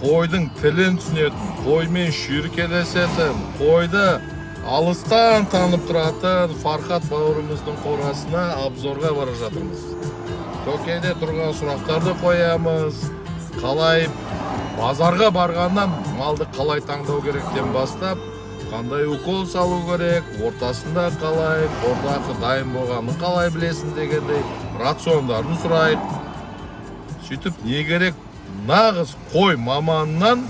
қойдың тілін түсінетін, қоймен шүйіркелесетін, қойды алыстан танып тұратын Фархат бауырымыздың қорасына обзорға бара жатырмыз. Токейде тұрған сұрақтарды қоямыз. Қалай базарға барғаннан малды қалай таңдау керектен бастап, қандай укол салу керек, ортасында қалай, қордақы дайын болғанын қалай білесін дегендей рациондарын сұрайық. Сөйтіп не керек? Нағыз қой маманынан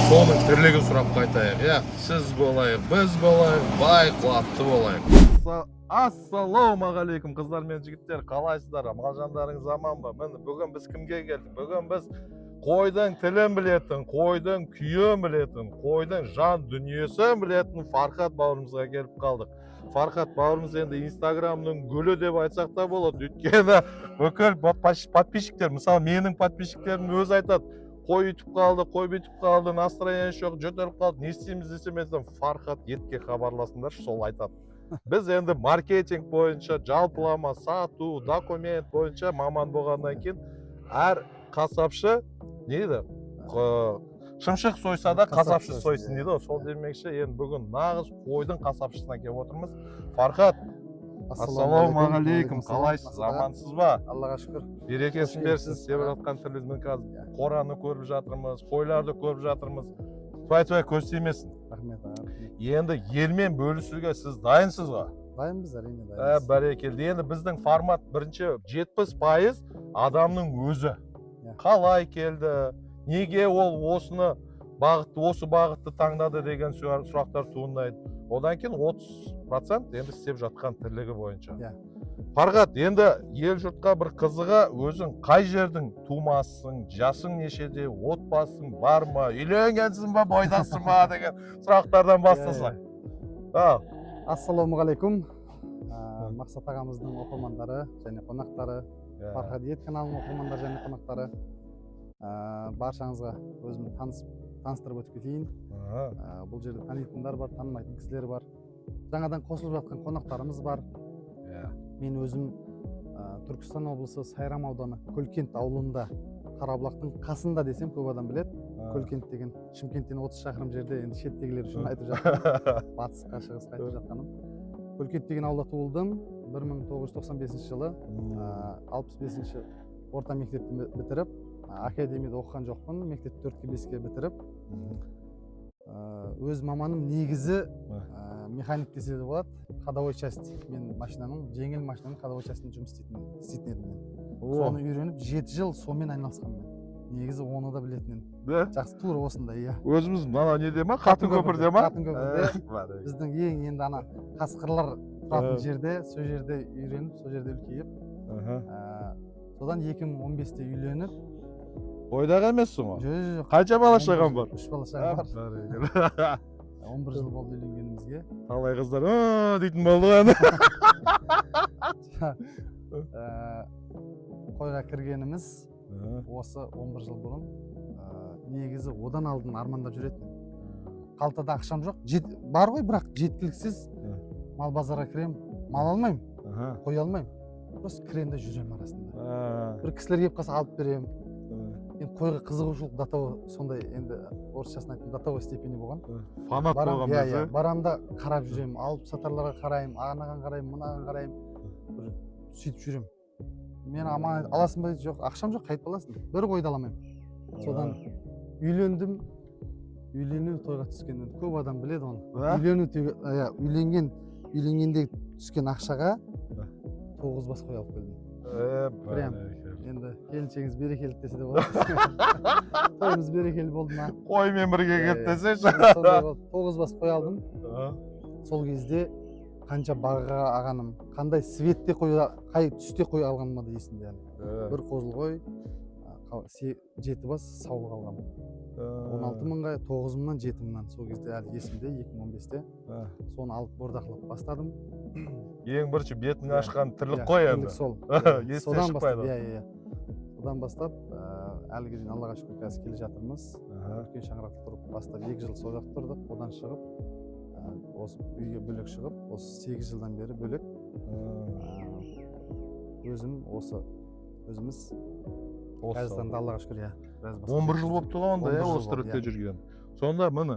соның тірлігін сұрап қайтайық. Сіз болайық, біз болайық, бай қуатты болайық. Ассалаумағалейкум қыздар мен жігіттер, қалайсыздар? Мал жандарыңыз аман ба? Міне бүгін біз кімге келдік? Бүгін біз қойдың тілін білетін, қойдың күйін білетін, қойдың жан дүниесін білетін Фархат бауырымызға келіп қалдық. Фархат бауырымыз енді Инстаграмның гүлі деп айтсақ та болады. Өйткені бүкіл подписчиктер, мысалы менің подписчиктерім өзі айтады, қой үйтіп қалды, қой бүйтіп қалды, настроение жоқ, жөтеліп қалды, не істейміз десем, Фархат етке хабарласыңдар, сол айтады. Біз енді маркетинг бойынша, жалпылама, сату, документ бойынша маман болғаннан кейін әр қасапшы не дейді? Шымшық сойса да қасапшы сойсын дейді. Сол демекші, енді бүгін нағыз қойдың қасапшысына келіп отырмыз. Фархат, ассалаумағалейкум, қалайсыз, амансыз ба? Аллаға шүкір. Берекесін берсін, істеп жатқан тірлігін қазір қораны көріп жатырмыз, қойларды көріп жатырмыз. Тупай-тупай көз тимесін. Рахмет. Енді елмен бөлісуге сіз дайынсыз ба? Дайынбыз, әрине дайынбыз. Бәрекелді. Енді біздің формат бірінші 70% адамның өзі. Қалай келді? Неге ол осы бағытты таңдады деген сұрақтар туындайды. Одан кейін 30% енді істеп жатқан тірлігі бойынша. Фархат, енді ел жұртқа бір қызыға, өзің қай жердің тумасың, жасың нешеде, отбасың бар ма, үйленгенсің ба, бойдақсың ба деген сұрақтардан бастасақ. Ассалаумағалейкум. Мақсат ағамыздың оқырмандары және қонақтары, Фархат ет каналының оқырмандары және қонақтары, баршаңызға өзімді таныстырып өтіп кетейін. Бұл жерде танитындар бар, танымайтын кісілер бар. Жаңадан қосылып жатқан қонақтарымыз бар. Мен өзім Түркістан облысы Сайрам ауданы Көлкент ауылында, Қарабұлақтың қасында десем көп адам біледі. Көлкент деген Шымкенттен 30 шақырым жерде, енді шеттегілер үшін айтып жатқаным, батысқа шығысқа айтып жатқаным. Көлкент деген ауылда туылдым. 1995 жылы 65-ші орта мектепті бітіріп, академияда оқыған жоқпын, мектепті 4-5-ке бітіріп, өз маманым негізі механик десе де болады, ходовой часть. Мен жеңіл машинаның ходовой частьінде жұмыс істейтін едім. Соны үйреніп 7 жыл сонымен айналысқанмын. Негізі оны да білетін едім. Жақсы тура осында, иә. Өзіміз мына неде ма? Қатын көпірде ма? Қатын көпірде. Біздің ең енді ана қасқырлар тұратын жерде, сол жерде үйреніп, сол жерде үлкейіп. Содан 2015-те үйленіп. Бойдағы емессің ғой? Жоқ. Қанша бала шағаң бар? 3 бала шағам бар. 11 жыл болды үйленгенімізге. Талай қыздар дейтін болды ғой. Қойға кіргеніміз осы 11 жыл бұрын. Негізі одан алдын армандап жүретін. Қалтада ақшам жоқ. Бар ғой, бірақ жеткіліксіз. Мал базарға кірем, мал алмайм, қой алмайм. Просто кірем де жүрем арасында. Бір кісілер келіп қалса алып берем. Енді қойға қызығушылық датауы сондай, енді орысшасын айтып датауы степені болған. Фанат болған бізі. Барамда қарап жүрем, алып сатарларға қарайым, анаған қарайым, мынаған қарайым. Бір сөйтіп жүрем. Мен аман аласың ба дейді, жоқ, ақшам жоқ, қайтып аласың. Бір қойды аламайм. Содан үйлендім. Үйлену тойға түскенде көп адам біледі оны. Үйленгенде түскен ақшаға 9 бас қой алып келдім. Прям енді келіншегіңіз берекелі десе де болады. Тойымыз берекелі болды ма? Қоймен бірге келді десеңші. 9 бас қой алдым. Сол кезде қанша бағаға алғаным, қандай светте қой, қай түсте қой алғаныма да есімде. Бір қозыл қой, 7 бас саулық алғам. 16 мыңға, 9 мыңнан 7 мыңнан. Сол кезде әлі есімде, 2015-те. Соны алып бордақылап бастадым. Ең бірінші бетін ашқан тірлік қой енді. Естен шықпайды. Содан бастап, әліге дейін Аллаға шүкір қазір келе жатырмыз. Үлкен шаңырақта тұрып бастап 2 жыл сол жақта тұрдық. Одан шығып, осы үйге бөлек шығып, осы 8 жылдан бері бөлек. Өзіміз Қазақстанда Аллаға шүкір, біраз 11 жыл болыпты ғой онда, 11 жыл осы болды, тірлікте иә. жүрген. Сонда міне,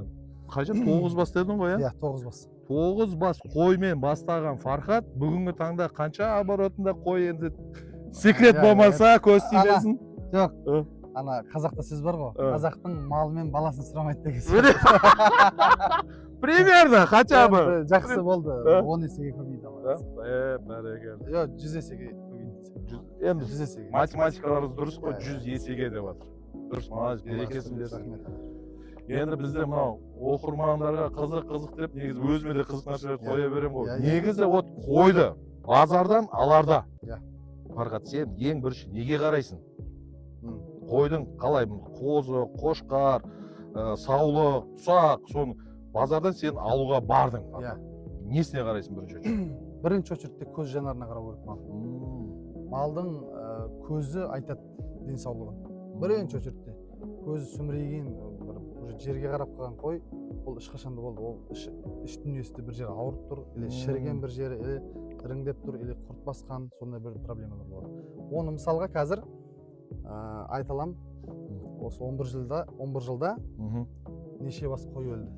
қанша 9 бас дедің ғой, Иә, 9 бас. 9 бас қоймен бастаған Фархат бүгінгі таңда қанша оборотында қой енді секрет болмаса көз тимесін. Жоқ, ана қазақта сөз бар ғой, қазақтың малы мен баласын сұрамайды деген сөз. Примерно, хотя бы. Жақсы болды, 10 есеге көбейді алла. Бәрекелді. Жоқ, 100 есеге көбейді. Енді 100 есеге. математикаларыңыз дұрыс қой, 100 есеге деп жатыр. Дұрыс, берекесін берсін. Енді бізде мынау оқырмандарға қызық деп негізі өзіме де қызық нәрселерді қоя беремін ғой. Негізі вот қойды базардан аларда. Фархат, сен ең бірінші неге қарайсың? Қойдың қалай қозы, қошқар, саулық, тұсақ, соны базардан сен алуға бардың. Несіне қарайсың бірінші очередь? Бірінші очередте көз жанарына қарау керек мал. Малдың көзі айтады денсаулығын. Бірінші очередте көзі сүмірейген, уже жерге қарап қалған қой, ол ешқашанда болды. Ол іш дүниесінде бір жері ауырып тұр, или шіріген бір жері, или іріңдеп тұр, или құрт басқан, сондай бір проблемалар болады. Оны мысалға қазір айта аламын, осы 11 жылда неше бас қой өлді.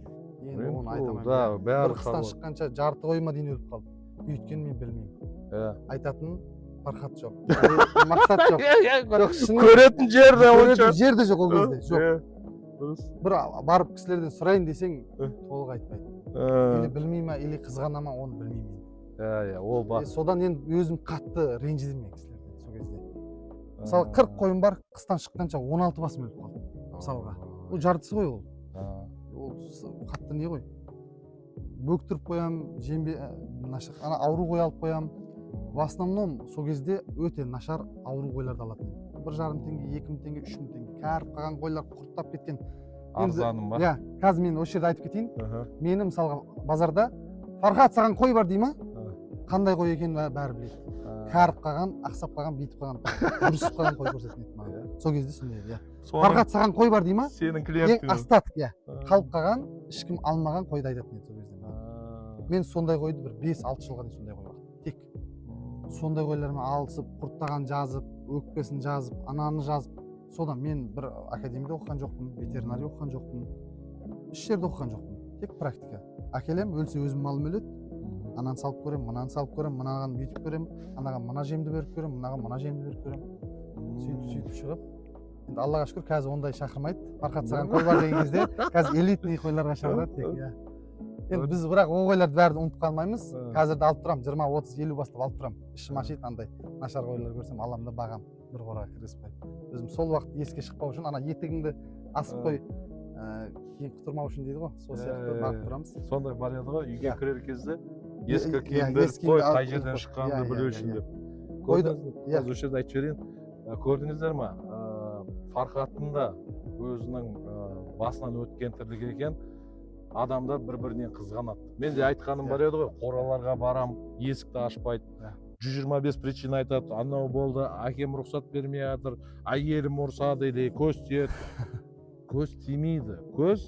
Енді оны айта алмаймын. Бір қыстан шыққанша жарты қойыма дейін өліп қалды. Өйткені мен білмеймін. Айтатын Фархат жоқ. Мақсат жоқ. Көретін жерде жоқ ол кезде. Жоқ. Бір барып кісілерден сұрайын десең, толық айтпайды. Или білмей ма, или қызғана ма, оны білмеймін. Ол бар. Содан енді өзім қатты ренжідім мен кісілерден сол кезде. Мысалы 40 қойым бар, қыстан шыққанша 16 басым өліп қалды. Мысалға. Ол жартысы ғой ол. Ол қатты не ғой. Бөктіріп қоям, ана ауру қой алып қоям. В основном сол кезде өте нашар ауру қойларды алатын. 1,5 теңге, 2 теңге, 3 теңге. Кәріп қалған қойлар құрттап кеткен. Арзаным ба? Иә, қазір мен осы жерде айтып кетейін. Мені мысалға базарда Фархат саған қой бар дей ма? Қандай қой екенін бәрі біледі. Кәріп қалған, ақсап қалған, бейтіп қалған, ұрысып қалған қой көрсететін маған. Сол кезде сондай, иә. Фархат саған қой бар дей ма? Сенің клиентің. Ең остаток, иә. Қалып қалған, ешкім алмаған қойды айтатын еді сол кезде. Мен сондай қойды бір 5-6 жылға дейін сондай қой бақтым. Тек сондай қойлармен алысып, құрттаған жазып, өкпесін жазып, ананы жазып. Содан мен бір академияда оқыған жоқпын, ветеринария оқыған жоқпын, еш жерде оқыған жоқпын. Тек практика. Әкелем, өлсе өзім малым өледі. Ананы салып көрем, мынаны салып көрем, мынаған бүйтіп көрем, анаған мына жемді беріп көрем, мынаған мына жемді беріп көрем. Сөйтіп шығып. Енді Аллаға шүкір, қазір ондай шақырмайды. Фархат саған қой бар деген кезде, қазір элитный қойларға шақырады тек, иә. Енді біз бірақ ол қойларды бәрін ұмытып қалмаймыз. Қазір де алып тұрам, 20, 30, 50 бастап алып тұрам. Ішім ашиды, андай нашар қойлар көрсем, аламын да бағам. Бір қораға кіргізбей. Өзім сол уақыт еске шықпау үшін, ана етігіңді асып қой, кейін құтырмау үшін дейді ғой. Сол сияқты бағып тұрамыз. Сондай бар еді ғой, үйге кірер кезде ескі киімді қой, қай жерден шыққанды білу үшін деп. Қазір осы жерде айтып жіберейін. Көрдіңіздер ма? Фархаттың да өзінің басынан өткен тірлігі екен. Адамдар бір-бірінен қызғанады. Мен де айтқаным бар еді ғой, қораларға барам, есікті ашпайды. 125 причина айтады, анау болды, әкем рұқсат бермей жатыр, әйелім ұрсады, или көз тиеді. Көз тимейді. Көз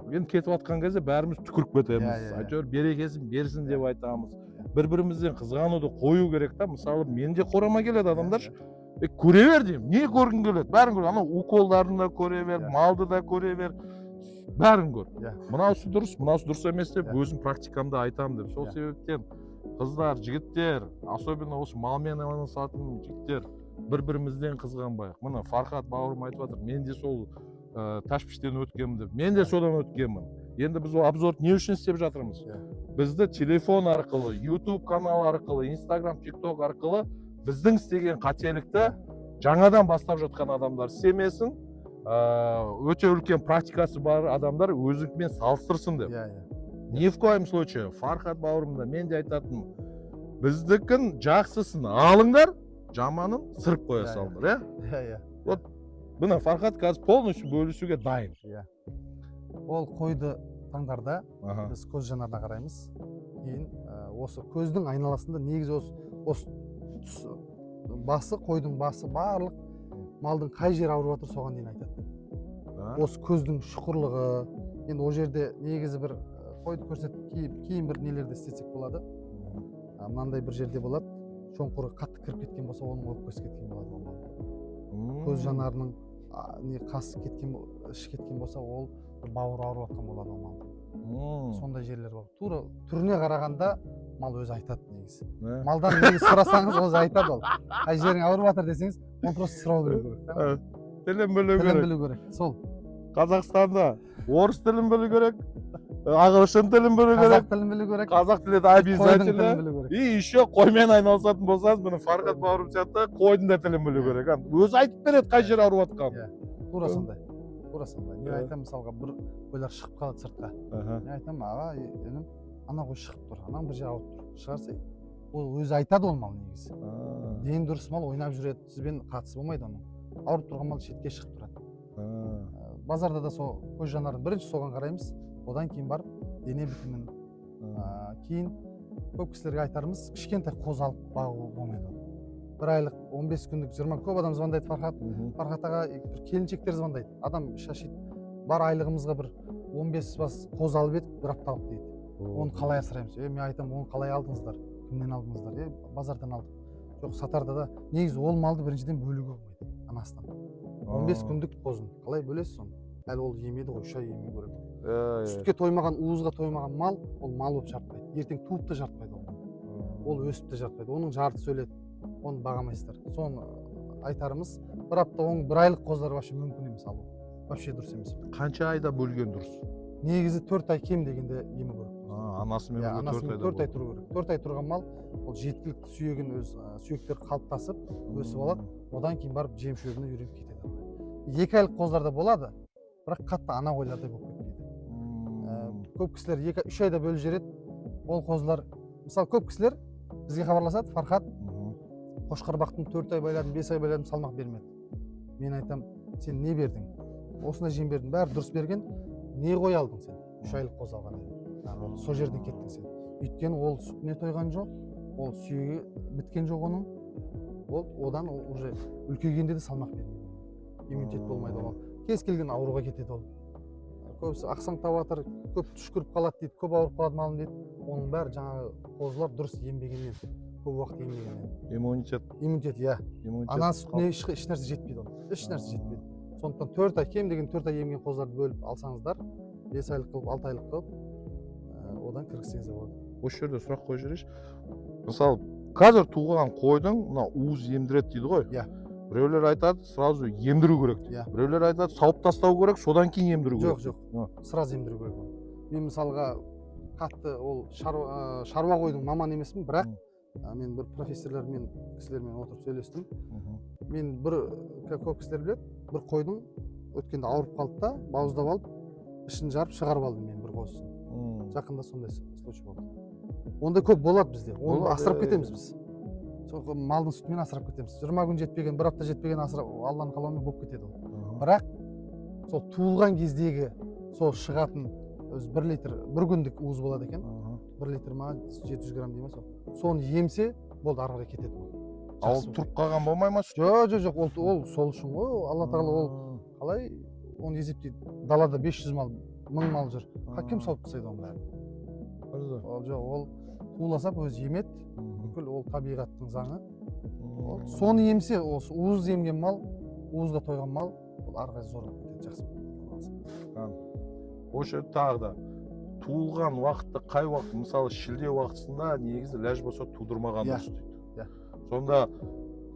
енді кетіп жатқан кезде бәріміз түкіріп кетеміз. Әйтеуір берекесін берсін деп айтамыз. Бір-бірімізден қызғануды қою керек та. Мысалы, мен де қорама келеді адамдар. Көре бер деймін. Не көргің келеді? Бәрін көр. Анау уколдарын да көре бер, малды да көре бер. Бәрін көр. Мынаусы дұрыс емес деп өзім практикамды айтамын деп. Сол себептен қыздар, жігіттер, особенно осы малмен айналысатын жігіттер бір-бірімізден қызғанбайық. Мына Фархат бауырым айтып жатыр, мен де сол ташпиштен өткенмін деп. Мен де содан өткенмін. Енді біз ол обзорды не үшін істеп жатырмыз? Бізді телефон арқылы, YouTube канал арқылы, Instagram, TikTok арқылы біздің істеген қателікті жаңадан бастап жатқан адамдар істемесін, өте үлкен практикасы бар адамдар өзіңмен салыстырсын деп. Ни в коем случае, Фархат бауырымда мен де айтатыным, біздікін жақсысын алыңдар, жаманын сырып қоя салыңдар, иә? Вот, мына Фархат қазір полностью бөлісуге дайын. Ол қойды таңдарда біз көз жанарына қараймыз. Кейін осы көздің айналасында негізі осы басы, қойдың басы барлық малдың қай жері ауырып жатыр соған дейін айтады. Осы көздің шұқырлығы, енді ол жерде негізі бір қойды көрсетіп, кейін бір нелерді істесек болады. Мынандай бір жерде болады, шоңқыры қатты кіріп кеткен болса, оның өкпесі кеткен болады. Көз жанарының не қас кеткен іш кеткен болса ол бауыр ауырып жатқан болады ол малдың. Сондай жерлер бар. Тура түріне қарағанда мал өзі айтады негізі. Малдан негізі сұрасаңыз өзі айтады ол. Қай жерің ауырып жатыр десеңіз, оны просто сұрау керек. Тілін білу керек. Сол. Қазақстанда орыс тілін білу керек, ағылшын тілін білу керек, қазақ тілін білу керек. қазақ тілі обязательно. И еще қоймен айналысатын болсаңыз, міне Фархат бауырым сияқты қойдың да тілін білу керек. Өзі айтып береді қай жер ауырып жатқанын. Тура сондай. Мен айтамын, мысалға бір қойлар шығып қалады сыртқа. Мен айтамын, аға, інім, ана қой шығып тұр, ананың бір жері ауырып тұр. Шығарса, ол өзі айтады ол мал негізі. Дені дұрыс мал ойнап жүреді, сізбен қатысы болмайды оның. Ауырып тұрған мал шетке шығып тұрады. Базарда да сол көз жанарын бірінші соған қараймыз, одан кейін барып дене бітімін. Кейін көп кісілерге айтарымыз, кішкентай қоз алып бағу болмайды. Бір айлық 15 күндік 20 көп адам звондайды Фархат аға, бір келіншектер звондайды. Адам шашиды, бар айлығымызға бір 15 бас қоз алып едік, бір апталық дейді. Оны қалай асыраймыз? Мен айтамын, оны қалай алдыңыздар? Кімнен алдыңыздар? Базардан алдық. Жоқ, сатарда да негізі ол малды біріншіден бөлуге болмайды анасынан. 15 күндік қозын қалай бөлесіз оны? Әлі ол емеді ғой, 3 ай емей көреді. Сүтке тоймаған, уызға тоймаған мал, ол мал болып жарытпайды. Ертең туып та жарытпайды ол. Ол өсіп те жарытпайды. Оның жартысы өледі. Оны бағамайсыздар. Соны айтарымыз, бір апта оның бір айлық қоздар вообще мүмкін емес алу. Вообще дұрыс емес. Қанша айда бөлген дұрыс? Негізі 4 ай кем дегенде емі керек. Анасымен 4 ай тұру керек. 4 ай тұрған мал, ол жеткілікті сүйегін өз сүйектер қалыптасып, өсіп алады. Одан кейін барып жем шөбіне үйреніп кетеді. 2 айлық қоздарда болады, бірақ қатты ана қойлардай болып кетпейді. Көп кісілер 2-3 айда бөліп жібереді. Ол қозылар, мысалы көп кісілер бізге хабарласады, Фархат, қошқар бақтым 4 ай байладым, 5 ай байладым, салмақ бермеді. Мен айтам, сен не бердің? Осындай жем бердің, бәрі дұрыс берген, не қой алдың сен? 3 айлық қоз алған едің. Сол жерден кеттің сен. Өйткені ол сүтіне тойған жоқ, ол сүйегі біткен жоқ оның. Одан уже үлкейгенде де салмақ бермейді. Иммунитет болмайды ол. Кез келген ауруға кетеді ол. Көбісі ақсаң тауып жатыр, көп түшкіріп қалады дейді, көп ауырып қалады малым дейді. Оның бәрі жаңағы қозылар дұрыс ембегеннен, көп уақыт ембегеннен. Иммунитет, иә. Ана сүтіне еш нәрсе жетпейді ол. Еш нәрсе жетпейді. Сондықтан 4 ай, кем деген 4 ай емген қозыларды бөліп алсаңыздар, 5 айлық қылып, 6 айлық қылып, одан кіргізсеңіздер болады. Осы жерде сұрақ қойып жіберейінші. Мысалы, қазір туған қойдың уыз емдіреді дейді ғой. Иә. Біреулер айтады, сразу емдіру керек дейді. Біреулер айтады, сауып тастау керек, содан кейін емдіру керек. Жоқ. Сразу емдіру керек. Мен мысалға қатты ол шаруа қойдың маман емеспін, бірақ мен бір профессорлармен, кісілермен отырып сөйлестім. Мен көп кісілер біледі, бір қойдың өткенде ауырып қалды да, бауыздап алып, ішін жарып шығарып алдым мен бір қозысын. Жақында сондай случай болды. Ондай көп болады бізде. Оны асырап кетеміз біз. Сол малдың сүтімен асырап кетеміз. 20 күн жетпеген, бір апта жетпеген асырап, Алланың қалауымен болып кетеді ол. Бірақ сол туылған кездегі сол шығатын өзі 1 литр, 1 күндік уыз болады екен. 1 литр ма 700 грамм дейміз ол. Соны емсе, болды ары қарай кетеді ол. Ал тұрып қалған болмай ма? Жоқ, ол сол үшін ғой. Алла тағала ол қалай оны есептейді. Далада 500 мал, 1000 мал жүр. Кім сауып тастайды оны бәрін? Жоқ, ол туыласа өзі емеді. Бүкіл ол табиғаттың заңы. Соны емсе, уыз емген мал, уызға тойған мал, ол ары қарай зор болып кетеді, жақсы болып. Осы тағы да туылған уақытты қай уақыт, мысалы шілде уақытысында негізі ләж болса тудырмаған дұрыс дейді. Сонда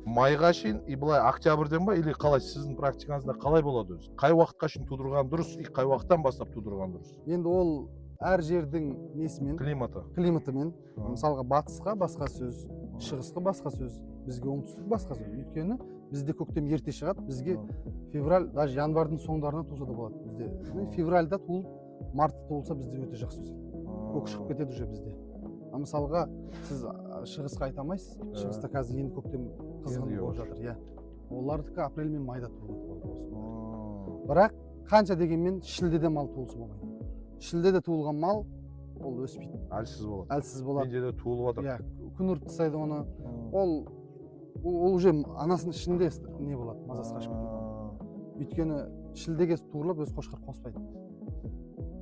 майға шейін, былай октябрьден ба, или қалай, сіздің практикаңызда қалай болады өзі? Қай уақытқа шейін тудырған дұрыс, қай уақыттан бастап тудырған дұрыс? Енді ол әр жердің несімен, климатымен, мысалға батысқа басқа сөз, шығысқа басқа сөз, бізге оңтүстік басқа сөз. Өйткені бізде көктем ерте шығады, бізге февраль, даже январдың соңдарына туылса да болады. Бізде февральда туылып, мартта туылса бізде өте жақсы өседі. Көк шығып кетеді уже бізде. Мысалға сіз шығысқа айта алмайсыз. Шығыста қазір енді көктем қызғын болып жатыр, олардікі апрель мен майда туылады. Бірақ қанша дегенмен шілдеде мал туылса болмайды. Шілдеде туылған мал ол өспейді. Әлсіз болады. Менде де туылып жатыр. Күн тастайды оны. Ол уже анасының ішінде не болады, мазасы қашып кетеді. Өйткені шілдеге туырылып өз қошқар қоспайды.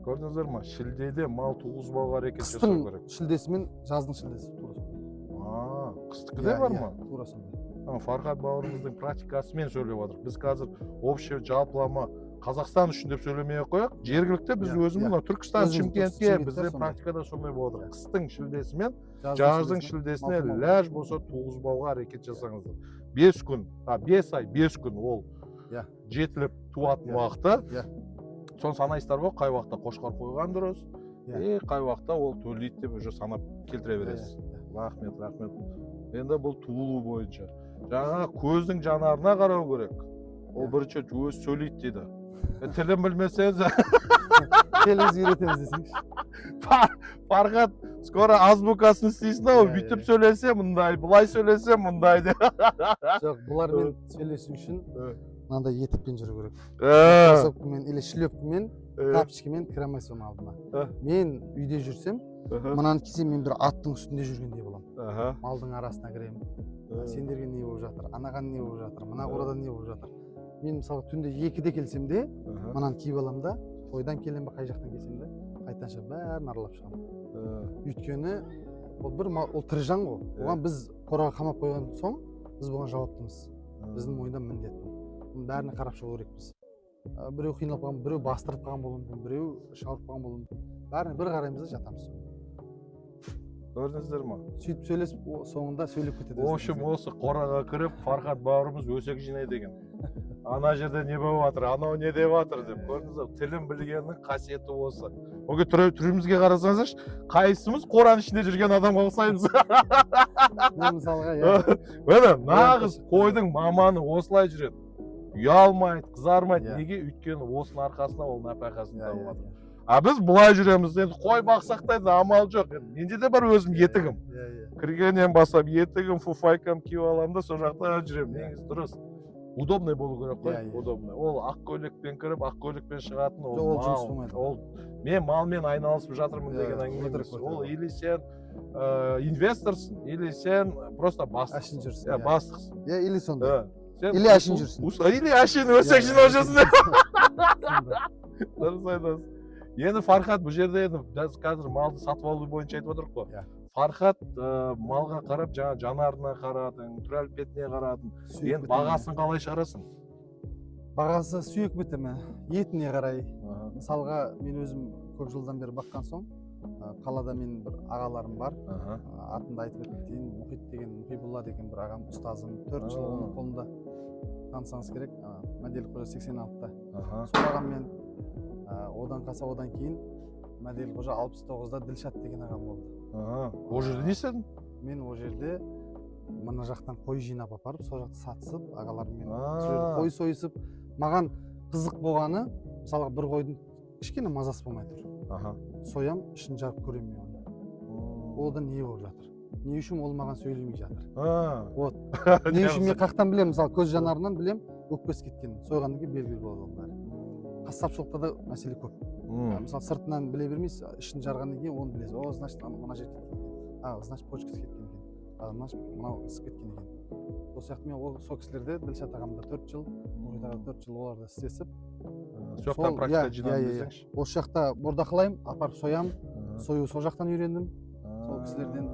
Көрдіңіздер ма? Шілдеде мал туғызбауға әрекет жасау керек. Қыстың шілдесі мен жаздың шілдесі тура сондай. Қыстыкіде бар ма? Тура сондай. Фархат бауырымыздың практикасымен сөйлеп жатырмық. Біз қазір общий жалпылама Қазақстан үшін деп сөйлемей ақ қояйық. Жергілікті біз өзіміз мына Түркістан, Шымкентте бізде практикада сондай болып отыр. Қыстың шілдесі мен жаздың шілдесіне ләж болса туғызбауға әрекет жасаңыздар. 5 күн, 5 ай, 5 күн ол жетіліп туатын уақыты. Соны санайсыздар ғой, қай уақытта қошқар қойған дұрыс, қай уақытта ол төлейді деп уже санап келтіре бересіз. Рахмет, рахмет. Енді бұл туылу бойынша. Жаңа көздің жанарына қарау керек. Ол бірінші өз сөйлейді дейді. Тілін білмесеңіз тіліңізді үйретеміз десеңізші. Фархат скоро азбукасын істейсің ау, бүйтіп сөйлесе мындай, бұлай сөйлесе мындай деп. Жоқ, бұлармен сөйлесу үшін мынандай етікпен жүру керек. Кроссовкамен или шлепкамен, тапочкамен кіре алмайсың оның алдына. Мен үйде жүрсем, мынаны кисем, мен бір аттың үстінде жүргендей боламын. Малдың арасына кіремін. Сендерге не болып жатыр, анаған не болып жатыр, мына қорада не болып жатыр. Мен мысалы түнде 2-де келсем де, мынаны киіп аламын да, тойдан келем ба, қай жақтан келсем де, қайтанша бәрін аралап шығамын. Өйткені ол тірі жан ғой. Оған біз қораға қамап қойған соң, біз бұған жауаптымыз. Біздің мойында міндет бұл. Бұның бәріне қарап шығу керекпіз. Біреу қиналып қалған, біреу бастырып қалған болуы мүмкін, біреу шауырып қалған болуы мүмкін. Бәріне бір қараймыз да жатамыз. Көрдіңіздер ма? Сөйтіп сөйлесіп, соңында сөйлеп кетеді. В общем, осы қораға кіріп, Фархат бауырымыз өсек жинайды екен. Ана жерде не болып жатыр, анау не деп жатыр деп. Көрдіңіз бе? Тілін білгеннің қасиеті осы. Оге түрімізге қарасаңыздаршы, қайсымыз қораның ішінде жүрген адамға ұқсаймыз. Мен мысалға, міне нағыз қойдың маманы осылай жүреді. Ұялмайды, қызармайды. Неге? Өйткені осының арқасында ол нәпақасын тауып жатыр. Біз бұлай жүреміз, енді қой бақсақтайды, амал жоқ. Менде де бар өзім етігім. Кіргеннен бастап етігім, фуфайкам киіп аламын да, сол жақта жүремін. Негізі дұрыс. Удобный болу керек қой, удобный. Ол ақ көйлекпен кіріп, ақ көйлекпен шығатын, ол мал. Мен малмен айналысып жатырмын деген әңгіме емес. Ол или сен инвесторсың, или сен просто бастықсың. Бастықсың. Или сонда. Или әшін жүрсің. Или әшін өсек жинап жүрсің. Дұрыс айтасың. Енді Фархат бұл жерде біз қазір малды сатып алу бойынша айтып отырық қой. Фархат малға қарап, жаңа жанарына қарадың, түр әлпетіне қарадың. Енді бағасын қалай шығарасың? Бағасы сүйек бітімі, етіне қарай. Мысалға, мен өзім көп жылдан бері баққан соң, қалада менің бір ағаларым бар. Атында айтып өтейін, Мұхит деген, Мұхибулла деген бір ағам, ұстазым, 4 жыл оның қолында танысаңыз керек. Мәделік қожа 86-та. Сол ағаммен одан қаса одан кейін Мәделік қожа 69-да Ділшат деген ағам болды. Ол жерде не істедің? Мен ол жерде мына жақтан қой жинап апарып, сол жақты сатысып, ағаларыммен қой сойысып, маған қызық болғаны, мысалға бір қойдың кішкене мазасы болмай тұр. Соям, ішін жарып көремін оны. Ода не болып жатыр? Не үшін ол маған сөйлемей жатыр? Не үшін мен қақтан білем, мысалы көз жанарынан білем, өкпесі кеткен. Сойғаннан кейін белгілі болады ол бәрі. Қасапшылықта да мәселе көп. Мысалы сыртынан біле бермейсіз, ішін жарғаннан кейін оны білесіз. О, значит, мына жер кеткен екен. Значит, почкасы кеткен екен. Значит, мынау ісіп кеткен екен. Сол сияқты мен сол кісілерде Ділшат ағамда 4 жыл, Мұхит ағамда 4 жыл оларда істесіп, сол жақтан практика жинадым десеңші. Осы жақта бордақылаймын, апарып соям, сою сол жақтан үйрендім. Сол кісілерден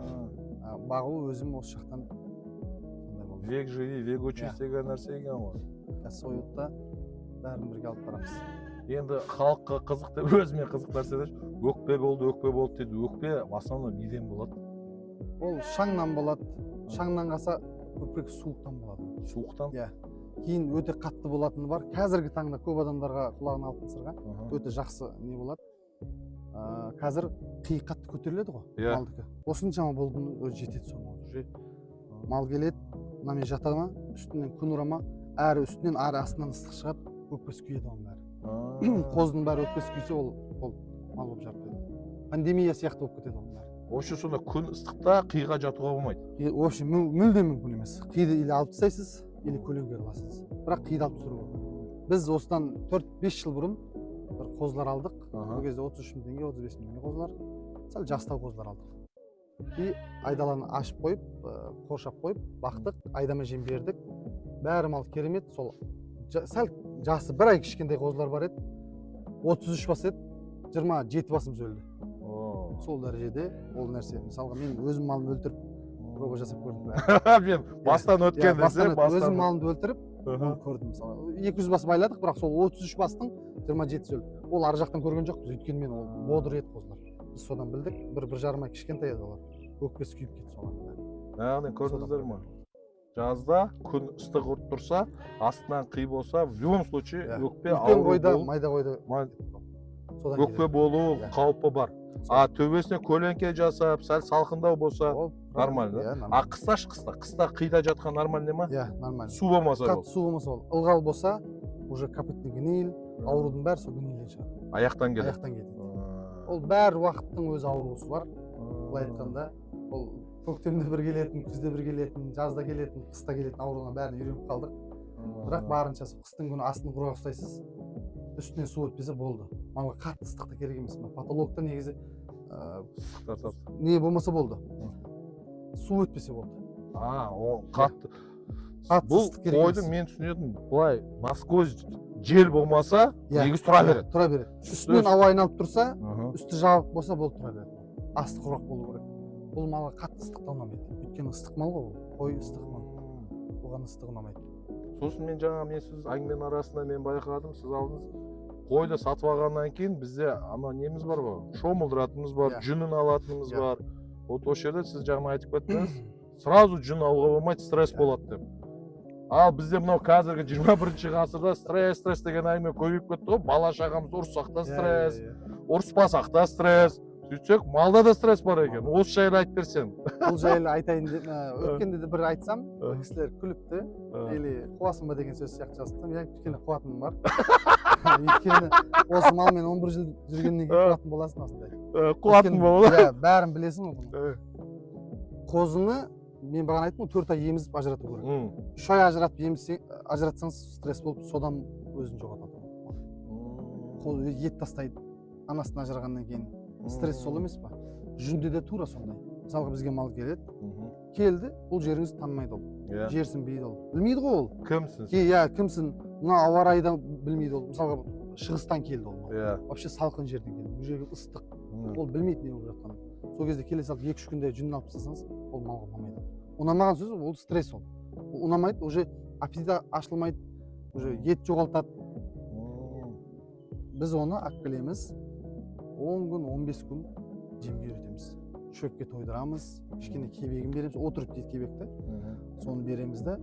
бағу өзім осы жақтан сондай болды. Век живи, век учись деген нәрсе екен ғой. Союды да бәрін бірге алып барамыз. Енді халыққа қызық деп өзіме қызық нәрсе деші. Өкпе болды дейді. Өкпе основном неден болады? Ол шаңнан болады. Шаңнан қалса көбірек суықтан болады. Суықтан? Иә. Кейін өте қатты болатыны бар. Қазіргі таңда көп адамдарға құлағына алтын сырға өте жақсы не болады. Қазір қи қатты көтеріледі ғой малдікі. Осыншама болдың өзі жетеді соны. Мал келеді, мына мен жата ма, үстінен күн ұра ма, әрі үстінен әрі астынан ыстық шығады, өкпесі күйеді оның бәрі. Қоздың бәрі өкпесі күйсе ол мал болып жарып кетеді. Пандемия сияқты болып кетеді оның бәрі. Вообще сонда күн ыстықта қиға жатуға болмайды? Вообще мүлдем мүмкін емес. Қиды или алып тастайсыз, или көлеңке қыласыз. Бірақ қиды алып тастыру керек. Біз осыдан 4-5 жыл бұрын бір қозылар алдық. Ол кезде 33 мың теңге, 35 мың теңге қозылар. Сәл жастау қозылар алдық. И айдаланы ашып қойып, қоршап қойып, бақтық, айдама жем бердік. Бәрі мал керемет. Сол сәл жасы бір ай кішкентай қозылар бар еді. 33 бас еді, 27 басымыз өлді. Сол дәрежеде ол нәрсе. Мысалға мен өзім малын өлтіріп проба жасап көрдім. Мен бастан өткен Бастан өзім малымды өлтіріп, көрдім мысалы. 200 бас байладық, бірақ сол 33 бастың 27-сі өлді. Ол ар жақтан көрген жоқпыз, өйткені мен ол бодыр еді қозылар. Біз содан білдік, бір жарым ай кішкентай еді олар. Өкпесі күйіп кетті соған. Яғни көрдіңіздер ме? Жазда күн ыстық ұрып тұрса, астынан қи болса, в любом случае өкпе ауру болу, майда қойда өкпе болу қаупі бар. А төбесіне көлеңке жасап, сәл салқындау болса, нормально. А қыста қида жатқан нормально ма? Иә, нормально. Су болмаса ол. Су болмаса ол. Ылғал болса, уже копытный гниль, аурудың бәрі сол гнильден шығады. Аяқтан келеді. Аяқтан келеді. Ол бәр уақыттың өз ауруысы бар. Былай айтқанда, ол көктемде бір келетін, күзде бір келетін, жазда келетін, қыста келетін ауруына бәріне үйреніп қалдық. Бірақ барыншасы қыстың күні астын құрғақ ұстайсыз, үстінен су өтпесе болды. Малға қатты ыстық та керек емес. Патологта негізі не болмаса болды. Су өтпесе болды. О қатты. Бұл қойдың мен түсінетін, былай насквозь жел болмаса, негіз тұра береді. Тұра береді. Үстінен ауа айналып тұрса, үсті жабық болса, болды тұра береді. Асты құрғақ болу керек. Бұл малға қатты ыстық ұнамайды. Өйткені ыстық мал ғой, қой ыстық мал. Оған ыстық ұнамайды. Сосын мен жаңа сіз әңгіменің арасында мен байқадым, сіз алдыңыз қойды сатып алғаннан кейін бізде ана неміз бар ғой, шомылдыратынымыз бар, жүнін алатынымыз бар. Вот осы жерде сіз жаңа айтып кеттіңіз, сразу жүн алуға болмайды, стресс болады деп. Ал бізде мынау қазіргі 21-ші ғасырда стресс деген әңгіме көбейіп кетті ғой. Бала шағамыз ұрсақ та стресс, ұрыспасақ та стресс. Сөйтсек, малда да стресс бар екен. Осы жайлы айтып берсең. Бұл жайлы айтайын деп, өткенде де бір айтсам, кісілер күліпті, или қуасың ба деген сөз сияқты жазыптым. Я кішкене қуатыным бар. Өйткені осы малмен 11 жыл жүргеннен кейін қуатын боласың осындай. Қуатын болады. Бәрін білесің ғой. Қозыны мен бағана айттым ғой, 4 ай емізіп ажырату керек. 3 ай ажыратсаңыз стресс болып, содан өзін жоғалтады. Қозы ет тастайды, анасынан ажырағаннан кейін. Стресс сол емес па? Жүнде де тура сондай. Мысалға бізге мал келді, бұл жеріңіз танымайды ол. Жерсінбейді ол. Білмейді ғой ол. Кімсің? Кімсің? Мына ауа райдан білмейді ол. Мысалға шығыстан келді ол. Вообще салқын жерден келді. Бұл жерге ыстық. Ол білмейді не болып жатқанын. Сол кезде келе салып 2-3 күнде жүнін алып тастасаңыз, ол малға ұнамайды. Ұнамаған сөз ол стресс ол. Ұнамайды, уже аппетит ашылмайды, уже ет жоғалтады. Біз оны алып келеміз. 10 күн, 15 күн жемге үйретеміз. Шөпке тойдырамыз, кішкене кебегін береміз, отырып дейді кебекті. Соны береміз де,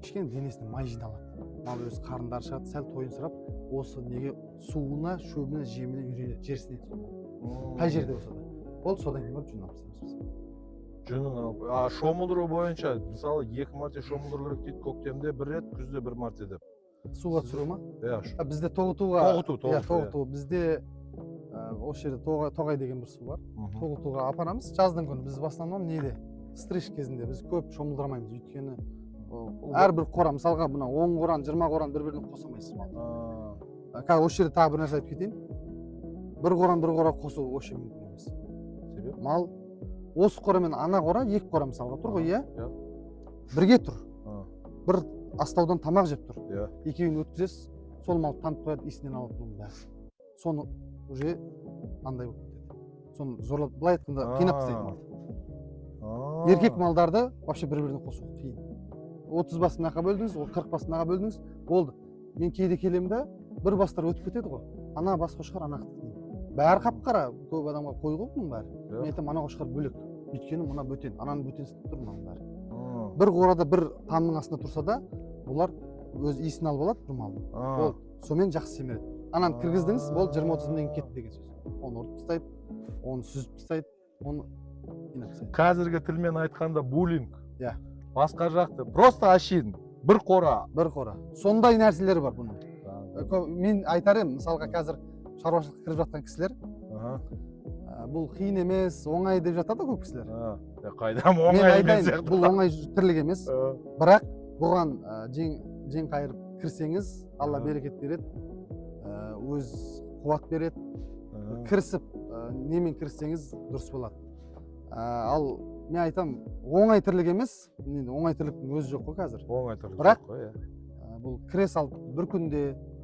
кішкене денесіне май жиналады. Мал өз қарындары шығады, сәл тойын сұрап, осы неге суына, шөбіне, жеміне үйренеді, жерсіне еді. Қай жерде болса да. Ол содан кейін барып жүн алып тастаймыз. Жүнін алып. Шомылдыру бойынша, мысалы 2 мәрте шомылдыру керек дейді, көктемде 1 рет, күзде 1 мәрте деп. Суға түсіру ма? Бізде тоғыту. Бізде осы жерде тоғай деген бір су бар. Тоғытуға апарамыз. Жаздың күні біз в основном неде? Стриж кезінде біз көп шомылдырмаймыз. Өйткені әрбір қора, мысалға мына 10 қоран, 20 қоран бір-біріне қоса алмайсыз мал. Қазір осы жерде тағы бір нәрсе айтып кетейін. Бір қора қосу вообще мүмкін емес. Себеп? Мал осы қора мен ана қора, 2 қора мысалға тұр ғой, иә? Бірге тұр. Бір астаудан тамақ жеп тұр. Екеуін өткізесіз, сол мал танып қояды, есінен алып бұның бәрі. Соны уже андай болып кетеді. Соны зорлап, былай айтқанда қинап тастайды малды. Еркек малдарды вообще бір-біріне қосу қиын. 30 бас мынақа бөлдіңіз, 40 бас мынақа бөлдіңіз, болды. Мен кейде келемін де, бір бастар өтіп кетеді ғой. Ана бас қошқар, ана бәрі қап-қара, көп адамға қой ғой бұның бәрі. Мен айтамын, ана қошқар бөлек. Өйткені мына бөтен, ананың бөтенсініп тұр мынаның бәрі. Бір қорада бір тамның астында тұрса да, олар өз иісін алып алады бір малдың. Ол сонымен жақсы семіреді. Ананы кіргіздіңіз, бол 20-30 деген кетті деген сөз. Оны ұрып тастайды, оны сүзіп тастайды, оны қинап тастайды. Қазіргі тілмен айтқанда буллинг. Басқа жақты, просто ашин, бір қора. Сондай нәрселер бар бұның. Мен айтар едім, мысалға қазір шаруашылыққа кіріп жатқан кісілер, бұл қиын емес, оңай деп жатады көп кісілер. Қайдам оңай емес. Бұл оңай тірлік емес, бірақ бұған жең қайырып кірсеңіз, Алла берекет береді. Өз қуат береді, кірісіп, немен кіріссеңіз дұрыс болады. Ал мен айтам, оңай тірлік емес, оңай тірліктің өзі жоқ қой қазір. Бірақ бұл кіре салып бір күнде,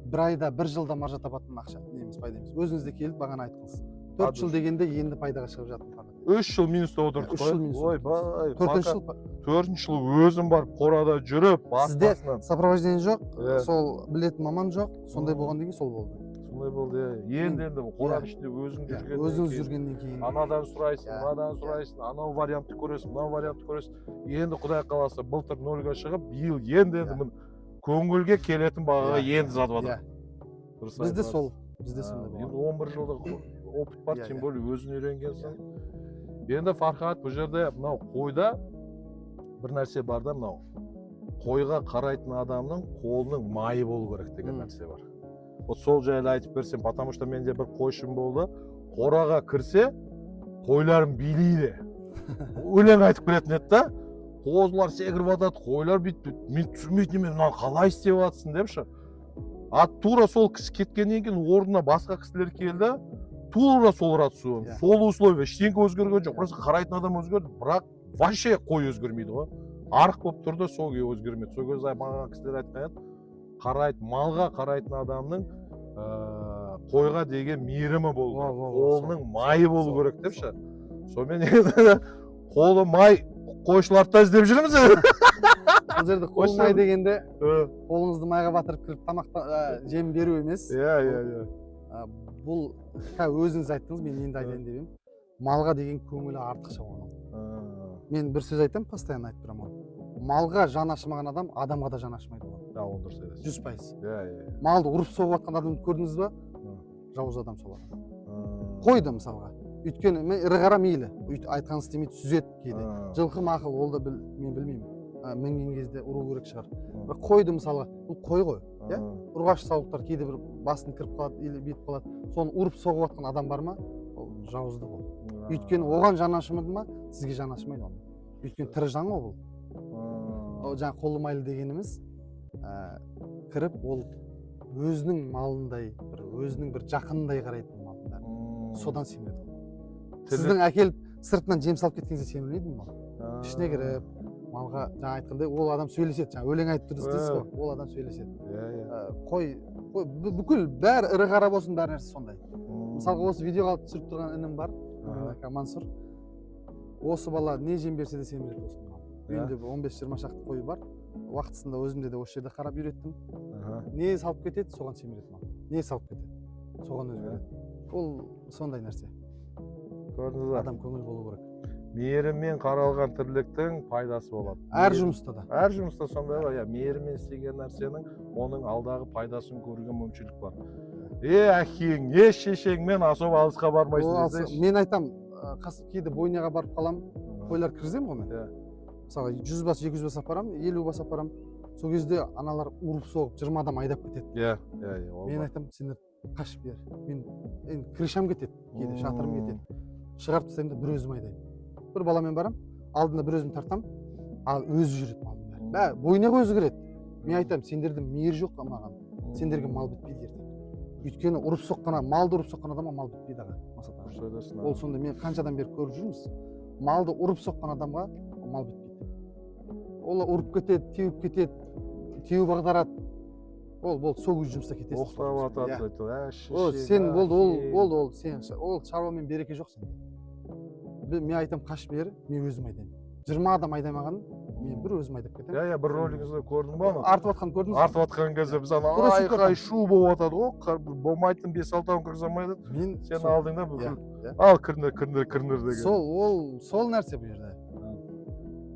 бір айда, бір жылда маржа табатын ақша неміз пайда емес. Өзіңізде келіп бағана айттыңыз. 4 жыл дегенде енді пайдаға шығып жатыр. 3 жыл минуста отырдық 3 жыл минуста ойбай 4-ші жыл 4-ші жыл өзім барып қорада жүріп сізде баспасынан сопровождение жоқ, Иә. сол білетін маман жоқ, сондай болғаннан кейін сол болды. солай болды енді қораның ішінде өзің жүргеннен Өзіңіз кейін жүргеннен кейін анадан сұрайсың Иә, мынадан сұрайсың анау вариантты көресің мынау вариантты көресің енді құдай қаласа былтыр нольға шығып биыл енді Иә. міне көңілге келетін бағаға Иә, енді сатып иә. жатыр дұрыс Бізде айтасыз. сол, бізде сондай енді болған. 11 жылдық опыт бар Иә, тем иә. более өзің үйренгенсің енді Фархат бұл жерде мынау қойда бір нәрсе бар да мынау қойға қарайтын адамның қолының майы болу керек деген нәрсе бар вот сол жайлы айтып берсем потому что менде бір қойшым болды қораға кірсе қойларым билейді өлең айтып беретін еді да қозылар секіріп жатады қойлар бүйтіп мен түсінбейтін едім мынаны қалай істеп жатсың депші а тура сол кісі кеткеннен кейін орнына басқа кісілер келді тура сол рацион Иә. сол условия ештеңе өзгерген жоқ просто қарайтын адам өзгерді бірақ вообще қой өзгермейді ғой арық болып тұрды сол күйі өзгермеді сол кезде маған кісілер айтқан еді қарайтын малға қарайтын адамның қойға деген мейірімі болу керек қолының майы болу керек депші сонымен енді қолы май қойшыларды да іздеп жүрміз Бұл жерде қол май дегенде қолыңызды майға батырып кіріп тамақта жем беру емес. иә Бұл өзіңіз айттыңыз, мен енді айтайын деп едім. Малға деген көңілі артықша оның. Мен бір сөз айтамын, постоянно айтып тұрамын оны. Малға жан ашымаған адам адамға да жан ашымайды ол. оны дұрыс айтасыз 100%. иә Малды ұрып соғып жатқан адамды көрдіңіз ба? Жауыз адам сол адам. Қойды мысалға. Өйткені мен ірі қара мейлі, айтқанын істемейді, сүзеді кейде. Жылқы мақұл, ол да мен білмеймін. Мінген кезде ұру керек шығар. Бірақ қойды мысалға, бұл қой ғой, иә? Ұрғашы сауықтар кейде бір басын кіріп қалады, или бүйтіп қалады. Соны ұрып соғып жатқан адам бар ма? Ол жауыздық ол. Өйткені оған жан ашымады ма, сізге жан ашымайды оны. Өйткені тірі жан ғой бұл. Ол жаңа қолы майлы дегеніміз кіріп ол өзінің малындай, өзінің бір жақынындай қарайды бұл малдар. Содан семіреді. Сіздің әкеліп сыртынан жем салып кеткенде семірмейді мал. Ішіне кіріп малға жаңа айтқандай ол адам сөйлеседі, жаңа өлең айтып тұрсыз дейсіз ғой, ол адам сөйлеседі. Қой бүкіл бәрі ірі қара болсын, бәрі нәрсе сондай. Мысалға осы видеоға түсіріп тұрған інім бар, Мансұр. Осы бала не жем берсе де семіреді осы мал. Үйінде 15-20 шақты қойы бар. Уақытысында өзімде де осы жерде қарап үйреттім. Не салып кетеді, соған семіреді мал. Не салып кетеді, соған өзгереді. Ол сондай нәрсе. Көрдіңіз ба? Адам көңіл болу керек. Мейіріммен қаралған тірліктің пайдасы болады. Әр жұмыста да. Әр жұмыста сондай ғой, мейіріммен істеген нәрсенің оның алдағы пайдасын көруге мүмкіншілік бар. Әкең, шешеңмен особо алысқа бармайсың десеңші. Мен айтам, кейде бойняға барып қалам, қойлар кіргіземін ғой мен. Мысалы 100 бас, 200 бас апарам, 50 бас апарам. Сол кезде аналар ұрып соғып 20 адам айдап кетеді. Мен айтам, сендер қашып бер. Мен крышам кетеді, кейде шатырым кетеді. Шығарып тастаймын да бір өзім айдаймын. Бір баламен барам, алдында бір өзім тартам, ал өзі жүреді малдың бәрі. Бойняға өзі кіреді. Мен айтам, сендердің мейір жоқ маған. Сендерге мал бітпейді ертең. Өйткені ұрып соққан, малды ұрып соққан адамға мал бітпейді аға. Ол сонда мен қаншадан бері көріп жүрміз. Малды ұрып соққан адамға мал бітпейді. Ол ұрып кетеді, теуіп кетеді, теуіп ағдарады. Ол сол күз жұмыста кетесіз. Оқтап атады. Сен болды, ол шаруамен береке жоқ сенде. Мен айтам, қаш бері, мен өзім айдаймын. 20 адам айдамаған, мен бір өзім айдап кетемін. Бір ролигіңізді көрдің ба? Артып атқан көрдіңіз ба? Артып атқан кезде біз айқай шу болып атады ғой, болмайтын 5-6 кіргізе алмайды. Сен алдыңда бүкіл ал кіріндір деген. Сол нәрсе бұл жерде.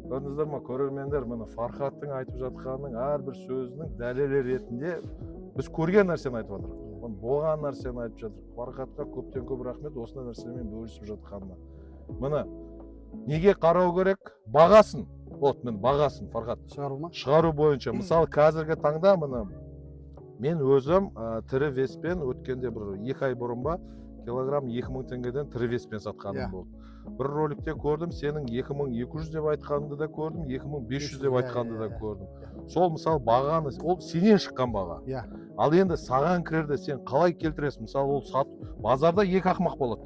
Көрдіңіздер ма, көрермендер, міне Фархаттың айтып жатқанының әрбір сөзінің дәлелі ретінде біз көрген нәрсені айтып жатырмыз. Болған нәрсені айтып жатырмыз. Фархатқа көптен көп рахмет осындай нәрсемен бөлісіп жатқанына. Міне неге қарау керек? Бағасын. Вот, мен бағасын Фархат. Шығару ма? Шығару бойынша. Мысалы қазіргі таңда міне мен өзім тірі веспен өткенде бір 2 ай бұрын ба килограмм 2000 теңгеден тірі веспен сатқаным болды. Бір роликте көрдім, сенің 2200 деп айтқанды да көрдім, 2500 деп айтқанды да көрдім. Сол мысалы бағаны, ол сенен шыққан баға. Ал енді саған кірерде сен қалай келтіресің? Мысалы ол базарда 2 ақмақ болады.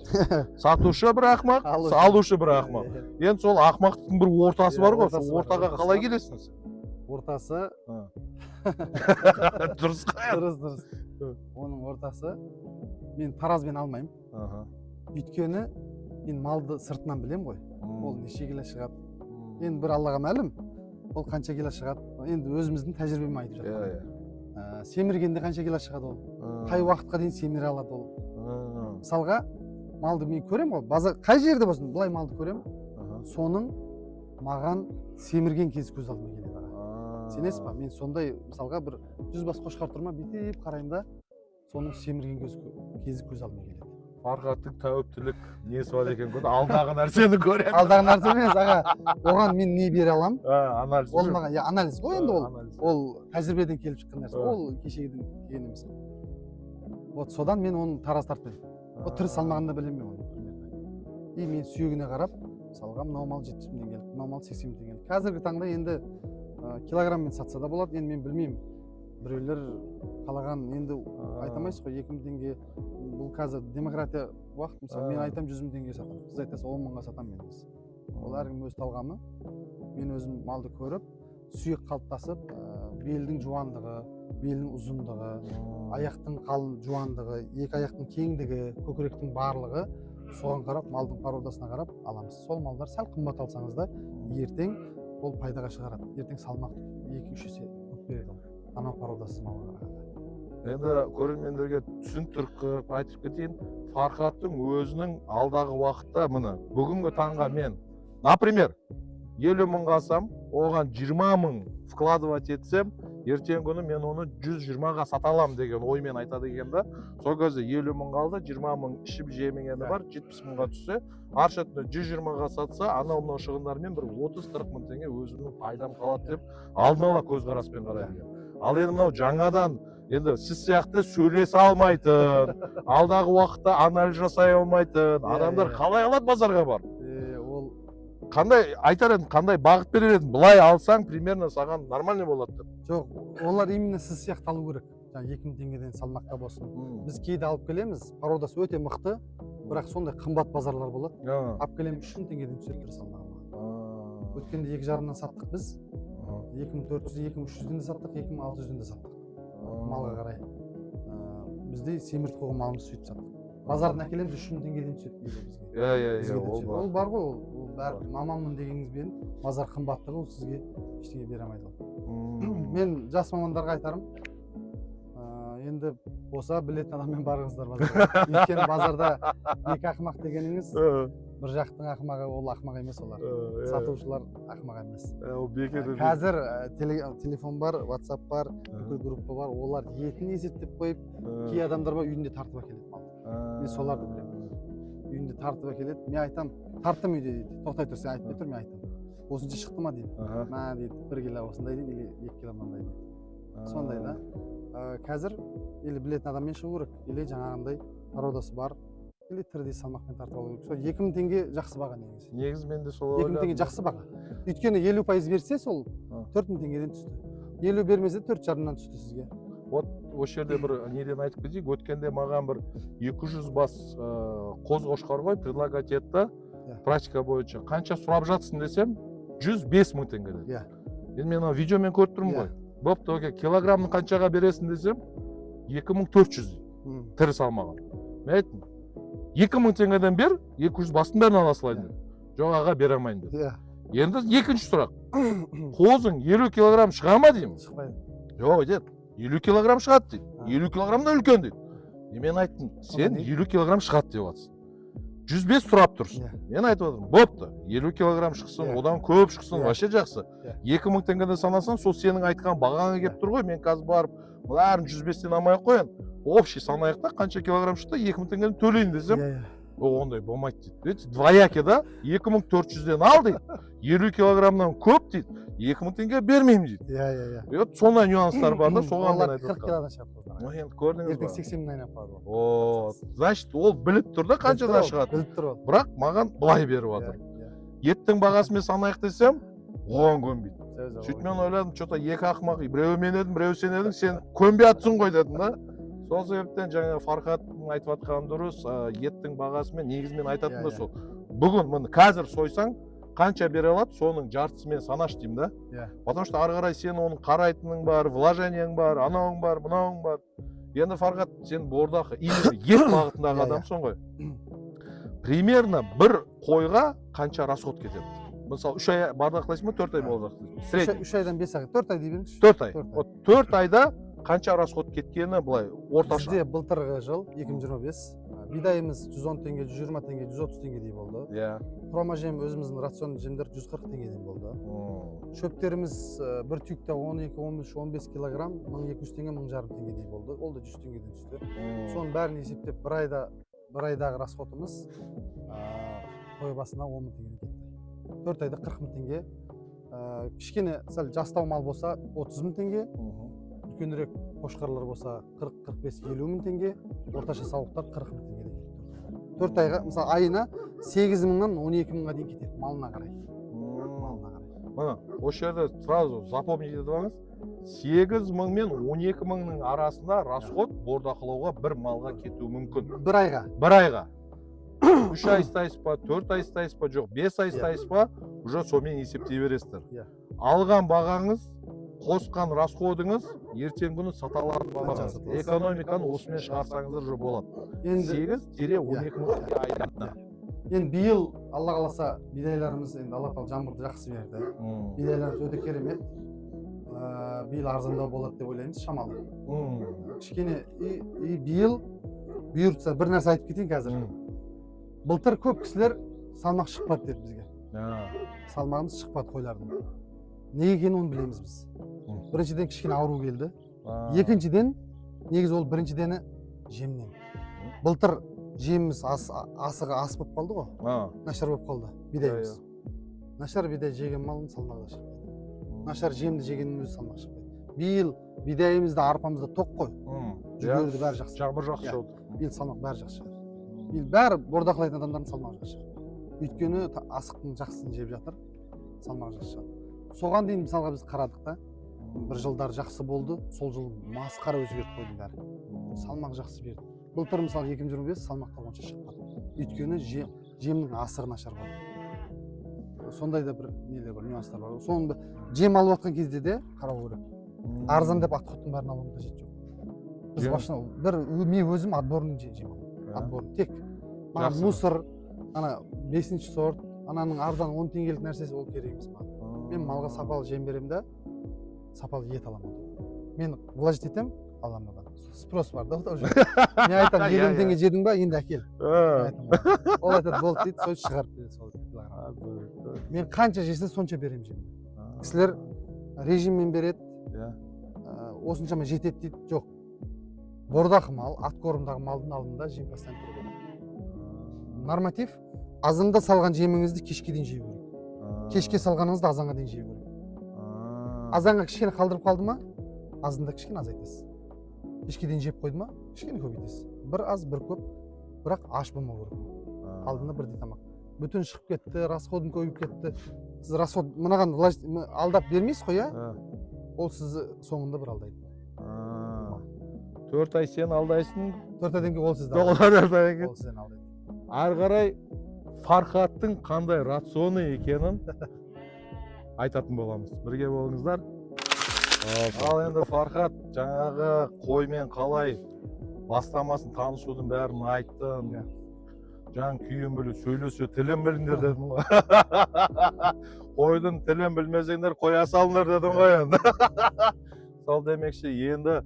Сатушы бір ақмақ, алушы бір ақмақ. Енді сол ақмақтың бір ортасы бар ғой, сол ортаға қалай келесің? Ортасы дұрыс қой. Дұрыс. Оның ортасы мен таразбен алмаймын. Өйткені мен малды сыртынан білем ғой. Ол неше келе шығады. Енді бір Аллаға мәлім. Ол қанша келе шығады. Енді өзіміздің тәжірибемен айтып жатырмын. Семіргенде қанша келе шығады ол. Қай уақытқа дейін семіре алады ол. Мысалға малды мен көрем ғой. Базар қай жерде болсын, былай малды көрем. Соның маған семірген кез көз алдыма келеді. Сенесіз ба? Мен сондай мысалға бір 100 бас қошқар тұрма бүйтіп қараймын да, соның семірген кезі көз алдыма келеді. Фархаттың тәуіптілік несі бар екен ғой, алдағы нәрсені көреді. Алдағы нәрсе емес, аға. Оған мен не бере аламын? Анализ. Ол маған, анализ ғой енді ол. Ол тәжірибеден келіп шыққан нәрсе. Ол кешегіден келген емес. Вот содан мен оны тараз тартпаймын. Ол тірі салмағында білемін мен оны. И мен сүйегіне қарап, мысалға мынау мал 70 мың теңгелік, мынау мал 80 мың теңгелік. Қазіргі таңда енді килограммен сатса да болады, енді мен білмеймін. Біреулер қалаған, енді айтамайсыз ғой, 2000 теңге. Бұл қазір демократия уақыт, мысалы мен айтам 100 мың теңге сатамын, сіз айтасыз 10 мыңға сатамын мен дейсіз. Ол әркім өз талғамы. Мен өзім малды көріп, сүйек қалыптасып, белдің жуандығы, белдің ұзындығы, аяқтың қалың жуандығы, екі аяқтың кеңдігі, көкіректің барлығы, соған қарап, малдың породасына қарап аламыз. Сол малдар сәл қымбат алсаңыз да, ертең ол пайдаға шығарады. Ертең салмақ 2-3 есе көп береді ол. Анау породасыз малға қарағанда. Енді көрермендерге түсініктіріп қылып айтып кетейін. Фархаттың өзінің алдағы уақытта міне бүгінгі таңға мен, например, 50 мыңға алсам, оған 20 мың вкладывать етсем, ертең күні мен оны 120-ға сата аламын деген оймен айтады екен да. Сол кезде 50 мыңға алды, 20 мың ішіп жемегені бар, 70 мыңға түссе, аршатында 120-ға сатса, анау-мынау шығындармен бір 30-40 мың теңге өзімнің пайдам қалады деп, алдын ала көзқараспен қараймын. Ал енді мынау жаңадан енді сіз сияқты сөйлесе алмайтын, алдағы уақытта анализ жасай алмайтын адамдар қалай алады базарға бар? Ол қандай айтар едім, қандай бағыт берер едім? Былай алсаң примерно саған нормальный болады деп. жоқ, олар именно сіз сияқты алу керек. Жаңа 2000 теңгеден салмаққа болсын. Біз кейде алып келеміз, породасы өте мықты, бірақ сондай қымбат базарлар болады. Алып келеміз 3000 теңгеден түседі бір салмағы. Өткенде 2,5-нан саттық біз. 2400, 2300-ден де саттық, 2600-ден де саттық. Малға қарай. Бізде семірт қойған малымыз сөйтіп саттық. Базардан әкелеміз 3000 теңгеден түседі бізге. Ол бар ғой, ол бәрі маманмын дегеніңізбен базар қымбаттығы ол сізге ештеңе бере алмайды ол. Мен жас мамандарға айтарым, енді болса білетін адаммен барыңыздар базарға. Өйткені базарда екі ақымақ дегеніңіз, бір жақтың ақымағы, ол ақымақ емес олар. Сатушылар ақымақ емес. Қазір телефон бар, WhatsApp бар, бүкіл группа бар, олар етін есептеп қойып, кей адамдар бар үйінде тартып әкеледі малды. Мен соларды білемін. Үйінде тартып әкеледі. Мен айтам, тарттым үйде дейді. Тоқтай тұр, сен айтпай тұр, мен айтам. Осынша шықты ма дейді. Мә дейді, 1 кило осындай дейді, или 2 кило мынандай дейді. Сондай да. Қазір или білетін адаммен шығу керек, или жаңағындай породасы бар, или тірідей салмақпен тартып алу керек. Сол 2000 теңге жақсы баға негізі. Негізі мен де солай ойладым. 2000 теңге жақсы баға. Өйткені 50% берсе сол 4000 теңгеден түсті. 50 бермесе 4,5-нан түсті сізге. Вот осы жерде бір неден айтып кетейік, өткенде маған бір 200 бас қоз қошқар ғой предлагать етті практика бойынша. Қанша сұрап жатсың десем, 105 мың теңге деді. Енді мен видеомен көріп тұрмын ғой. Бопты, окей, килограммын қаншаға бересің десем, 2400 тірі салмаған. Мен айттым, 2000 теңгеден бер, 200 бастың бәрін ала салайын деді. Жоқ аға бере алмайын деді. Енді екінші сұрақ. Қозың 50 килограмм шыға ма деймін? Шықпайды. Жоқ деді, 50 килограмм шығады дейді. 50 килограмм да үлкен дейді. Мен айттым, сен 50 килограмм шығады деп жатсың. 105 сұрап тұрсың. Мен айтып отырмын, бопты, 50 килограмм шықсын, одан көп шықсын, вообще жақсы. 2000 теңгеден санасаң, сол сенің айтқан бағаңа келіп тұр ғой, мен қазір барып, бәрін 105-тен алмай қоян. Общий санайық та қанша килограмм шықты, 2000 теңгеден төлейін десем, ондай болмайды дейді. Двояки да, 2400-ден ал дейді, 50 килограммнан көп дейді, 2000 теңге бермеймін дейді. Сондай нюанстар бар да, соған мен айтып 40 килодан шығады. Енді көрдіңіз ба? Ертең 80 мыңнан айнап қалады. Значит, ол біліп тұр да қаншадан шығады. Біліп тұр ол. Бірақ маған былай беріп жатыр. Еттің бағасымен санайық десем, оған көнбейді. Сөйтіп мен ойладым, что-то екі ақымақ, біреуі мен едім, біреуі сен едің, сен көнбей атсың ғой дедім да. Сол себептен жаңа Фархаттың айтып жатқаны дұрыс, еттің бағасымен негізімен айтатын да сол. Бүгін міне қазір сойсаң, қанша бере алады, соның жартысымен санаш деймін да. Потому что ары қарай сен оның қарайтының бар, вложениең бар, анауың бар, мынауың бар. Енді Фархат, сен бордақы именно ет бағытындағы адамсың ғой. примерно бір қойға қанша расход кетеді? Мысалы 3 ай бардақтайсың ба, 4 ай болып жатыр? Средний. 3 айдан 5 айға 4 ай дей беріңізші. 4 ай. 4 ай. Вот 4 айда қанша расход кеткені былай орташа? Бізде былтырғы жыл 2025 бидайымыз 110 теңге, 120 теңге, 130 теңгедей болды. Иә. Құрама жем өзіміздің рацион жемдер 140 теңгеден болды. Шөптеріміз бір түйікте 12, 13, 15 килограмм 1200 теңге, 1500 теңгедей болды. Ол да 100 теңгеден түсті. Соның бәрін есептеп бір айдағы расходымыз қой басына 10 мың теңгеден кетті. 4 айда 40 мың теңге. Кішкене сәл жастау мал болса 30 мың теңге. Үлкенірек қошқарлар болса 40-45-50 мың теңге. Орташа сауықтар 40 мың теңгеден кетті. 4 айға, мысалы айына 8 мыңнан 12 мыңға дейін кетеді малына қарай. Мына, осы жерде сразу запомнить етіп алыңыз. 8 мың мен 12 мыңның арасында расход бордақылауға бір малға кетуі мүмкін. Бір айға. Бір айға. 3 ай істайсыз ба, 4 ай істайсыз ба, жоқ 5 ай істайсыз ба, уже сонымен есептей бересіздер. Алған бағаңыз, қосқан расходыңыз ертең күні сата алатын бағаңыз. Экономиканы осымен шығарсаңыздар уже болады. 8-12 мың айда. Енді биыл Алла қаласа бидайларымыз, енді Алла тағала жаңбырды жақсы берді. Бидайларымыз өте керемет. Биыл арзандау болады деп ойлаймыз, шамалы. Кішкене биыл бұйыртса бір нәрсе айтып кетейін қазір. Былтыр көп кісілер салмақ шықпады деді бізге. Салмағымыз шықпады қойлардың. Неге екенін оны білеміз біз. Біріншіден кішкене ауру келді. Екіншіден, негізі ол біріншідені жемнен. Былтыр жеміміз асығы ас болып қалды ғой. Нашар болып қалды бидайымыз. Нашар бидай жеген малын салмағы да шықпайды. Нашар жемді жегеннің өзі салмақ шықпайды. Биыл бидайымызда, арпамызда тоқ қой. Жүгерді бәрі жақсы. Жаңбыр жақсы жауды. Биыл салмақ бәрі жақсы шығар. Биыл бәрі бордақылайтын адамдардың салмағы жақсы шығар. Өйткені асықтың жақсысын жеп жатыр, салмағы жақсы шығар. Соған дейін мысалға біз қарадық та, бір жылдар жақсы болды, сол жыл масқара өзгеріп қойды бәрі. Салмақ жақсы берді. Былтыр мысалы 2025 салмақтар онша шықпады. Өйткені жемнің асығы нашар болды. Сондай да бір нелер бар, нюанстар бар. Соны жем алып жатқан кезде де қарау керек. Арзан деп отходтың бәрін алуға қажет жоқ. Біз башына мен өзім отборный жем аламын. Отборный тек. Мусор, ана 5-ші сорт, ананың арзан 10 теңгелік нәрсесі ол керек емес маған. Мен малға сапалы жем беремін да, сапалы ет аламын. Мен влажить етем, аламын одан. Спрос бар да уже. Мен айтам, 20 теңге жедің ба, енді әкел. Ол айтады, болды дейді, сол шығарып береді сол. Мен қанша жесе сонша беремін жемді. Кісілер режиммен береді, осыншама жетеді дейді, жоқ. Бордақы мал, аткорымдағы малдың алдында жем постоянно тұру керек. Норматив, азанда салған жеміңізді кешке дейін жеу керек. Кешке салғаныңызды азанға дейін жеу керек. Азанға кішкене қалдырып қалды ма, азында кішкене азайтасыз. Кешке дейін жеп қойды ма, кішкене көбейтесіз. Бір аз, бір көп, бірақ аш болмау керек. Алдында бірдей тамақ. Бүтін шығып кетті, расходын көбейіп кетті. Сіз расход мынаған алдап бермейсіз қой, ол сізді соңында бір алдайды. 4 ай сен алдайсың, 4 айдан кейін ол сізді алдайды. Ол сізді алдайды. Ары қарай Фархаттың қандай рационы екенін айтатын боламыз. Бірге болыңыздар. Ал енді Фархат жаңағы қоймен қалай бастамасын танысудың бәрін айттым. Жаң күйін білу, сөйлесу, тілін біліңдер дедім ғой. Қойдың тілін білмесеңдер қоя салыңдар дедім ғой енді. Сол демекші енді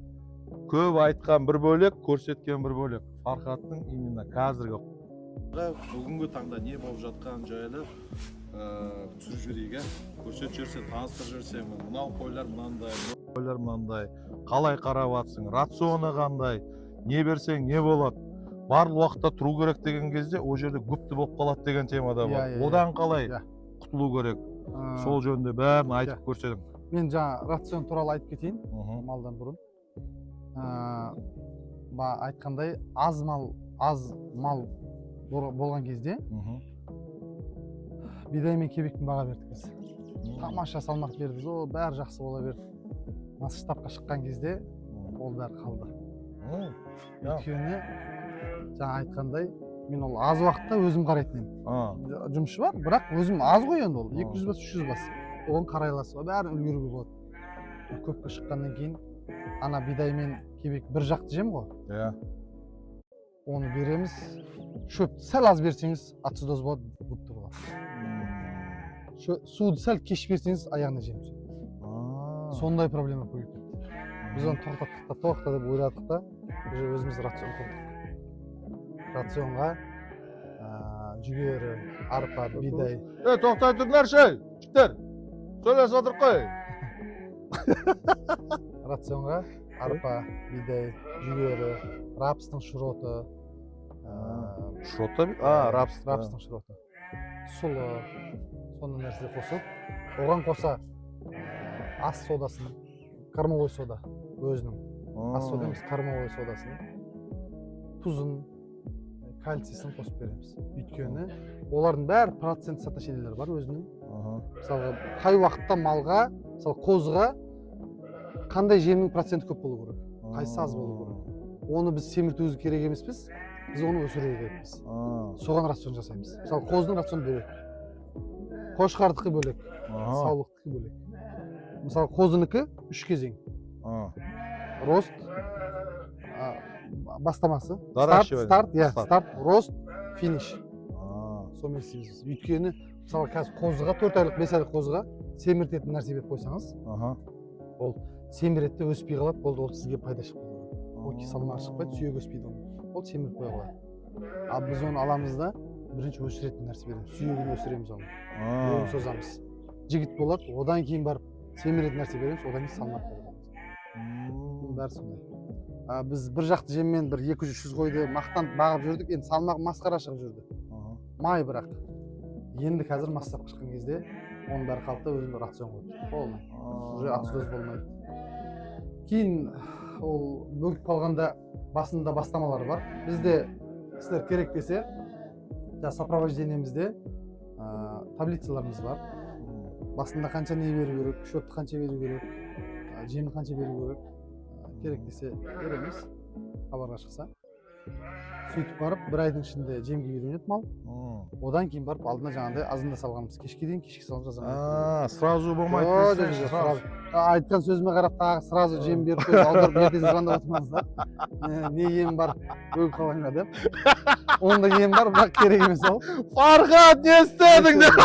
көп айтқан бір бөлек, көрсеткен бір бөлек. Фархаттың именно қазіргі бүгінгі таңда не болып жатқан жайлы түсіріп жіберейік, көрсетіп жүрсең, таныстырып жүрсең, мынау қойлар мынандай, қалай қарап жатсың, рационы қандай, не берсең не болады, барлық уақытта тұру керек деген кезде ол жерде гүпті болып қалады деген темада бар. Одан қалай құтылу керек, сол жөнінде бәрін айтып көрсетің. Мен жаңа рацион туралы айтып кетейін, малдан бұрын. Айтқандай аз мал болған кезде бидай мен кебектің баға бердік біз. Тамаша салмақ бердік, бәрі жақсы бола берді. Мас штабқа шыққан кезде ол бәрі қалды. Өйткені жаңа айтқандай мен ол аз уақытта өзім қарайтын едім. Жұмысшы бар, бірақ өзім аз ғой енді ол. 200 бас, 300 бас. Оған қарайласып, бәрін үлгеруге болады. Көпке шыққаннан кейін ана бидай мен кебек бір жақты жем ғой. Оны береміз, шөпті сәл аз берсеңіз ацидоз болады, будты болады. Суды сәл кеш берсеңіз аяғына жем түседі. Сондай проблема көбейіп кетті. Біз оны тоқта деп ойладық та, уже өзіміз рацион құрдық. Рационға жүгері, арпа, бидай. Тоқтай тұрыңдар шай, жігіттер. Сөйлесіп отырып қой. Рационға арпа, бидай, жүгері, рапстың шыроты. Шыроты? Рапстың шыроты. Сұлы, сондай нәрсе қосып. Оған қоса ас содасын, кормовой сода өзінің. Ас сода емес, кормовой содасын. Тұзын, кальцийсін қосып береміз. Өйткені олардың бәрі процент саташелелер бар өзінің. Мысалы, қай уақытта малға, мысалы қозыға қандай жемнің проценті көп болу керек, қайсы аз болу керек. Оны біз семіртуіміз керек емеспіз, біз оны өсіру керекпіз. Соған рацион жасаймыз. Мысалы, қозының рационы бөлек, қошқардікі бөлек, саулықтікі бөлек. Мысалы, қозыныкі 3 кезең. Рост, бастамасы, старт, рост, финиш. Сонымен істейміз. Өйткені, мысалы, қазір қозыға, 4 айлық, 5 айлық қозыға семіртетін нәрсе беріп қойсаңыз, ол семіретті өспей қалады, ол сізге пайда шықпайды. Ол салмағы шықпайды, сүйек өспейді оны. Ол семіріп қоя қалады. Ал біз оны аламыз да, бірінші өсіретін нәрсе береміз. Сүйегін өсіреміз оны. Ойын созамыз. Жігіт болады, одан кейін барып семіретін нәрсе береміз, одан кейін салмақ береміз. Бәрі сондай. Біз бір жақты жеммен бір 200-300 қойды мақтан бағып жүрдік, енді салмақ масқара шығып жүрді. Май бірақ. Енді қазір массап шыққан кезде оның бәрі қалыпта өзім рацион қойды. Болмайды. Уже ацидоз болмайды. Кейін ол бөгіп қалғанда басында бастамалар бар. Бізде сіздер керек десе, сопровождениемізде таблицаларымыз бар. Басында қанша не беру керек, шөпті қанша беру керек, жемді қанша беру керек. Керек десе береміз, хабарға шықса. Сөйтіп барып, бір айдың ішінде жемге үйренеді мал. Одан кейін барып, алдына жаңағыдай азында салғанбыз. Кешке дейін, кешке салып жазамыз. Сразу болмайды. Айтқан сөзіме қарап, тағы сразу жем беріп қойып, аударып ертесі звондап отырмаңыздар. Не ем бар, бөгіп қалғанға деп. Онда ем бар, бірақ керек емес ол. Фархат, не істедің деп?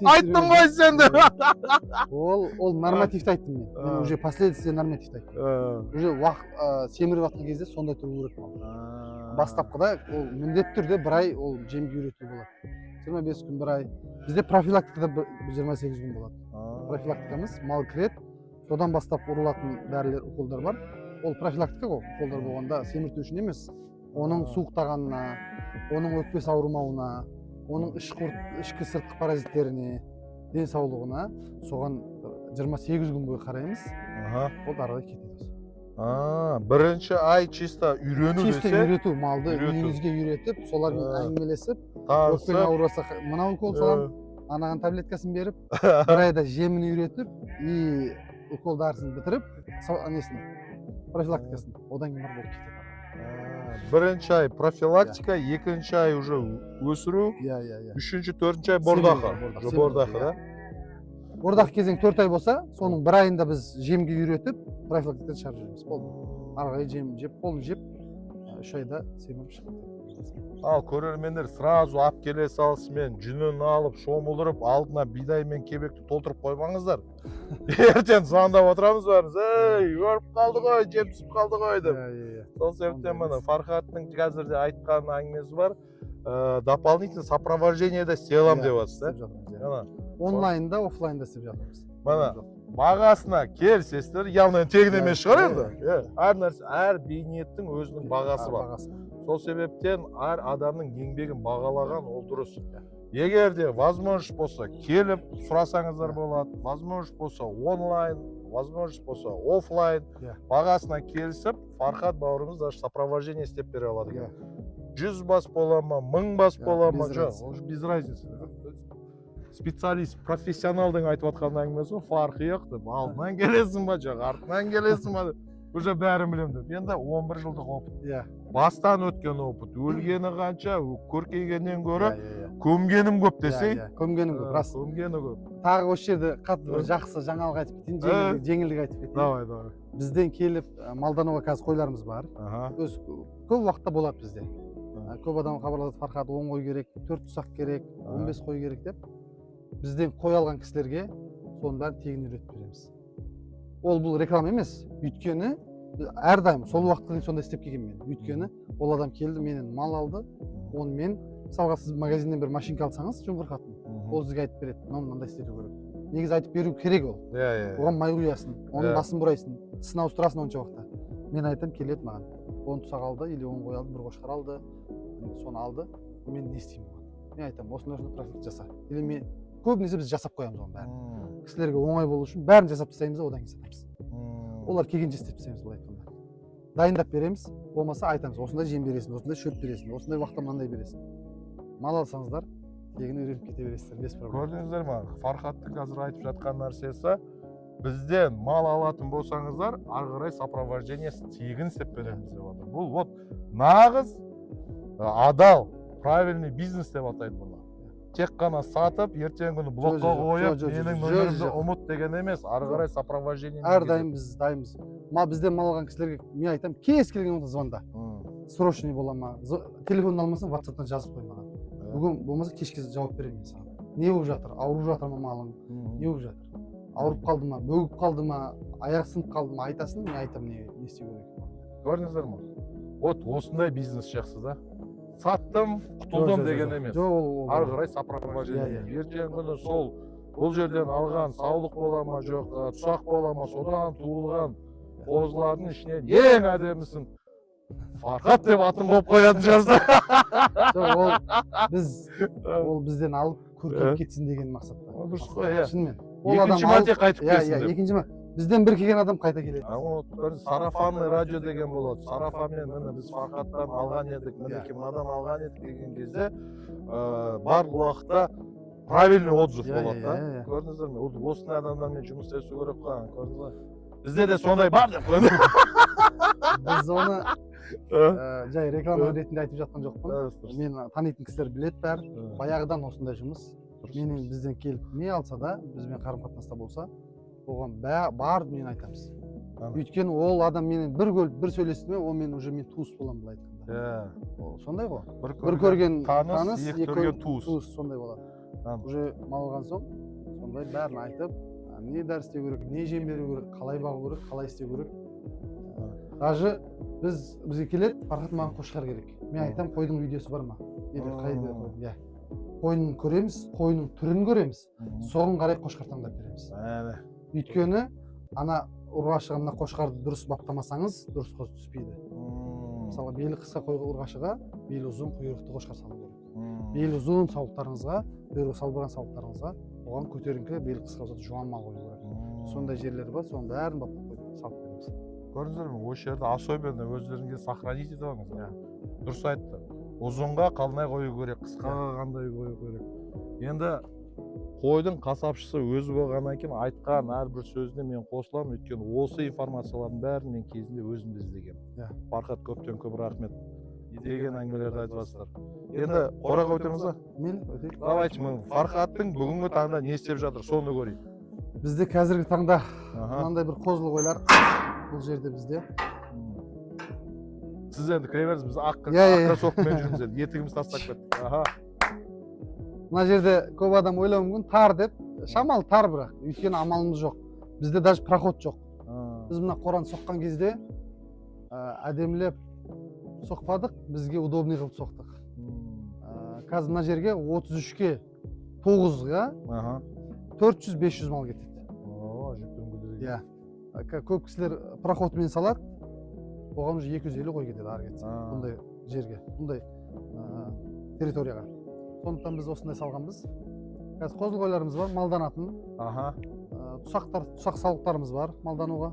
Айттым ғой сен деп. Ол нормативті айттым мен. Мен уже последствие нормативті айттым. Уже семіріп атқан кезде сондай тұру керек мал. Бастапқыда ол міндетті түрде бір ай ол жемге үйрету болады. 25 күн, бір ай. Бізде профилактикада 28 күн болады. Профилактикамыз мал кіреді, содан бастап ұрылатын дәрілер, уколдар бар. Ол профилактика ғой, уколдар болғанда семірту үшін емес. Оның суықтағанына, оның өкпесі ауырмауына, оның ішкі сыртқы паразиттеріне, денсаулығына соған 28 күн бойы қараймыз. Ол арада кетеді. Бірінші ай чисто үйрену десе? Чисто үйрету, малды үйіңізге үйретіп, солармен әңгімелесіп, өкпең ауырса мынау укол салам, анаған таблеткасын беріп, бір айда жемін үйретіп, и укол дәрісін бітіріп, профилактикасын, одан кейін болып кетеді. Бірінші ай профилактика, екінші ай уже өсіру, үшінші, төртінші ай бордақы, да? Бордақ кезең 4 ай болса, соның бір айында біз жемге үйретіп, профилактикадан шығарып жүрміз. Болды. Арғай жем жеп, қолын жеп, 3 айда семіріп шығып. Ал көрермендер сразу ап келе салысымен жүнін алып, шомылдырып, алдына бидай мен кебекті толтырып қоймаңыздар. Ертең звондап отырамыз бәріміз, ей, өріп қалды ғой, жем түсіп қалды ғой деп. Сол себептен мына Фархаттың қазірде айтқан әңгімесі бар. Дополнительно сопровождениеде селам деп жатсыз. Онлайнда, офлайнда істеп жатырмыз. Мына бағасына келсеңіздер, яғни тегін емес шығар енді. Әр нәрсе, әр бейнеттің өзінің бағасы бар. Сол себептен әр адамның еңбегін бағалаған ол дұрыс. Егер де возможность болса, келіп сұрасаңыздар болады, возможность болса онлайн, возможность болса офлайн, бағасына келісіп, Фархат бауырымыз даже сопровождение істеп бере алады. 100 бас бола ма, 1000 бас бола ма, жоқ, без разницы. Специалист, профессионалдың айтып атқан әңгімесі фарқы жоқ деп, алдынан келесің ба, жоқ, артынан келесің ба деп, уже бәрін білем деп. Енді 11 жылдық опыт. Бастан өткен опыт, өлгені қанша, көркейгеннен гөрі көмгенім көп десей. Көмгенім көп, рас. Көмгені көп. Тағы осы жерде қатты бір жақсы жаңалық айтып кетейін, жеңілдік айтып кетейін. Давай. Бізден келіп малдануға қазір қойларымыз бар. Көп уақытта болады бізде. көп адам хабарласады, Фархат 10 қой керек, 4 тұсақ керек, 15 қой керек деп. Бізден қой алған кісілерге соның бәрін тегін үйретіп береміз. Ол бұл реклама емес. Өйткені әрдайым сол уақытқа дейін сондай істеп келген мен. Өйткені ол адам келді, менен мал алды. Оны мен, мысалға сіз магазиннен бір машинка алсаңыз, жұмыр қатын, ол сізге айтып береді, мынандай істету керек. Негізі айтып беру керек ол. Оған май құясың, оның басын бұрайсың, тісін ауыстырасың онша уақытта. Мен айтамын, келеді маған. 10 тұсақ алды, или 10 қой алды, 1 қошқар алды, соны алды. Мен не істеймін оған? Мен айтамын, осындай профиль жаса. Или мен көбінесе біз жасап қоямыз оның бәрін. Кісілерге оңай болу үшін бәрін жасап тастаймыз да одан кейін сатамыз. Олар келгенше істеп тастаймыз былай айтқанда. Дайындап береміз, болмаса айтамыз, осындай жем бересің, осындай шөп бересің, осындай уақытта мынандай бересің. Мал алсаңыздар, тегін үйреніп кете бересіздер, без проблема. Көрдіңіздер ма? Фархаттың қазір айтып жатқан нәрсесі, бізден мал алатын болсаңыздар, ары қарай сопровождениесі тегін істеп береміз деп отыр. Бұл вот нағыз адал, правильный бизнес деп атайды бұны. Тек қана сатып, ертең күні блокқа қойып, менің нөмірімді ұмыт деген емес, ары қарай сопровождение. Әрдайым біз дайынбыз. Бізден мал алған кісілерге мен айтамын, кез келген уақытта звонда. Срочный бола ма? Телефонын алмасаң, WhatsApp-тан жазып қой маған. Бүгін болмаса кешке жауап беремін мен саған. Не болып жатыр? Ауырып жатыр ма малың? Не болып жатыр? Ауырып қалды ма? Бөгіп қалды ма? Аяқ сынып қалды ма? Айтасың, мен айтамын не істеу керек. Көрдіңіздер ме? Вот осындай бизнес жақсы да. Саттым, құтылдым деген емес. Ары қарай сопровождение. Ертең күні сол бұл жерден алған саулық бола ма, жоқ, тұсақ бола ма, содан туылған қозылардың ішінен ең әдемісін Фархат деп атын қойып қоятын жазды. Ол бізден алып көркейіп кетсін деген мақсатта. Дұрыс қой, иә. Шынымен. Екінші мәрте қайтып келсін деп. Екінші мәрте. Бізден бір келген адам қайта келеді. Сарафанный радио деген болады. Сарафанмен міне біз Фархаттан алған едік, мінекей мынадан алған едік деген кезде барлық уақытта правильный отзыв болады да. Көрдіңіздер ме? Осындай адамдармен жұмыс істесу керек қой, көрдіңіз бе? Бізде де сондай бар деп қойды. Біз оны жай реклама ретінде айтып жатқан жоқпын. Мен танитын кісілер біледі бәрі. Баяғыдан осындай жұмыс. Менен бізден келіп не алса да, бізбен қарым-қатынаста болса, оған бар мен айтамыз. Өйткені ол адам менен бір сөйлесті ме, ол мен уже туыс боламын былай айтқанда. Сондай ғой. Бір көрген таныс, екі көрген туыс сондай болады. Уже мал алған соң сондай бәрін айтып, не дәрі істеу керек, не жем беру керек, қалай бағу керек, қалай істеу керек. Даже бізге келеді, Фархат маған қошқар керек. Мен айтам, қойдың видеосы бар ма? Иә. Қойын көреміз, қойының түрін көреміз, соған қарай қошқар таңдап береміз. Өйткені ана ұрғашыға қошқарды дұрыс баптамасаңыз, дұрыс қоз түспейді. Мысалы, белі қысқа қойғы ұрғашыға белі ұзын құйрықты қошқар салу керек. Белі ұзын сауыттарыңызға, құйрығы салбырған сауыттарыңызға оған көтеріңкі, белі қысқа ұзаты жуан мал қою керек. Сондай жерлер бар, соның бәрін баптап қойып салып береміз. Көрдіңіздер ме? Осы жерде особенно өздеріңізге сохранить етіп алыңыздар. Дұрыс айтты. Ұзынға қалмай қою керек, қысқаға қандай қою керек. Енді қойдың қасапшысы өзі болғаннан кейін айтқан әрбір сөзіне мен қосыламын, өйткені осы информациялардың бәрін мен кезінде өзім де іздегенмін. Фархат, көптен көп рахмет. Деген әңгімелерді айтып жатсыздар. Енді қораға өтеміз ба? Өтейік. Давайте, Фархаттың бүгінгі таңда не істеп жатыр, соны көрейік. Бізде қазіргі таңда мынандай бір қозылы қойлар бұл жерде бізде. Сіз енді кіре беріңіз, біз аққа соққымен жүрміз енді, етігіміз тастап кеттік. Мына жерде көп адам ойлауы мүмкін тар деп, шамалы тар бірақ, өйткені амалымыз жоқ. Бізде даже проход жоқ. Біз мына қораны соққан кезде әдемілеп соқпадық, бізге удобный қылып соқтық. Қазір мына жерге 33-ке 9-ға 400-500 мал кетеді. Көп кісілер проходымен салады, оған уже 250 қой кетеді ары кетсе, бұндай жерге, бұндай территорияға. Сондықтан біз осындай салғанбыз. Қазір қозыл қойларымыз бар, малданатын. Тұсақ сауықтарымыз бар, малдануға.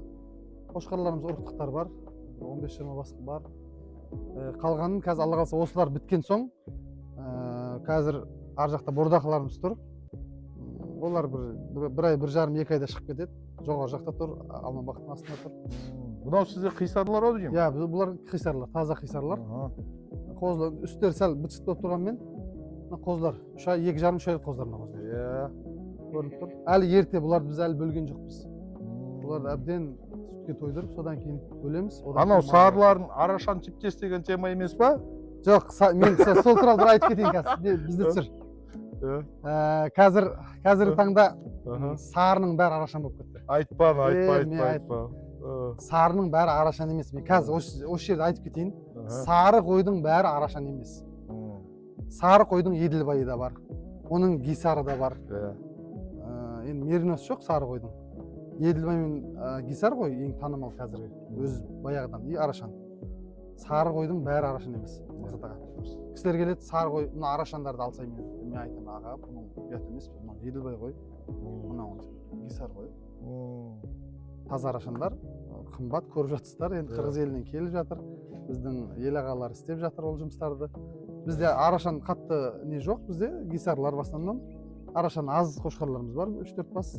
Қошқарларымыз, ұрықтықтар бар, 15-20 басқа бар. Қалғанын қазір алла қалса осылар біткен соң, қазір ар жақта бордақыларымыз тұр. Олар бір ай, бір жарым, 2 айда шығып кетеді. Жоғары жақта тұр, алма бақтың астында тұр. Бұнау сізде қисарлар ау деймін? Иә, бұлар қисарлар, таза қисарлар. Қозылар, үстері сәл бытшыт болып тұрғанмен, қозылар 2,5-3 айлық қозылар мына қозылар. Көрініп тұр. Әлі ерте, бұларды біз әлі бөлген жоқпыз. Бұларды әбден сүтке тойдырып, содан кейін бөлеміз. Анау сарылардың арашан типтес деген тема емес па? Жоқ, мен сол туралы бір айтып кетейін қазір. Бізді түсір. Қазіргі таңда сарының бәрі арашан болып кетті. Айтпа. Сарының бәрі арашан емес. Мен қазір осы жерде айтып кетейін. Сары қойдың бәрі арашан емес. Сары қойдың Еділбайы да бар. Оның Гисары да бар. Енді меринос жоқ сары қойдың. Еділбай мен Гисар ғой ең танымал қазіргі. Өз баяғыдан и арашан. Сары қойдың бәрі арашан емес. Мақсат аға. Кісілер келеді, сары қой, мына арашандарды алсай мен айтамын, аға, бұның ұят емес, бұның Еділбай қой. Мынау Гисар қой. Таза арашандар, қымбат көріп жатсыздар. Енді Қырғыз елінен келіп жатыр. Біздің ел ағалары істеп жатыр ол жұмыстарды. Бізде арашан қатты не жоқ, бізде Гисарлар в основном. Арашан аз қошқарларымыз бар, 3-4 бас.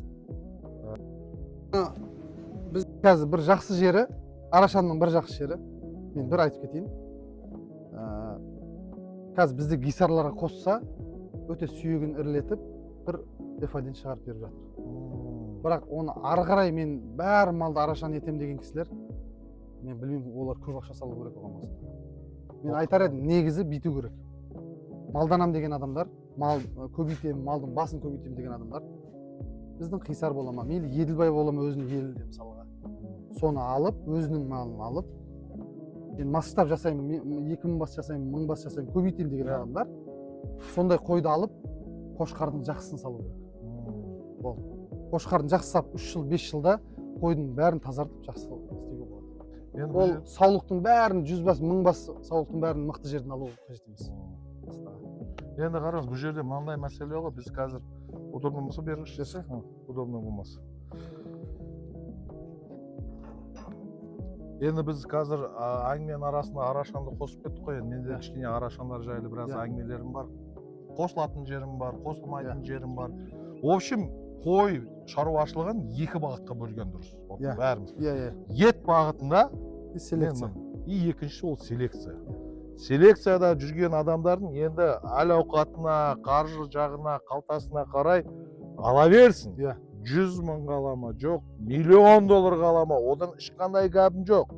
Біз қазір бір жақсы жері, арашанның бір жақсы жері, мен бір айтып кетейін. Қазір бізде Гисарларға қосса, өте сүйегін ірілетіп, бір F1 шығарып беріп жатыр. Бірақ оны ары қарай мен бәрі малды арашан етем деген кісілер, мен білмеймін, олар көп ақша салу керек оған болса. Мен айтар едім, негізі биту керек. Малданам деген адамдар, мал көбейтем, малдың басын көбейтем деген адамдар, біздің Қисар бола ма, мейлі Еділбай бола ма өзінің елінде мысалға. Соны алып, өзінің малын алып, мен масштаб жасаймын, 2000 бас жасаймын, 1000 бас жасаймын, көбейтем деген адамдар, сондай қойды алып, қошқардың жақсысын салу керек. Ол қошқардың жақсы салып 3 жыл, 5 жылда қойдың бәрін тазартып жақсы істеуге болады. Ол саулықтың бәрін, 100 бас, 1000 бас саулықтың бәрін мықты жерден алу қажет емес. Енді қараңыз, бұл жерде мынандай мәселе ғой, біз қазір удобно болса беріңізші десе, удобно болмаса. Енді біз қазір әңгіменің арасында арашанды қосып кеттік қой, енді менде кішкене арашандар жайлы біраз әңгімелерім бар. Қосылатын жерім бар, қосылмайтын жерім бар. В общем, қой шаруашылығын 2 бағытқа бөлген дұрыс. Бәріміз. Ет бағытында селекция. И екінші ол селекция. Селекцияда жүрген адамдардың енді әл-ауқатына, қаржы жағына, қалтасына қарай ала берсін. 100 мың қалама, жоқ, $1 миллион қалама, одан ешқандай гәбім жоқ.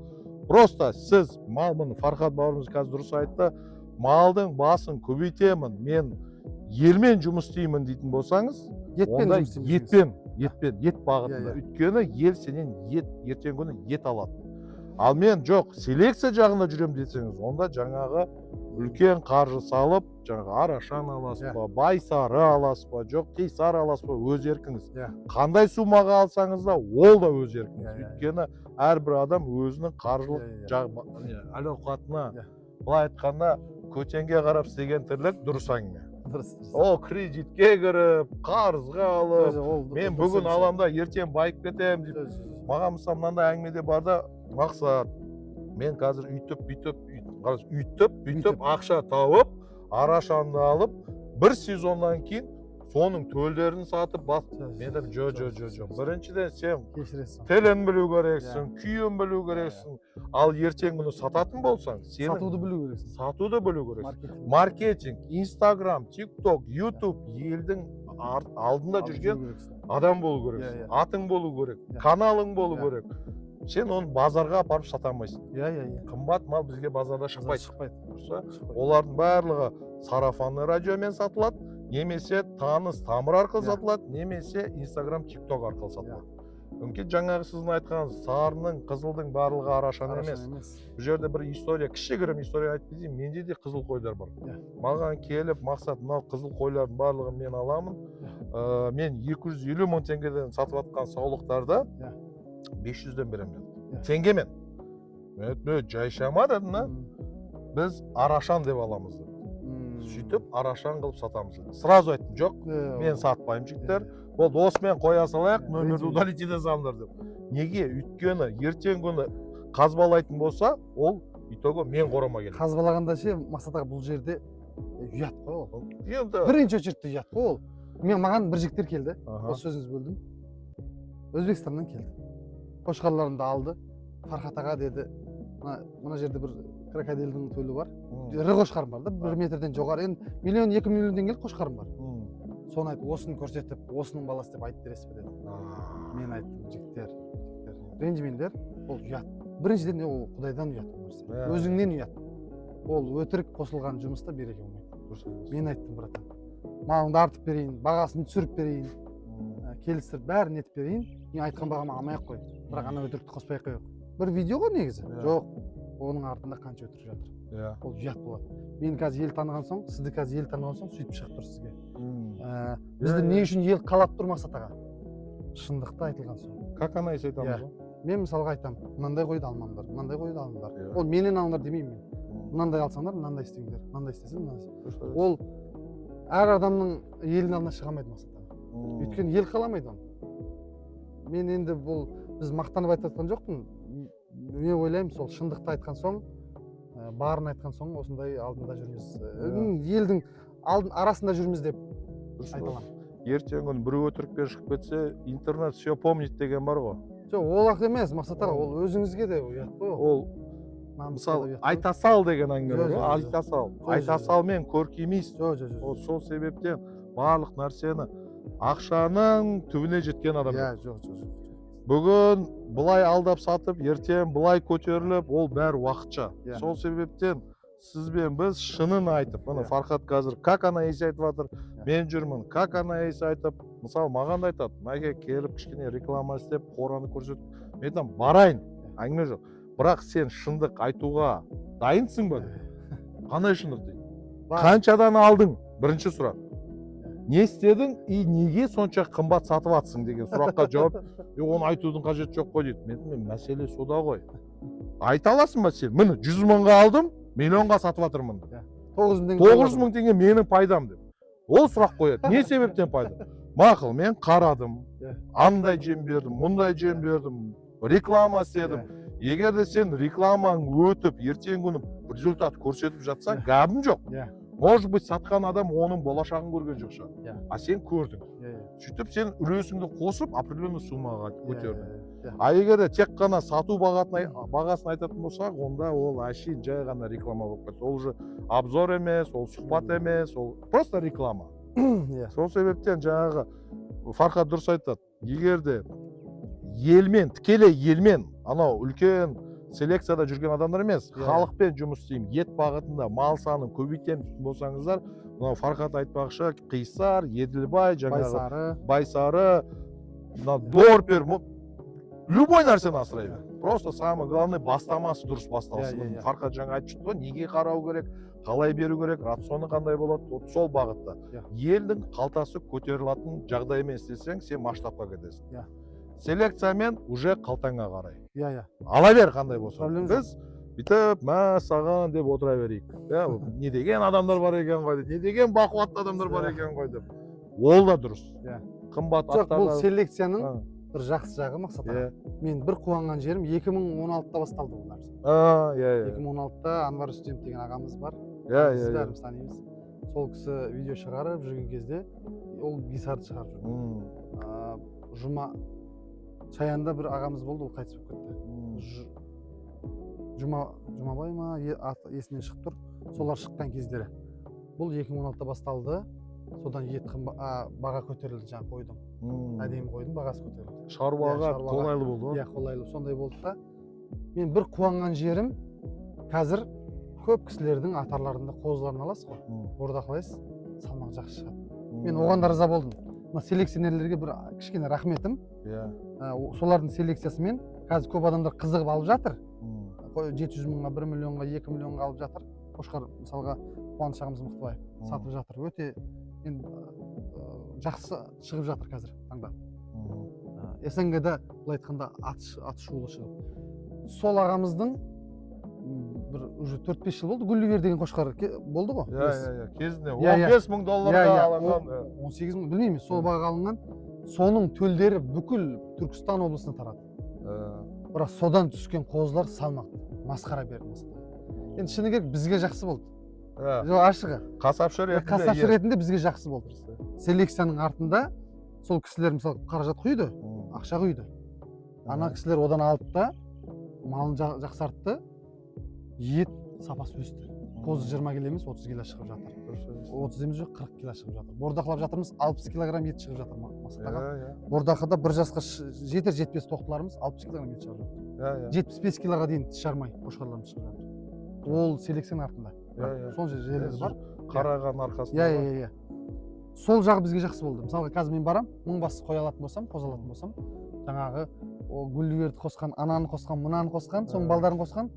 Просто сіз мал, мұны Фархат бауырымыз қазір дұрыс айтты, малдың басын көбейтемін, мен елмен жұмыс істеймін дейтін болсаңыз, онда ет бағытында. Өйткені ел сенен ертең күні ет алады. Ал мен жоқ, селекция жағында жүрем десеңіз, онда жаңағы үлкен қаржы салып, жаңағы арашан аласыз ба, байсары аласыз ба, жоқ Қисар аласыз ба, өз еркіңіз. Қандай сумаға алсаңыз да, ол да өз еркіңіз. Өйткені әрбір адам өзінің қаржылық әл-ауқатына, былай айтқанда, көтенге қарап істеген тірлік дұрыс әңгіме. Ол кредитке кіріп, қарызға алып, мен бүгін аламда ертең байып кетем деп. Маған мысалы мынандай әңгімеде бар да, мақсат, мен қазір үйтіп, ақша тауып, арашанды алып, бір сезоннан кейін соның төлдерін сатып бас. Мен деп, жо. Біріншіден сен тілін білу керексің, күйін білу керексің. Ал ертең күні сататын болсаң, сатуды білу керексің. Сатуды білу керексің. Маркетинг, Instagram, TikTok, YouTube елдің алдында жүрген адам болу керексің. Атың болу керек, каналың болу керек. Сен оны базарға апарып сата алмайсың. Қымбат мал бізге базарда шықпайды. Олардың барлығы сарафанный радиомен сатылады, немесе таныс тамыр арқылы сатылады, немесе Instagram, TikTok арқылы сатылады. Мүмкін жаңағы сіздің айтқаныңыз сарының, қызылдың барлығы арашан емес. Бұл жерде бір история, кішігірім история айтып кетейін. Менде де қызыл қойлар бар. Маған келіп, мақсат, мынау қызыл қойлардың барлығын мен аламын. Мен 250 мың теңгеден сатып жатқан саулықтарды 500-ден беремін. Теңгемен. Жай шама дедім, біз арашан деп аламыз. Сөйтіп, арашан қылып сатамыз. Сразу айттым, жоқ, мен сатпаймын жігіттер. Ол досымен қоя салайық, нөмірді удалить ете салыңдар деп. Неге? Өйткені ертең күні қазбалайтын болса, ол итого мен қорама келеді. Қазбалағанда ше, Мақсат аға, бұл жерде ұят қой ол. Бірінші очередте ұят қой ол. Маған бір жігіттер келді, осы сөзіңіз бөлдім. Өзбекстаннан келді. Қошқарларымды алды. Фархат аға деді, мына жерде бір крокодилдің төлі бар. Ірі қошқарым бар да, 1 метрден жоғары. $1 миллион, 2 миллион теңгелік қошқарым бар. Соны айтып, осыны көрсетіп, осының баласы деп айтып бересіз бе деді. Мен айттым, жігіттер, ренжімеңдер, ол ұят. Біріншіден ол Құдайдан ұят. Өзіңнен ұят. ол өтірік қосылған жұмыста береке болмайды. Дұрыс айтасың. Мен айттым братан. Малыңды артып берейін, бағасын түсіріп берейін, келістіріп бәрін етіп берейін. Мен айтқан бағама алмай-ақ қой. Бірақ ана өтірікті қоспай-ақ қояйық. Бір видео ғой негізі. Жоқ, оның артында қанша өтірік жатыр. Иә. Ол ұят болады. Мен қазір ел таныған соң, сізді қазір ел таныған соң сөйтіп шығып тұр сізге. Бізді не үшін ел қалап тұр мақсат аға? Шындықты айтылған соң. Как анализ айтамыз ғой? Мен мысалға айтамын, мынандай қойды алмаңдар, мынандай қойды алыңдар. Ол менен алыңдар демеймін мен. Мынандай алсаңдар, мынандай істеңдер, мынандай істесең, мынандай. Ол әр адамның елдің алдына шыға алмайды мақсат. Өйткені ел қаламайды оны. Мен енді бұл біз мақтанып айтып жатқан жоқпын. Мен ойлаймын, сол шындықты айтқан соң, барын айтқан соң осындай алдында жүрміз. Елдің арасында жүрміз деп айталамын. Ертең күн бір өтірікпен шығып кетсе, интернет все помнит деген бар ғой. Жоқ, ол ақ емес, мақсат аға, ол өзіңізге де ұят қой. Ол мысалы айта сал деген әңгіме бар ғой, айта сал. Айта салмен көркемейсіз. Жоқ. Сол себептен барлық нәрсені ақшаның түбіне жеткен адам. Жоқ. Бүгін бұлай алдап сатып, ертең бұлай көтеріліп, ол бәрі уақытша. Сол себептен сізбен біз шынын айтып, мына Фархат қазір как анализ айтып жатыр, мен жүрмін, как анализ айтып, мысалы маған да айтады, мәке келіп кішкене реклама істеп, қораны көрсетіп, мен айтамын, барайын, әңгіме жоқ. Бірақ сен шындық айтуға дайынсың ба? Қандай шындық дейді? Қаншадан алдың? Бірінші сұрақ. Не істедің и неге сонша қымбат сатып атсың деген сұраққа жауап, оны айтудың қажеті жоқ қой дейді. Мен мәселе сода ғой. Айта аласың ба сен? Міне 100 мыңға алдым, миллионға сатып атырмын. 900 мың теңге менің пайдам деп. Ол сұрақ қояды. Не себептен пайда? Мақұл, мен қарадым, андай жем бердім, мұндай жем бердім, реклама істедім. Егер де сен рекламаң өтіп, ертең күні результат көрсетіп жатсаң, габым жоқ. Может быть, сатқан адам оның болашағын көрген жоқ шығар. А сен көрдің. Сөйтіп сен үлесіңді қосып, определенный суммаға көтердің. А егер де тек қана сату бағасын айтатын болсақ, онда ол әшейін жай ғана реклама болып кетті. Ол уже обзор емес, ол сұхбат емес, ол просто реклама. Сол себептен жаңағы Фархат дұрыс айтады. Егер де елмен, тікелей елмен, анау үлкен селекцияда жүрген адамдар емес, халықпен жұмыс істеймін, ет бағытында мал санын көбейтемін болсаңыздар, мынау Фархат айтпақшы, Қисар, Еділбай, жаңағы Байсары, Дорпер, любой нәрсені асырай бер. Просто самое главное бастамасы дұрыс басталсын. Фархат жаңа айтып шықты ғой, неге қарау керек, қалай беру керек, рационы қандай болады, сол бағытта. Елдің қалтасы көтерілетін жағдаймен істесең, сен масштабқа кетесің. Селекциямен уже қалтаңа қарай. Ала бер қандай болса. Біз бүйтіп, мә саған деп отыра берейік. Не деген адамдар бар екен ғой, не деген бақуатты адамдар бар екен ғой деп. Ол да дұрыс. Қымбат аттар. Бұл селекцияның бір жақсы жағы мақсат. Мен бір қуанған жерім 2016-та басталды бұл нәрсе. 2016-та Анвар Үстемов деген ағамыз бар. Біз бәріміз танимыз. Сол кісі видео шығарып жүрген кезде ол Гисарды шығарып жүрген. Жұма Шаянда бір ағамыз болды, ол қайтыс болып кетті. Жұмабай ма, есінен шығып тұр. Солар шыққан кездері. Бұл 2016-та басталды. Содан ет баға көтерілді жаңа қойдым. Әдемі қойдым, бағасы көтерілді. Шаруаға қолайлы болды. Иә, қолайлы. Сондай болды да. Мен бір қуанған жерім, қазір көп кісілердің атарларында қозыларын аласыз ғой. Орда қалайсыз, салмақ жақсы шығады. Мен оған да риза болдым. Селекционерлерге бір кішкене рахметім. Солардың селекциясымен қазір көп адамдар қызығып алып жатыр. 700 мыңға, 1 миллионға, 2 миллионға алып жатыр. Қошқар мысалға Қуаныш ағамыз Мықтыбаев сатып жатыр. Өте жақсы шығып жатыр қазір таңда. СНГ-да былай айтқанда аты шулы шығып. Сол ағамыздың бір уже 4-5 жыл болды, Гүллігер деген қошқар болды ғой. Кезінде 15 мың долларға алынған. 18 мың, білмеймін, сол бағаға алынған. Соның төлдері бүкіл Түркістан облысына тарады. Бірақ содан түскен қозылар салмақты, масқара берді. Енді шыны керек бізге жақсы болды. Ашығы. Қасапшы ретінде бізге жақсы болды. Селекцияның артында сол кісілер мысалы қаражат құйды, ақша құйды. Ана кісілер одан алып та малын жақсартты, ет сапасы өсті. Қозы 20 келі емес, 30 келі шығып жатыр. 30 емес жоқ, 40 келі шығып жатыр. Бордақылап жатырмыз, 60 килограмм ет шығып жатыр. Бордақыда бір жасқа жетер-жетпес тоқтыларымыз 60 килограмм ет шығып жатыр. 75 килоға дейін тіс жармай қошқарларымыз шығып жатыр. Ол селекцияның артында. сол жерлер бар. Қараған арқасында. Иә. Сол жағы бізге жақсы болды. Мысалға қазір мен барам, 1000 бас қоя алатын болсам, қоза алатын болсам, жаңағы о гүлдерді қосқан, ананы қосқан, мынаны қосқан, соның балдарын қосқан,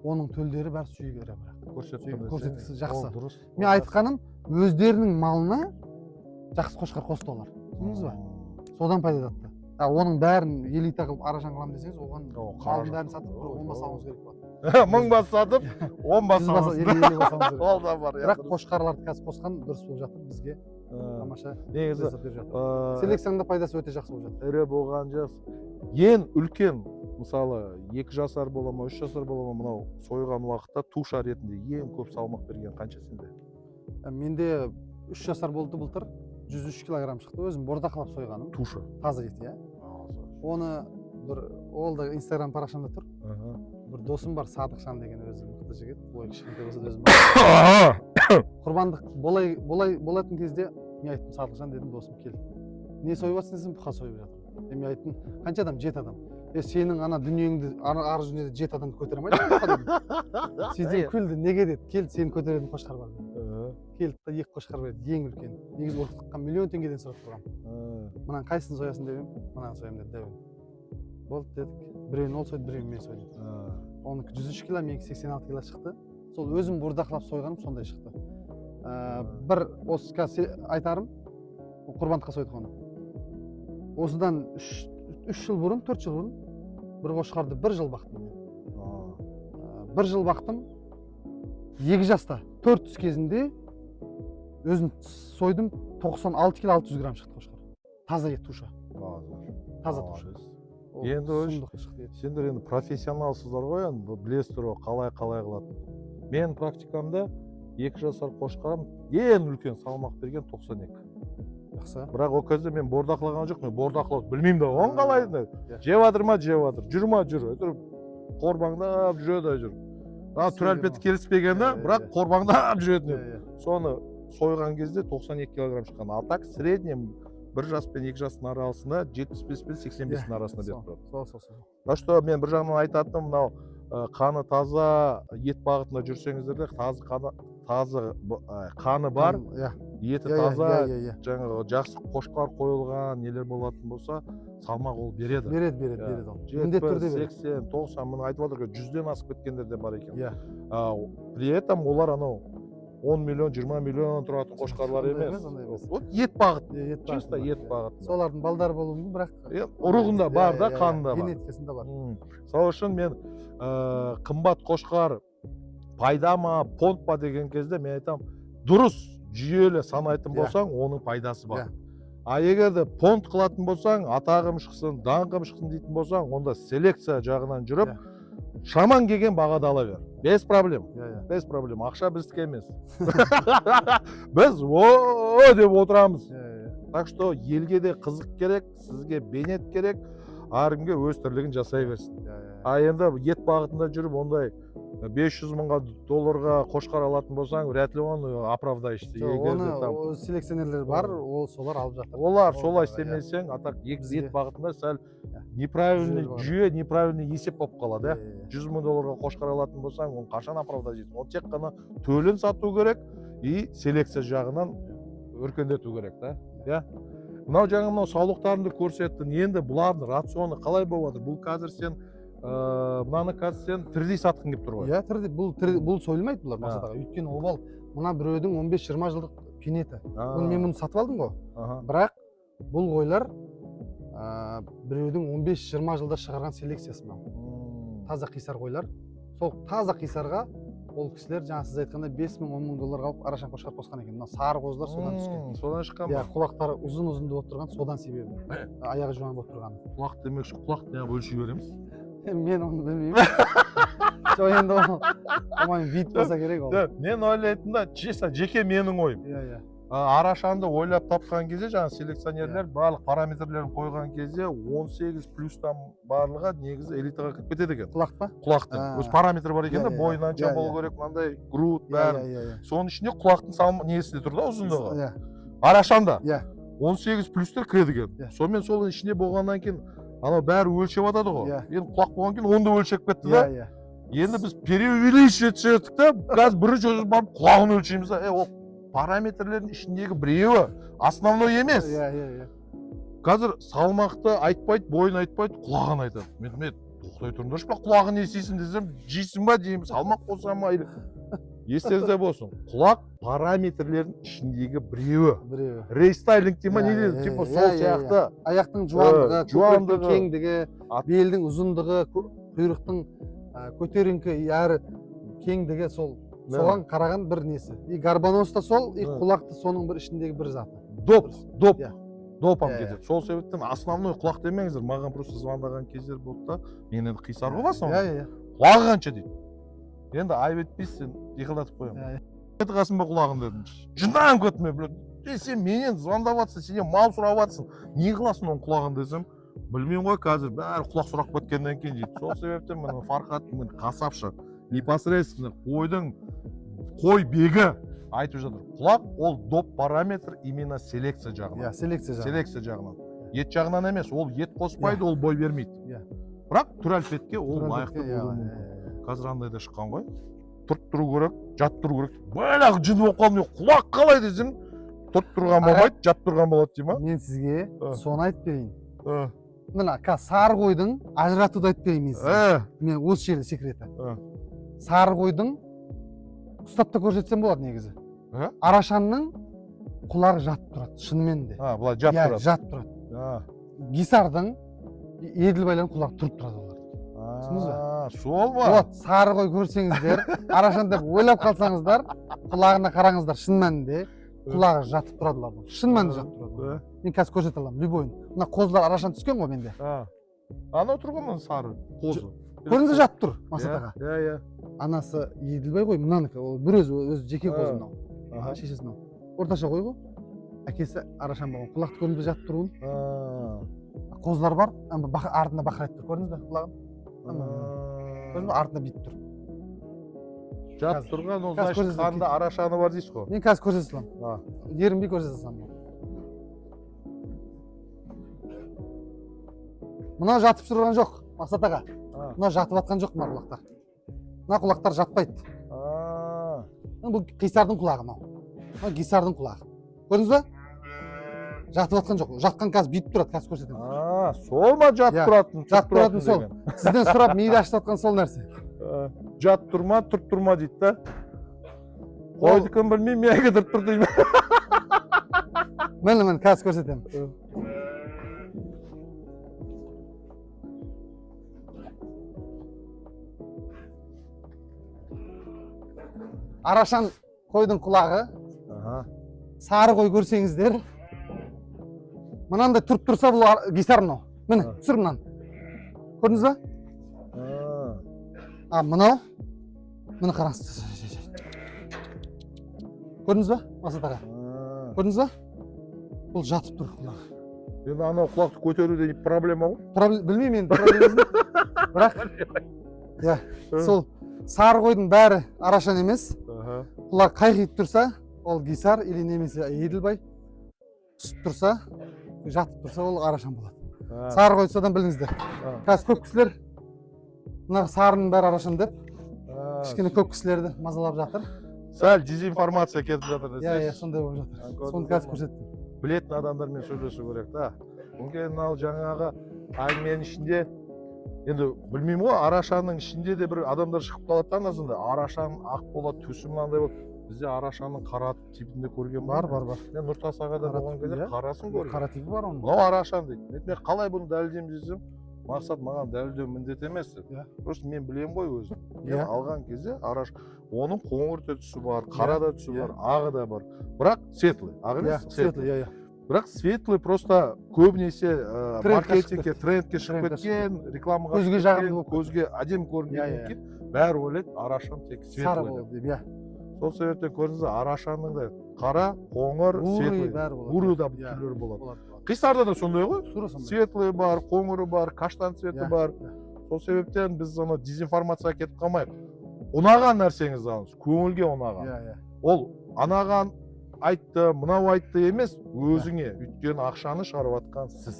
оның төлдері бәрі сүйегі бірақ. Көрсеткісі жақсы. Мен айтқаным, өздерінің малына жақсы қошқар қосты олар. Түсіндіңіз ба? Содан пайда тапты. Оның бәрін элита қылып арашан қыламын десеңіз, оған малдың бәрін сатып 10 бас алуыңыз керек болады. 1000 бас сатып 10 бас алуыңыз керек. Ол да бар. Бірақ қошқарларды қазір қосқан дұрыс болып жатыр бізге. Тамаша. Негізі селекцияның да пайдасы өте жақсы болып жатыр. Ірі болған жақсы. Ең үлкен, мысалы 2 жасар бола ма, 3 жасар бола ма, мынау сойған уақытта туша ретінде ең көп салмақ берген қанша сенде? Менде 3 жасар болды былтыр, 103 килограмм шықты. Өзім бордақылап сойғаным. Туша. Таза ет, иә. Оны ол да Инстаграм парақшамда тұр. Бір досым бар, Садықшан деген өзі мықты жігіт. Ой, кішкентай болса да өзім бар. Құрбандық болатын кезде мен айттым, Садықшан дедім, досым кел. Не сойып жатсың десем, бұқа сойып жатыр. Мен айттым, қанша адам? 7 адам. Сенің ана дүниеңді, ары жүзінде 7 адамды көтере алмайды. Сөйтіп күлді, неге деді, кел, сені көтеретін қошқар бар. Келді да 2 қошқар берді, ең үлкен. Негізі ортыққа миллион теңгеден сұрап тұрғам. Мынаны қайсысын соясың деп едім, мынаны соямын деді дәуін. Болды дедік, біреуін ол сойды, біреуін мен сойдым. Оныкі 103 кило, менікі 86 кило шықты. Сол өзім бордақылап сойғаным сондай шықты. Бір осы қазір айтарым, құрбандыққа сойдық оны. Осыдан 3 жыл бұрын, 4 жыл бұрын бір қошқарды 1 жыл бақтым. 1 жыл бақтым, 2 жаста 4 түс кезінде өзім сойдым, 96 кило 600 грамм шықты қошқар. Таза ет туша. Таза туша. Енді сендер енді профессионалсыздар ғой, енді білесіздер ғой қалай қылатын. Мен практикамда 2 жасар қошқарым ең үлкен салмақ берген 92. Жақсы. Бірақ ол кезде мен бордақылаған жоқ, мен бордақылауды білмеймін да, оң қалайды. Жеп жатыр ма, жеп жатыр, жүр ма, жүр. Қорбаңдап жүреді, жүр. Түр әлпеті келіспегенде, бірақ қорбаңдап жүреді. Соны сойған кезде 92 килограмм шыққан. Ал так среднем 1 жас пен 2 жастың арасында 75 пен 85-дің арасында беріп тұрады. Так что мен бір жағынан айтатыным, мынау қаны таза ет бағытында жүрсеңіздер де, таза қаны бар, еті таза, жаңағы жақсы қошқар қойылған нелер болатын болса, салмақ ол береді. Береді. 70, 80, 90, мұны айтып отыр, 100-ден асып кеткендер де бар екен. При этом олар анау 10 миллион, 20 миллион тұратын қошқарлар емес. Вот ет бағыт, чисто ет бағыт. Солардың балдары болуы мүмкін, бірақ ұрығында бар да, қанында бар. Генетикасында бар. Сол үшін мен қымбат қошқар пайда ма, понт па деген кезде мен айтам, дұрыс жүйелі санайтын болсаң, оның пайдасы бар. А егер де понт қылатын болсаң, атағым шықсын, даңқым шықсын дейтін болсаң, онда селекция жағынан жүріп, шаман келген бағада ала бер. Без проблем. Без проблем. Ақша біздікі емес. Біз о деп отырамыз. Так что елге де қызық керек, сізге бейнет керек, арыңге өз тірлігін жасай берсін. А енді ет бағытында жүріп, ондай 500 мыңға долларға қошқар алатын болсаң, вряд ли оны оправдаешь. Оны селекционерлер бар, солар алып жатыр. Олар солай істемесең, атақ ет бағытында сәл неправильный жүйе, неправильный есеп болып қалады. 100 мың долларға қошқар алатын болсаң, оны қашан оправдайсың? Ол тек қана төлін сату керек и селекция жағынан өркендету керек, да? Мынау жаңа мынау саулықтарыңды көрсеттің. Енді бұлардың рационы қалай болып жатыр? Бұл қазір сен мынаны қазір сен тірідей сатқың келіп тұр ғой. Иә, тірідей. Бұл сойылмайды бұлар мақсатаға. Өйткені обал мына біреудің 15-20 жылдық пенеті. Мен мұны сатып алдым ғой. Бірақ бұл қойлар біреудің 15-20 жылда шығарған селекциясы мынау. Таза қисар қойлар. Сол таза қисарға ол кісілер жаңа сіз айтқанда 5 мың, 10 мың долларға алып арашан қошқар қосқан екен. Мына сары қозылар содан түскен. Содан шыққан ба? Иә, құлақтары ұзын болып тұрған содан себебі. Аяғы жуан болып тұрған. Құлақ демекші, құлақ неғып өлшей береміз? Мен оны білмеймін. Жоқ, енді ол вид болса керек ол. Мен ойлайтын да, жеке менің ойым. Арашанды ойлап тапқан кезде, жаңа селекционерлер барлық параметрлерін қойған кезде 18 плюстан барлығы негізі элитаға кіріп кетеді екен. Құлақ па? Құлақтың. Өз параметр бар екен да, бойынанша болу керек, мынандай груд бәрі. Соның ішінде құлақтың салмағы несі де тұр да, ұзындығы. Арашанда 18 плюстер кіреді екен. Сонымен сол ішінде болғаннан кейін анау бәрі өлшеп атады ғой. Енді құлақ болған кейін оны да өлшеп кетті да. Енді біз преувеличивать та, қазір бірінші өзіміз барып құлағын өлшейміз да, ол параметрлердің ішіндегі біреуі, основной емес. Иә. Қазір салмақты айтпайды, бойын айтпайды, құлағын айтады. Мен тоқтай тұрыңдаршы ба, құлағын естисің десем, жейсің ба деймін, салмақ қоса ма? Естеріңізде болсын, құлақ параметрлердің ішіндегі біреуі. Рестайлинг дей ма, не дейді, типа сол сияқты. Аяқтың жуандығы, көкіректің кеңдігі, белдің ұзындығы, құйрықтың көтеріңкі әрі кеңдігі сол. Соған қараған бір несі. И гарбаноз да сол, и құлақ та соның бір ішіндегі бір заты. Допам кетеді. Сол себептен основной құлақ демеңіздер. Маған просто звондаған кездер болды да, мен енді қисар қылбасам. Құлағы қанша дейді. Енді айып етпейсің, иқылдатып қоямын. Қасым ба құлағын дедім. Жындан көтіме біледі. Сен менен звондап жатсың, сенен мал сұрап жатсың. Не қыласың оның құлағын десем, білмеймін ғой, қазір бәрі құлақ сұрап кеткеннен кейін дейді. Сол себептен мен Фархат қасапшы, непосредственно қой бегі айтып жатыр. Құлақ ол доп параметр именно селекция жағынан. Селекция жағынан. Ет жағынан емес, ол ет қоспайды, ол бой бермейді. Бірақ түр әлпетке ол лайықты болуы мүмкін. Қазір андай да шыққан ғой. Тұрып тұру керек, жат тұру керек. Баяғы жын болып қалмай, құлақ қалай десем, тұрып тұрған болмайды, жат тұрған болады дей ма? Мен сізге соны айтып берейін. Мына сары қойдың ажыратуды айтып берейін мен сізге. Мен осы жерде секреті. Сары қойдың ұстап та көрсетсем болады негізі. Арашанның құлағы жат тұрады, шынымен де. Бұлай жат тұрады. Жат тұрады. Гисардың, еділбайлардың құлағы тұрып тұрады олар. Түсіндіңіз бе? Сол ба? Вот, сары қой көрсеңіздер, Арашан деп ойлап қалсаңыздар, құлағына қараңыздар, шын мәнінде құлағы жатып тұрады олардың. Шын мәнінде жатып тұрады. Мен қазір көрсете аламын, любойын. Мына қозылар Арашан түскен ғой менде. Анау тұрған мына сары қозы. Көрдіңіз жатып тұр, Масатаға. Иә. Анасы Еділбай ғой, мынанікі, ол бір өзі жеке қозы мынау. Шешесі мынау. Орташа қой ғой. Әкесі Арашан болған. Құлақты көрдіңіз бе жатып тұруын? Қозылар бар, артында бақырайып тұр. Көрдіңіз бе құлағын? Көрдіңіз бе, артында бүйтіп тұр. Жатып тұрған, ол значит қанда Арашаны бар дейсіз ғой. Мен қазір көрсете саламын. Ерінбей көрсете саламын. Мына жатып тұрған жоқ, Мақсат аға. Мына жатып жатқан жоқ мына құлақтар. Мына құлақтар жатпайды. Бұл қисардың құлағы мынау. Мына гисардың құлағы. Көрдіңіз бе? Жатып жатқан жоқ. Жатқан қазір бүйтіп тұрады, қазір көрсетемін. Сол ма жатып тұратын? Жатып тұратын сол. Сізден сұрап миды ашып жатқан сол нәрсе. Жат тұрма, тұрып тұрма дейді да. Қойды кім білмеймін, мен әге тұрып тұр деймін. Мен қазір көрсетемін. Арашан қойдың құлағы, сары қой көрсеңіздер, мынандай тұрып тұрса бұл гисар мынау. Міне, түсір мынаны. Көрдіңіз ба? Мынау, міне қараңыз. Көрдіңіз ба, Мақсат аға? Көрдіңіз ба? Бұл жатып тұр құлағы. Енді анау құлақты көтеруде проблема ғой? Білмеймін енді проблемасын. Бірақ, сол сары қойдың бәрі Арашан емес. Құлақ қайқиып тұрса, ол гисар или немесе Еділбай. Түсіп тұрса, жатып тұрса, ол Арашан болады. Сары қойды содан біліңіздер. Қазір көп кісілер мына сарының бәрі Арашан деп, кішкене көп кісілерді мазалап жатыр. Сәл дезинформация кетіп жатыр десе. Иә, сондай болып жатыр. Соны қазір көрсеттім. Білетін адамдармен сөйлесу керек та. Мүмкін мынау жаңағы әңгіменің ішінде, енді білмеймін ғой, Арашанның ішінде де бір адамдар шығып қалады да, анасында Арашан ақ болады, түсі мынандай болады. Бізде Арашанның қара типінде көрген бар. Мен Нұртас ағада болған кезде қарасын көрген. Қара типі бар оның. Мынау Арашан дейді. Мен қалай бұны дәлелдеймін десем, мақсат маған дәлелдеу міндет емес. Просто мен білемін ғой өзім. Мен алған кезде оның қоңыр түсі бар, қара да түсі бар, ағы да бар. Бірақ светлый, ағы емес? Светлый. Бірақ светлый просто көбінесе маркетингке, трендке шығып кеткен, рекламаға көзге әдемі көрінгеннен кейін бәрі ойлайды Арашан тек светлый деп. Сол себептен көрдіңіз, Арашанның да қара, қоңыр, светлый, бурый да түрлері болады. Қисарда да сондай ғой, светлый бар, қоңыры бар, каштан цветі бар. Сол себептен біз дезинформацияға кетіп қалмайық. Ұнаған нәрсеңізді алыңыз, көңілге ұнаған. Ол анаған айтты, мынау айтты емес, өзіңе, өйткені ақшаны шығарып жатқан сіз.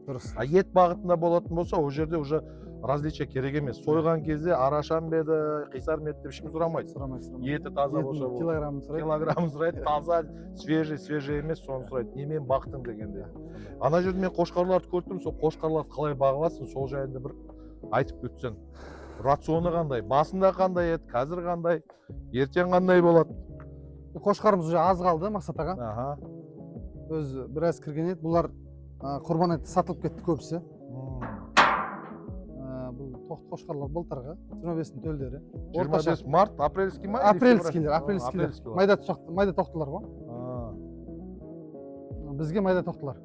Дұрыс. Ет бағытында болатын болса, ол жерде уже различие керек емес. Сойған кезде арашан беді, қисар ма еді деп ешкім сұрамайды. Еті таза болса болды. Килограммын сұрайды. Килограммын сұрайды, таза, свежий емес, соны сұрайды. Немен бақтың дегенде. Ана жерде мен қошқарларды көрдім, сол қошқарларды қалай бағыватсың, сол жайында бір айтып кетсең. Рационы қандай, басында қандай еді, қазір қандай, ертең қандай болады? Қошқарымыз уже аз қалды Мақсат аға. Аха. Өз біраз кірген еді. Бұлар құрбан етті сатылып кетті көбісі. Бұл тоқты қошқарлар былтырғы 25-дің төлдері. 25 март, апрельский ма? Апрельскийлер. Майда тоқтылар ғой. Бізге майда тоқтылар.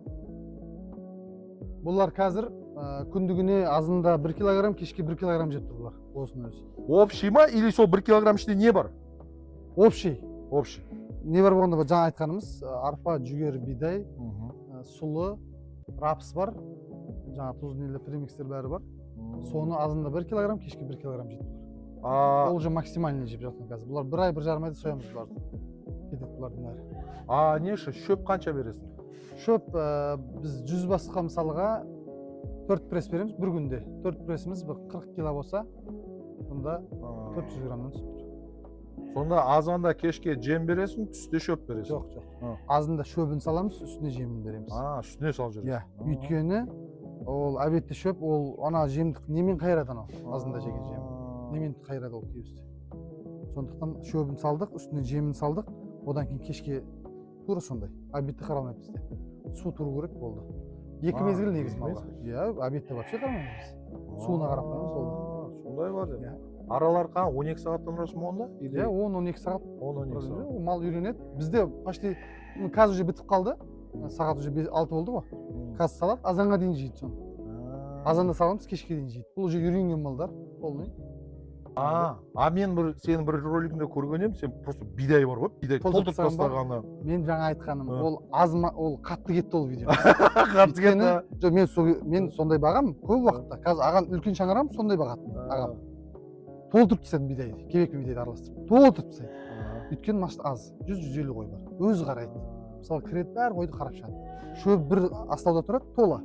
Бұлар қазір күндігіне азында 1 килограмм, кешке 1 килограмм жеп тұрдылар. Осының өзі. Общий ма или сол 1 килограмм ішінде не бар? Общий. Общий. Не бар болғанда жаңа айтқанымыз, арпа, жүгері, бидай, сұлы, рапс бар. Жаңа тұз нелі премикстер бәрі бар. Соны азында 1 килограмм, кешке 1 килограмм жеп тұрдылар. Ол же максимальный жеп жатқан қазір. Бұлар 1 ай, 1 жарым айда соямыз бұларды. Кетеді бұлардың бәрі. Неші, шөп қанша бересің? Шөп біз 100 басқа мысалға 4 пресс береміз бір күнде. 4 прессіміз 40 кило болса, сонда 400 граммнан түсіп тұр. Сонда азанда кешке жем бересің, түсте шөп бересің? Жоқ. Азында шөбін саламыз, үстіне жемін береміз. Үстіне салып жүресің. Өйткені ол обедте шөп, ол ана жемдік немен қайрады анау, азында жеген жем. Немен қайрады ол кеусте. Сондықтан шөбін салдық, үстіне жемін салдық, одан кейін кешке тура сондай. Обедті қаралмайды бізде. Су тұру керек болды. 2 мезгіл негіз малға. Обедті вообще қарамаймыз. Суына қарап қоямыз болды. Сондай бар деп. Аралар қан 12 сағаттан ұрасың онда? 10-12 сағат. 10-12 сағат. Мал үйренеді. Бізде почти қазір уже бітіп қалды. Сағат уже 6 болды ғой. Қазір салады, азанға дейін жейді соны. Азанда саламыз, кешке дейін жейді. Бұл уже үйренген малдар. Полный. Мен сенің бір ролигіңде көрген едім, сен просто бидай бар ғой, бидай толтырып тастағаны. Мен жаңа айтқаным, ол қатты кетті ол видео. Қатты кетті. Мен сондай бағам көп уақытта. Қазір ағам үлкен шаңырам, сондай бағатын ағам. Толтырып тастады бидайды, кебек бидайды араластырып. Толтырып тастайды. Өйткені машина аз, 100-150 қой бар. Өзі қарайды. Мысалы кіреді, бәрі қойды қарап шығады. Шөп бір астауда тұрады, тола.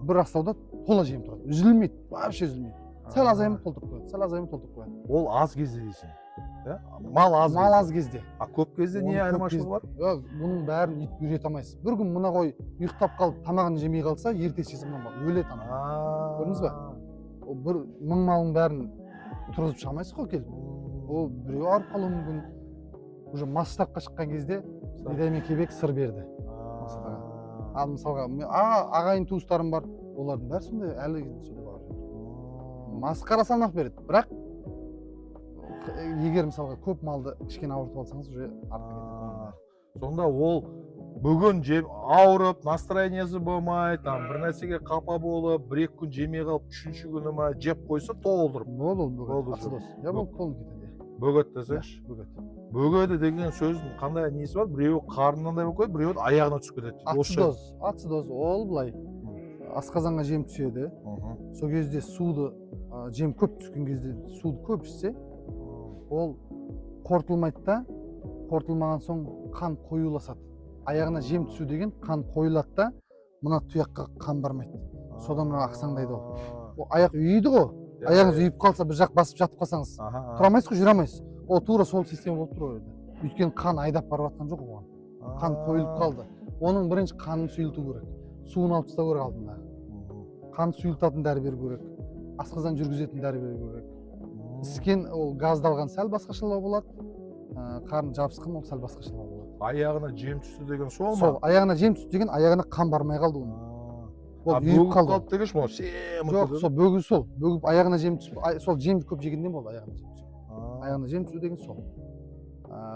Бір астауда тола жем тұрады. Үзілмейді, вообще үзілмейді. Сәл азайымы толтырып қояды. Ол аз кезде дейсің. Мал аз кезде. Көп кезде не айырмашылығы бар? Бұның бәрін үйрете алмайсыз. Bir күн мына қой ұйықтап қалып, тамағын жемей қалса, ертесі мына өледі ана. Көрдіңіз бе? Бір мың малың бәрін тұрғызып шығамайсыз ғой келіп. Ол біреу арып қалуы мүмкін. Уже масштабқа шыққан кезде бидай мен кебек сыр берді. Ал мысалға ағайын туыстарым бар, олардың бәрі сондай әлі сондай бағып жүр. Масқара салмақ береді, бірақ егер мысалға көп малды кішкене ауыртып алсаңыз, уже артқа кетеді. Сонда ол бүгін ауырып, настроениесі болмай, бір нәрсеге қапа болып, 1-2 күн жемей қалып, 3-ші күні ма жеп қойса толтырып. Болды. Ацидоз. Бұл толын кетеді. Бөгет десеңші? Бөгеді деген сөздің қандай несі бар? Біреуі қарнынандай болып қойды, біреуі аяғына түсіп кетеді. Ацидоз ол былай. Асқазанға жем түседі. Сол кезде суды, жем көп түскен кезде суды көп ішсе, ол қорытылмайды да, қорытылмаған соң қан қоюласады. Аяғына жем түсу деген қан қойылады да, мына тұяққа қан бармайды. Содан ақсаңдайды ол. Аяқ үйейді ғой. Аяғыңыз үйіп қалса, бір жақ басып жатып қалсаңыз, тұрамайсыз ғой, жүре алмайсыз. Ол тура сол система болып тұр ойда. Өйткені қан айдап барып жатқан жоқ оған. Қан қойылып қалды. Оның бірінші қанын сұйылту керек. Суын алып тастау керек алдында. Қан сұйылтатын дәрі беру керек. Асқазан жүргізетін дәрі беру керек. Іскен ол газдалған сәл басқашалау болады. Қарны жабысқан ол сәл басқашалау болады. Аяғына жем түсті деген сол ма? Сол, аяғына жем түсті деген аяғына қан бармай қалды оның. Бөгіп қалды дегенш ма? Жоқ, сол бөгіп сол. Бөгіп аяғына жем түсіп, сол жемді көп жегеннен болды аяғына жем түсіп. Аяғына жем түсу деген сол.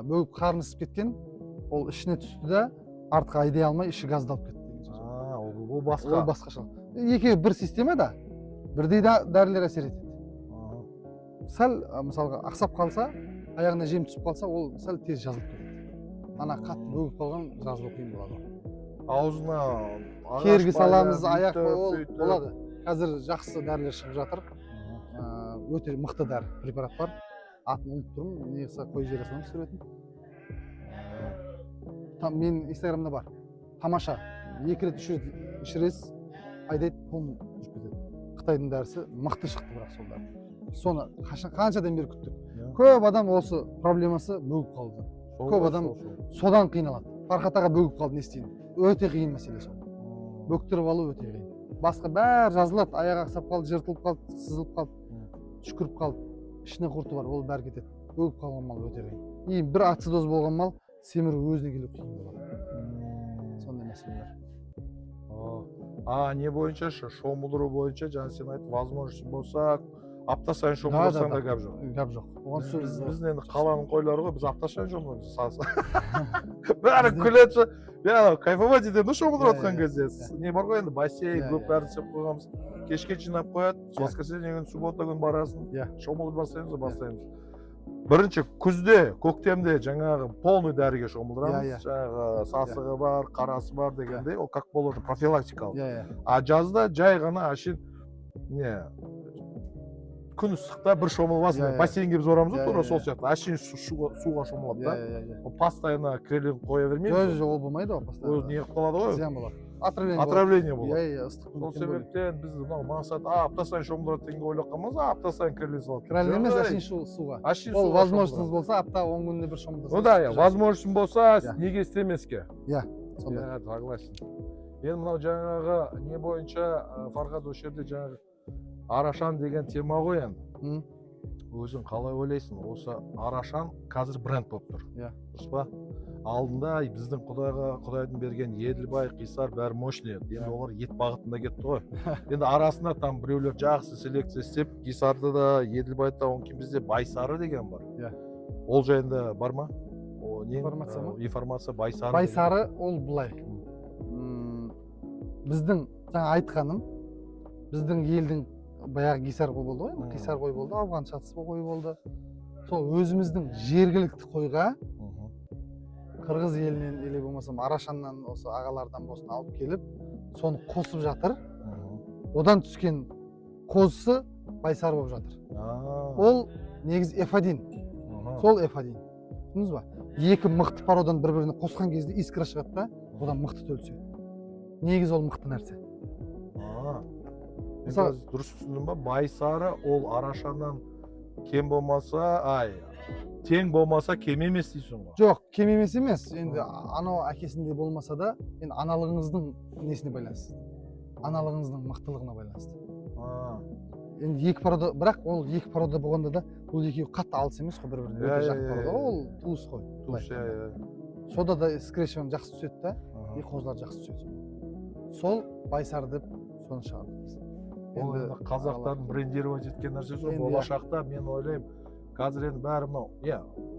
Бөгіп қарны ісіп кеткен, ол ішіне түсті да артқа айдай алмай іші газдалып кетті деген сөз. Ол басқа. Ол басқаша. Екеуі бір система да, бірдей дәрілер әсер етеді. Сәл мысалға ақсап қалса, аяғына жем түсіп қалса, ол сәл тез жазылып кетеді. Ана қатты бөгіп қалған жазылу қиын болады. Аузына кергі саламыз, аяқ ол болады. Қазір жақсы дәрілер шығып жатыр. Өте мықты дәрі препарат бар. Атын ұмытып тұрмын, негізі қой жерге саламыз сүретін. Мен инстаграмда бар. Тамаша. 2 рет, 3 рет ішіресіз, айдайды, қолын жүріп кетеді. Қытайдың дәрісі мықты шықты, бірақ сол дәрі. Соны қаншадан бері күттік. Көп адам осы проблемасы бөгіп қалды. Көп адам содан қиналады. Фархат аға бөгіп қалды, не істейін? Өте қиын мәселе сол. Бөктіріп алу өте қиын. Басқа бәрі жазылады, аяғы ақсап қалды, жыртылып қалды, сызылып қалды, түшкіріп қалды. Ішіне құрты бар, ол бәрі кетеді. Бөгіп қалған мал өте қиын. И бір ацидоз болған мал семіру өзіне келу қиын болады. Сондай мәселелер. Не бойынша, шомылдыру бойынша, жаңа сен айттың, возможность болса, апта сайын шомылдырсаң да гәп жоқ. Гәп жоқ. Біз енді қаланың қойлары ғой, біз апта сайын шомылдырамыз. Бәрі күледі, кайфовать етеді, шомылдырып отқан кезде. Не бар ғой енді, бассейн, көп бәрін істеп қойғанбыз. Кешке жинап қояды, воскресенье күні, суббота күні барасың, шомылдырып бастаймыз. Бірінші күзде, көктемде жаңағы полный дәріге шомылдырамыз. Жаңағы сасығы бар, қарасы бар дегенде, ол как болады, профилактикалық. А жазда жай ғана ашын, күн ыстықта бір шомылбасын. Бассейнге біз орамыз ғой, тура сол сияқты. Ашын суға шомылады да. Ол постоянно крелин қоя бермейміз. Жоқ, ол болмайды ғой, постоянно. Ол не қалады ғой? Зиян болады. Отравление болады. Ыстық. Сол себептен біз мақсат апта сайын шомылдырады дегенге ойлап қалмаңыз, апта сайын крелин салады. Крелин емес, ашын суға. Ол возможностьыңыз болса, апта 10 күнде бір шомылдырсаңыз. Ну да, возможностьың болса, неге істемеске? Сондай. Согласен. Енді мынау жаңағы не бойынша Фархат осы жерде жаңағы Арашан деген тема ғой енді. Өзің қалай ойлайсың? Осы Арашан қазір бренд болып тұр. Дұрыс па? Алдында біздің Құдайдың берген Еділбай, Қисар бәрі мощный. Енді олар ет бағытында кетті ғой. Енді арасында там біреулер жақсы селекция істеп, Қисарды да, Еділбайды да, онкейін бізде Байсары деген бар. Ол жайында бар ма? Информация ма? Информация Байсары. Байсары ол былай. Біздің жаңа айтқаным, біздің елдің баяғы Қисар қой болды ғой, Қисар қой болды, Афған шатыспа қой болды. Сол өзіміздің жергілікті қойға Қырғыз елінен или болмасам Арашаннан осы ағалардан болсын алып келіп, соны қосып жатыр. Одан түскен қозысы Байсар болып жатыр. Ол негіз F1. Сол F1. Түсіндіңіз ба? Екі мықты пародан бір-біріне қосқан кезде искра шығады да, одан мықты төлседі. Негіз ол мықты нәрсе. Дұрыс түсіндің ба? Байсары ол Арашаннан кем болмаса, тең болмаса кем емес дейсің ғой? Жоқ, кем емес емес. Енді анау әкесінде болмаса да, енді аналығыңыздың несіне байланысты. Аналығыңыздың мықтылығына байланысты. Енді екі парода, бірақ ол екі парода болғанда да, ол екеуі қатты алыс емес қой бір-біріне. Өте жақын парода, ол туыс қой. Туыс, Сода да скрещиваем жақсы түседі да, и қозылар жақсы түседі. Сол Байсар деп соны шығардық. Ол енді қазақтардың брендировать еткен нәрсе сол. Болашақта мен ойлаймын, қазір енді бәрі мынау,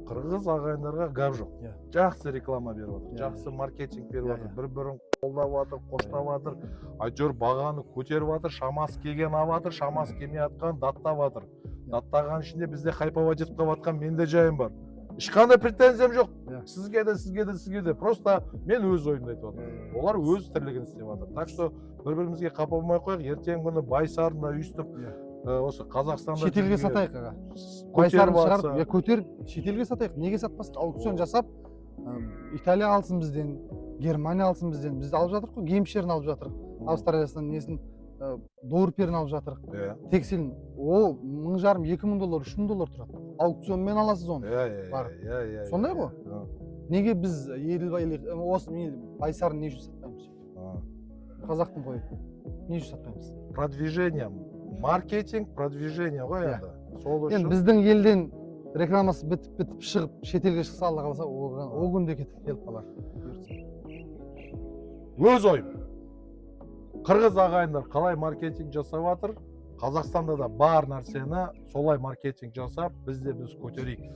қырғыз ағайындарға гәп жоқ. Жақсы реклама беріп отыр, жақсы маркетинг беріп отыр, бір-бірін қолдап отыр, қоштап отыр, әйтеуір бағаны көтеріп отыр, шамасы келген алып отыр, шамасы келмей жатқан даттап отыр. Даттаған ішінде бізде хайповать етіп қалып жатқан менде жайым бар. Ешқандай претензиям жоқ. Сізге де. Просто мен өз ойымды айтып жатырмын. Олар өз тірлігін істеп жатыр. Так что бір-бірімізге қапа болмай қояйық. Ертең күні Байсарын да өйстіп, осы Қазақстанда шетелге сатайық аға. Байсарын шығарып, көтеріп шетелге сатайық. Неге сатпасқа? Аукцион жасап, Италия алсын бізден, Германия алсын бізден. Біз алып жатырық қой, геймшерін алып жатырық. Австралиясынан несін Дорперін алып жатырық. Текселін, о, $1500-$2000, $3000 тұрады. Аукционмен аласыз оны. Сондай ғой. Неге біз Еділбай, осы Байсарын не үшін сатпаймыз? Қазақтың қойы. Не үшін сатпаймыз? Продвижение, маркетинг, продвижение ғой енді. Енді біздің елден рекламасы бітіп шығып, шетелге шықса Алла қаласа, о күнде келіп қалар. Өз ойым. Қырғыз ағайындар қалай маркетинг жасап жатыр? Қазақстанда да бар нәрсені солай маркетинг жасап, біз көтерейік.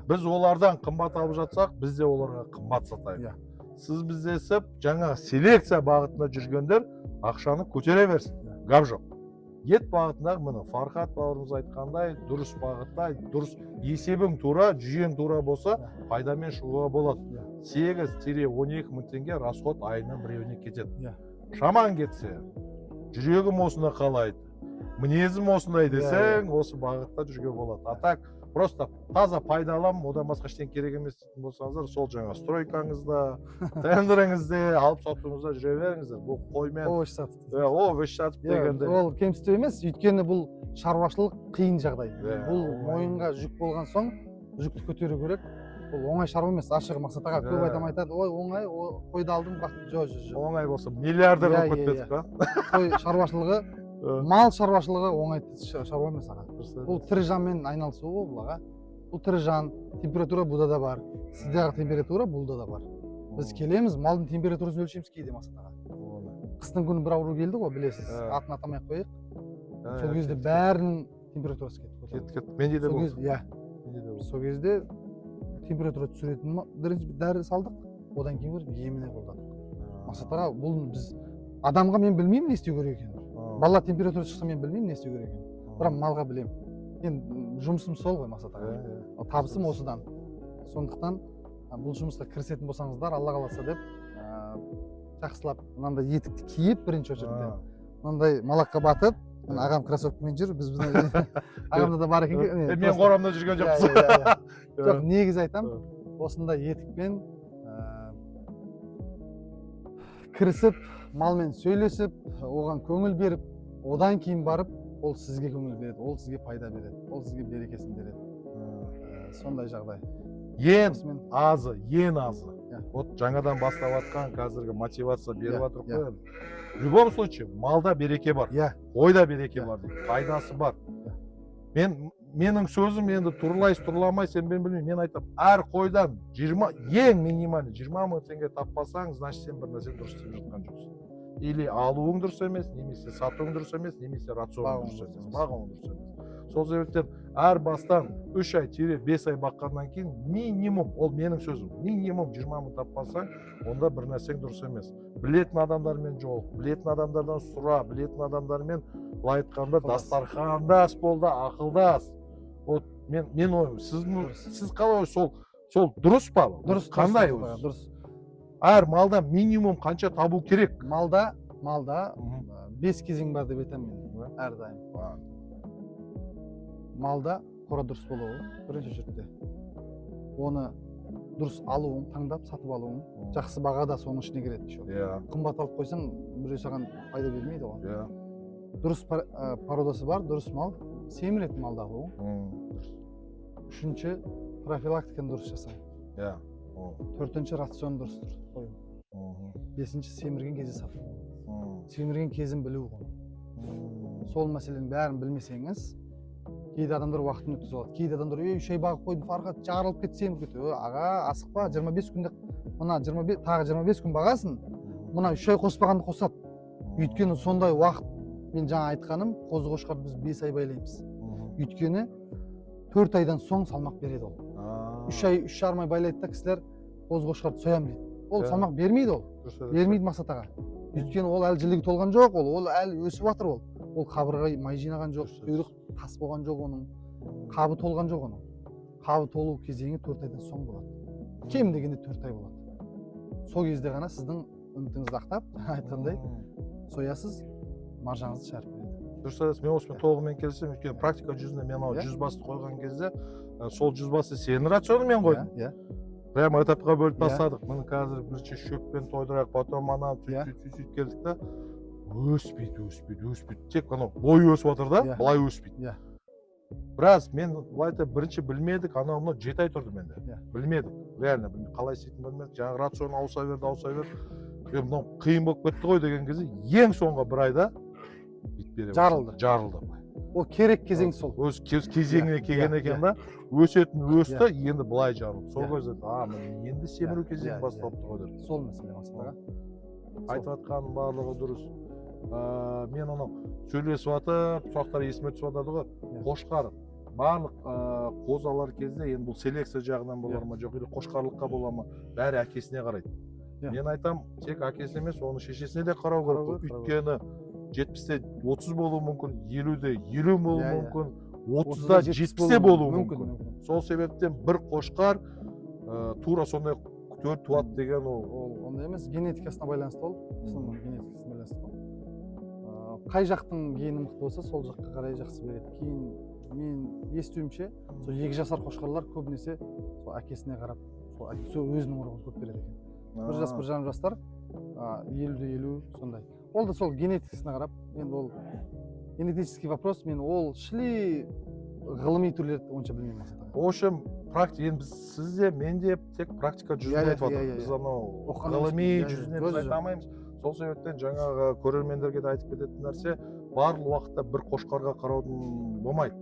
Біз олардан қымбат алып жатсақ, біз де оларға қымбат сатайық. Сіз біздесіп, жаңа селекция бағытында жүргендер ақшаны көтере берсін. Гәп жоқ. Ет бағытындағы міне Фархат бауырымыз айтқандай, дұрыс бағытта, дұрыс есебің тура, жүйең тура болса, пайдамен шығуға болады. 8-12 мың теңге расход айынан біреуіне кетеді. Шаман кетсе, жүрегім осында қалайды, мінезім осындай десең, осы бағытта жүрге болады. А так, просто таза пайдаланып, одан басқа ештеңе керек емес дейтін болсаңыздар, сол жаңа стройкаңызда, тендеріңізде, алып сатуыңызда жүре беріңіздер. Бұл қоймен овощ сатып. овощ сатып дегенде. Ол кемсіту емес, өйткені бұл шаруашылық қиын жағдай. Бұл мойынға жүк болған соң жүкті көтеру керек. Бұл оңай шаруа емес, ашығы Мақсат аға көп адам айтады, ой оңай, қойды алдым, жоқ. Оңай болса миллиардер болып кетпедік па? Қой шаруашылығы, мал шаруашылығы оңай шаруа емес аға. Бұл тірі жанмен айналысу ғой бұл аға. Бұл тірі жан, температура бұда да бар. Сіздегі температура бұлда да бар. Біз келеміз, малдың температурасын өлшейміз кейде Мақсат аға. Қыстың күні бір ауру келді ғой, білесіз, атын атамай ақ қояйық. Сол кезде бәрінің температурасы кетті. Менде де болды. Сол кезде температура түсіретін бірінші дәрі салдық, одан кейін бір еміне қолдадық. Мақсат аға, бұл біз адамға мен білмеймін не істеу керек екенін. Бала температура шықса мен білмеймін не істеу керек екенін. Бірақ малға білемін. Енді жұмысым сол ғой Мақсат аға. Табысым осыдан. Сондықтан бұл жұмысқа кірісетін болсаңыздар, Алла қаласа деп жақсылап мынандай етікті киіп бірінші очередьте. Мынандай малаққа батып, ағам кроссовкамен жүр, біздің ағамда да бар екен. Мен қорамда жүрген жоқпын. Жоқ, негізі айтам, осындай етікпен кірісіп, малмен сөйлесіп, оған көңіл беріп, одан кейін барып, ол сізге көңіл береді, ол сізге пайда береді, ол сізге берекесін береді. Сондай жағдай. Ең азы. Вот жаңадан бастап жатқан қазіргі мотивация беріп жатыр ғой. В любом случае, малда береке бар. Қойда береке бар дейді. Пайдасы бар. Менің сөзім енді турламай, сен мен білмеймін. Мен айтам, әр қойдан ең минимальный 20 мың теңге таппасаң, значит сен бір нәрсе дұрыс істеп жатқан жоқсың. Или алуың дұрыс емес, немесе сатуың дұрыс емес, немесе рационың дұрыс емес, бағуың дұрыс емес. Сол себептен әр бастан 3 ай, 5 ай баққаннан кейін минимум, ол менің сөзім, минимум 20 мың таппасаң, онда бір нәрсең дұрыс емес. Білетін адамдармен жол, білетін адамдардан сұра, білетін адамдармен былай айтқанда дастархандас болды, ақылдас. Вот мен ойым, сіз қалай сол дұрыс па? Дұрыс. Қандай ой? Дұрыс. Әр малда минимум қанша табу керек? Малда 5 кезең бар деп айтамын мен әрдайым. Малда қора дұрыс болуы бірінші очередьте. Оны дұрыс алуың, таңдап сатып алуың, жақсы бағада соның ішіне кіреді. Қымбат алып қойсаң, біреу саған пайда бермейді ғой. Дұрыс породасы бар, дұрыс мал, семіретін малда қою. Үшінші, профилактиканы дұрыс жасау. Төртінші, рацион дұрыс қою. Бесінші, семірген кезде сату. Семірген кезін білу ғой. Сол мәселенің бәрін білмесеңіз, кейде адамдар уақытын өткізіп алады. Кейде адамдар, үш ай бағып қойдым, Фархат жарылып кетті, семіріп кетті. Аға, асықпа, 25 күнде, мына тағы 25 күн бағасын, мына 3 ай қоспағанды қосады. Өйткені сондай уақыт, мен жаңа айтқаным, қозы қошқарды біз 5 ай байлаймыз. Өйткені 4 айдан соң салмақ береді ол. 3 жарым ай байлайды да кісілер қозы қошқарды соям дейді. Ол салмақ бермейді ол. Бермейді Мақсат аға. Өйткені ол әлі жілігі толған жоқ, ол әлі өсіп жатыр ол. Ол қабырға май жинаған жоқ, құйрық тас болған жоқ оның, қабы толған жоқ оның. Қабы толу кезеңі 4 айдан соң болады. Кем дегенде 4 ай болады. Сол кезде ғана сіздің үмітіңізді ақтап, айтқандай, соясыз, маржаңызды шығарып береді. Дұрыс айтасыз, мен осымен толығымен келісемін. Өйткені практика жүзінде мен 100 басты қойған кезде, сол 100 басты сенің рационымен қойдым. Прямо этапқа бөліп тастадық. Міне қазір бірінші шөппен тойдырақ, потом ананы сөйтіп келдік та, өспейді. Тек ана бой өсіп жатыр да, былай өспейді. Біраз мен былайта бірінші білмедік, анау 7 ай тұрды менде. Білмедік, реально қалай істейтінін білмедік. Жаңағы рацион ауыса берді. Мынау қиын болып кетті ғой деген кезде, ең соңғы бір айда жарылды. Ол керек кезең сол. Өз кезеңіне келген екен да, өсті, енді былай жарылды. Сол кезде, енді семіру кезеңі басталып тұр ғой. Сол мәселе Мақсат аға. Айтып жатқаның барлығы дұрыс. Мен анау сөйлесіп жатып, сұрақтар есіме түсіп жатады ғой. Қошқар, барлық қозалар кезде, енді бұл селекция жағынан болар ма, жоқ, или қошқарлыққа бола ма, бәрі әкесіне қарайды. Мен айтам, тек әкесіне емес, оның шешесіне де қарау керек. Өйткені 70-те 30 болуы мүмкін, 50-де 50 болуы мүмкін, 30-да 70-те болуы мүмкін. Сол себептен бір қошқар тура сондай туады деген ол ондай емес, генетикасына байланысты ол. Генетикасына байланысты ол. Қай жақтың гені мықты болса, сол жаққа қарай жақсы береді. Кейін мен естуімше сол 2 жасар қошқарлар көбінесе сол әкесіне қарап сол өзінің ұрығын көп береді екен. 1 жас 1,5 жастар 50-50 сондай. Ол да сол генетикасына қарап, енді ол генетический вопрос, мен ол шли ғылыми түрлерді онша білмеймін асылда. В общем, енді сізде, менде тек практика жүзінде айтып жатырмыз. Біз анау ғылыми жүзінде біз айта алмаймыз. Сол себептен жаңағы көрермендерге де айтып кететін нәрсе, барлық уақытта бір қошқарға қараудың болмайды.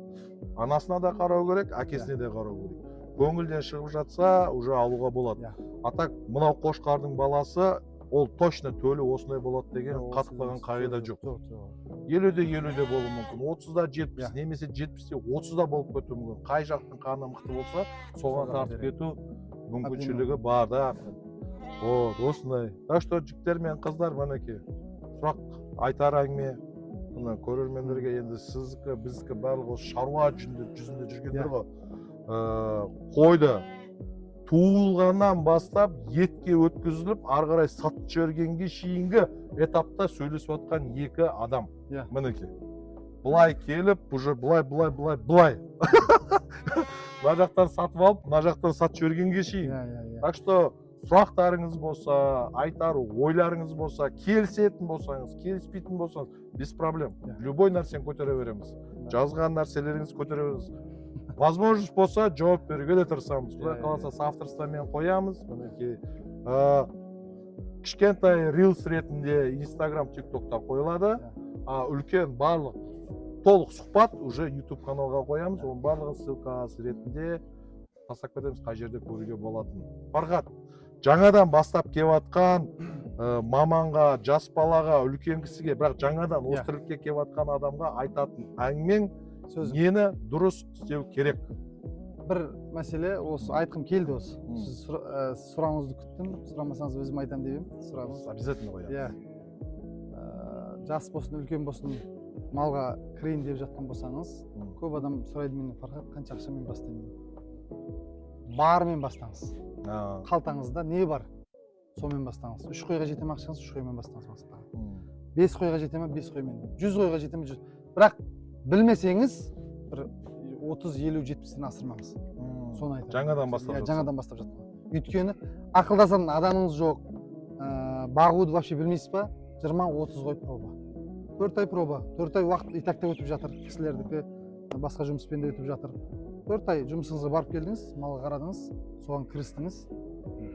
Анасына да қарау керек, әкесіне де қарау керек. Көңілден шығып жатса, уже алуға болады. Атак, мынау қошқардың баласы, ол точно төлі осындай болады деген қатықпаған қағида жоқ. 50-де 50-де болуы мүмкін, 30-да 70, немесе 70-де 30-да болып кетуі мүмкін. Қай жақтың қаны мықты болса, соған тартып кету мүмкіншілігі бар да. Осындай. Так что жігіттер мен қыздар, мінекей, сұрақ айтар әңгіме, мына көрермендерге енді сіздікі, біздікі барлығы осы шаруа жүзінде жүргендер ғой. Қойды туылғаннан бастап етке өткізіліп, ары қарай сатып жібергенге шейінгі этапта сөйлесіп отқан 2 адам. Мінекей. Бұлай келіп, уже бұлай. Мына жақтан сатып алып, мына жақтан сатып жібергенге шейін. Так что сұрақтарыңыз болса, айтар ойларыңыз болса, келісетін болсаңыз, келіспейтін болсаңыз, без проблем. Любой нәрсені көтере береміз. Жазған нәрселеріңіз көтере береміз. Возможность болса, жауап беруге де тырысамыз. Құдай қаласа, авторствомен қоямыз. Мінекей, кішкентай Reels ретінде Instagram, TikTok'та қойылады. Үлкен барлық толық сұхбат уже YouTube каналға қоямыз. Оның барлығын ссылкасы ретінде тастап кетеміз, қай жерде көруге болатын. Фархат, жаңадан бастап келіватқан маманға, жас балаға, үлкен кісіге, бірақ жаңадан осы тірлікке келіватқан адамға айтатын әңгімең нені дұрыс істеу керек? Бір мәселе, осы айтқым келді осы. Сіз сұрағыңызды күттім, сұрамасаңыз өзім айтам деп едім. Сұрағыңыз. Обязательно қоямын. Жас болсын, үлкен болсын, малға кірейін деп жатқан болсаңыз, көп адам сұрайды менен, Фархат, қанша ақшамен бастаймын? Бармен бастаңыз. Қалтаңызда не бар? Сонымен бастаңыз. 3 қойға жетем ақшаңыз, 3 қоймен бастаңыз. 5 қойға жетеме, 5 қоймен. 100 қойға жетеме, 100. Бірақ білмесеңіз, бір 30, 50, 70-тен асырмаңыз. Соны айтамын. Жаңадан бастап жатқан. Жаңадан бастап жатқан. Өйткені ақылдасатын адамыңыз жоқ, бағуды вообще білмейсіз ба? 20-30 қой проба. 4 ай проба, 4 ай уақыт итакта өтіп жатыр. Кісілердікі басқа жұмыспен де өтіп жатыр. 4 ай жұмысыңызға барып келдіңіз, малға қарадыңыз, соған кірістіңіз.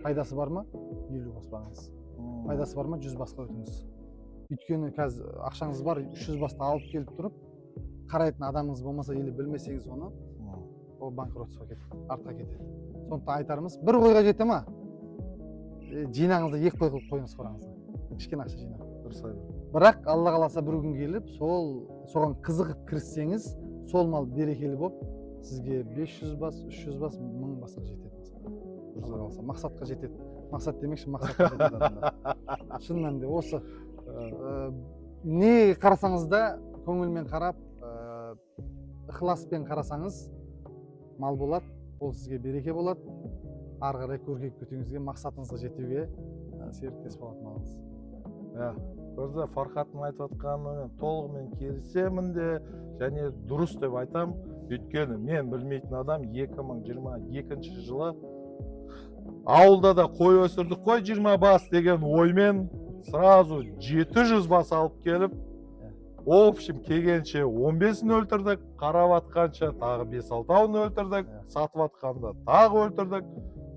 Пайдасы бар ма? 50 баспаңыз. Пайдасы бар ма? 100 басқа өтіңіз. Өйткені қазір ақшаңыз бар, 300 басты алып келіп тұрып, қарайтын адамыңыз болмаса, или білмесеңіз оны, ол банкротствоға кетеді, артқа кетеді. Сондықтан айтарымыз, 1 қойға жете ма? Жинаңызды 2 қой қылып қойыңыз қораңызға. Кішкене ақша жинап. Бірақ Алла қаласа бір күн келіп, соған қызығып кіріссеңіз, сол мал берекелі болып, сізге 500 бас, 300 бас, 1000 басқа жетеді. Алла қаласа, мақсатқа жетеді. Мақсат демекші, мақсатқа жетеді. Шын мәнінде осы не қарасаңыз да көңілмен қарап, ықыласпен қарасаңыз, мал болады, ол сізге береке болады. Ары қарай көркейіп кетуіңізге, мақсатыңызға жетуге серіктес болады малыңыз. Көрді, Фархаттың айтып отқанымен толығымен келісемін де, және дұрыс деп айтам. Өйткені мен білмейтін адам 2022 жылы ауылда да қой өсірдік қой 20 бас деген оймен сразу 700 бас алып келіп, в общем, келгенше 15-ін өлтірдік, қарап атқанша тағы 5-6-ын өлтірдік, сатып атқанда тағы өлтірдік.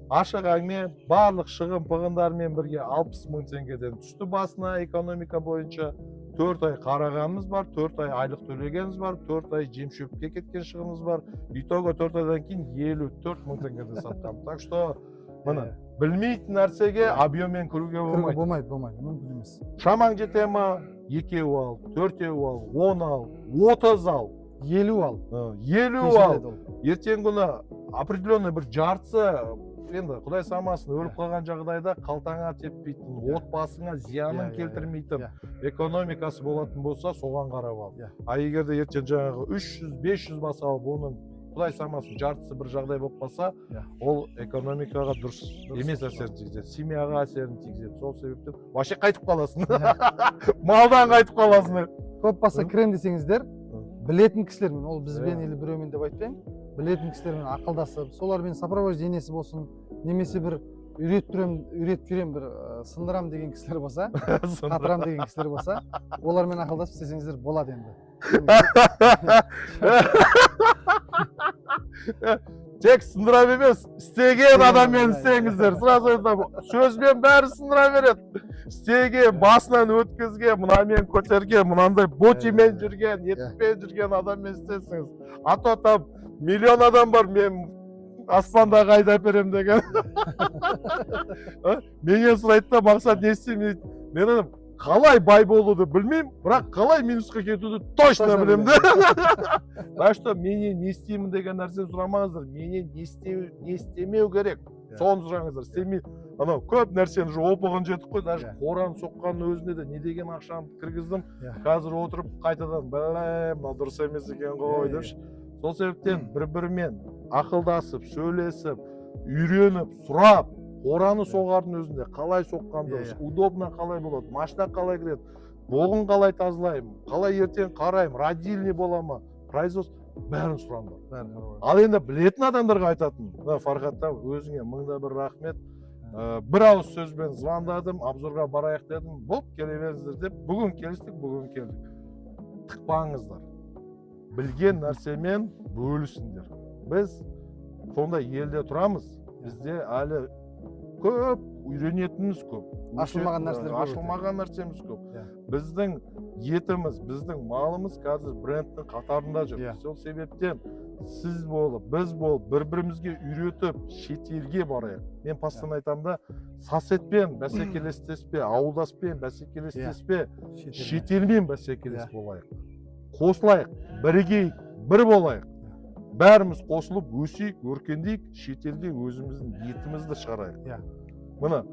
Ашық әңгіме, барлық шығын пығындармен бірге 60 000 теңгеден түсті басына экономика бойынша. 4 ай қарағанымыз бар, 4 ай айлық төлегеніміз бар, 4 ай жем шөпке кеткен шығынымыз бар. Итога 4 айдан кейін 54 000 теңгеден сатқанбыз. Так что, міне, білмейтін нәрсеге объеммен кіруге болмайды. Болмайды, мүмкін емес. Шамаң жете ма? 2 ал, 4 ал, 10 ал, 30 ал, 50 ал. 50 ал. Ертең күні определенный бір жартысы, енді Құдай самасын, өліп қалған жағдайда қалтаңа теппейтін, отбасыңа зиянын келтірмейтін экономикасы болатын болса, соған қарап ал. Егерде ертең жаңағы 300-500 бас алып, оның Құдай самасын жартысы бір жағдай болып қалса, ол экономикаға дұрыс емес әсерін тигізеді, семьяға әсерін тигізеді. Сол себептен вообще қайтып қаласың. Малдан қайтып қаласың. Көп баса кірем десеңіздер, білетін кісілермен, ол бізбен или біреумен деп айтпаймын, білетін кісілермен ақылдасып, солармен сопровождениесі болсын, немесе бір үйретіп жүрем бір сындырам деген кісілер болса, қатырам деген кісілер болса, олармен ақылдасып істесеңіздер болады енді. Тек сындырам емес, істеген адаммен істеңіздер. Сразу айтам, сөзбен бәрі сындыра береді. Істеген, басынан өткізген, мынамен көтерген, мынандай ботимен жүрген, етікпен жүрген адаммен істесіңіз. А то там миллион адам бар, мен аспандағы айдап берем деген. Менен сұрайды да, мақсат не істеймін дейді. Мен адам, қалай бай болуды білмеймін, бірақ қалай минусқа кетуді точно білемін де. Так что менен не істеймін деген нәрсені сұрамаңыздар. Менен не істемеу керек. Соны сұраңыздар. Істемей, анау көп нәрсені опығын жетіп қой, даже қораны соққанның өзінде де не деген ақшаны кіргіздім. Қазір отырып қайтадан, мынау дұрыс емес екен ғой депші. Сол себептен бір-бірімен ақылдасып, сөйлесіп, үйреніп, сұрап, қораны соғардың өзінде қалай соққан дұрыс, удобно қалай болады, машина қалай кіреді, боғын қалай тазалаймын, қалай ертең қараймын, родильный бола ма, производство, бәрін сұраңдар. Ал енді білетін адамдарға айтатын, Фархатта өзіңе мыңда бір рахмет, бір ауыз сөзбен звондадым, обзорға барайық дедім, болып келе беріңіздер деп, бүгін келдік. Тықпаңыздар. Білген нәрсемен бөлісіңдер. Біз сонда елде тұрамыз, бізде әлі көп үйренетініміз көп. Ашылмаған нәрсеміз көп. Біздің етіміз, біздің малымыз қазір брендтің қатарында жүр. Сол себептен сіз болып, біз болып, бір-бірімізге үйретіп, шетелге барайық. Мен постоянно айтамын да, соседпен бәсекелестеспе, ауылдаспен бәсекелестеспе, шетелмен бәсекелес болайық. Қосылайық, бірігейік, бір болайық. Бәріміз қосылып, өсейік, өркендейік, шетелге өзіміздің етімізді шығарайық. Мына,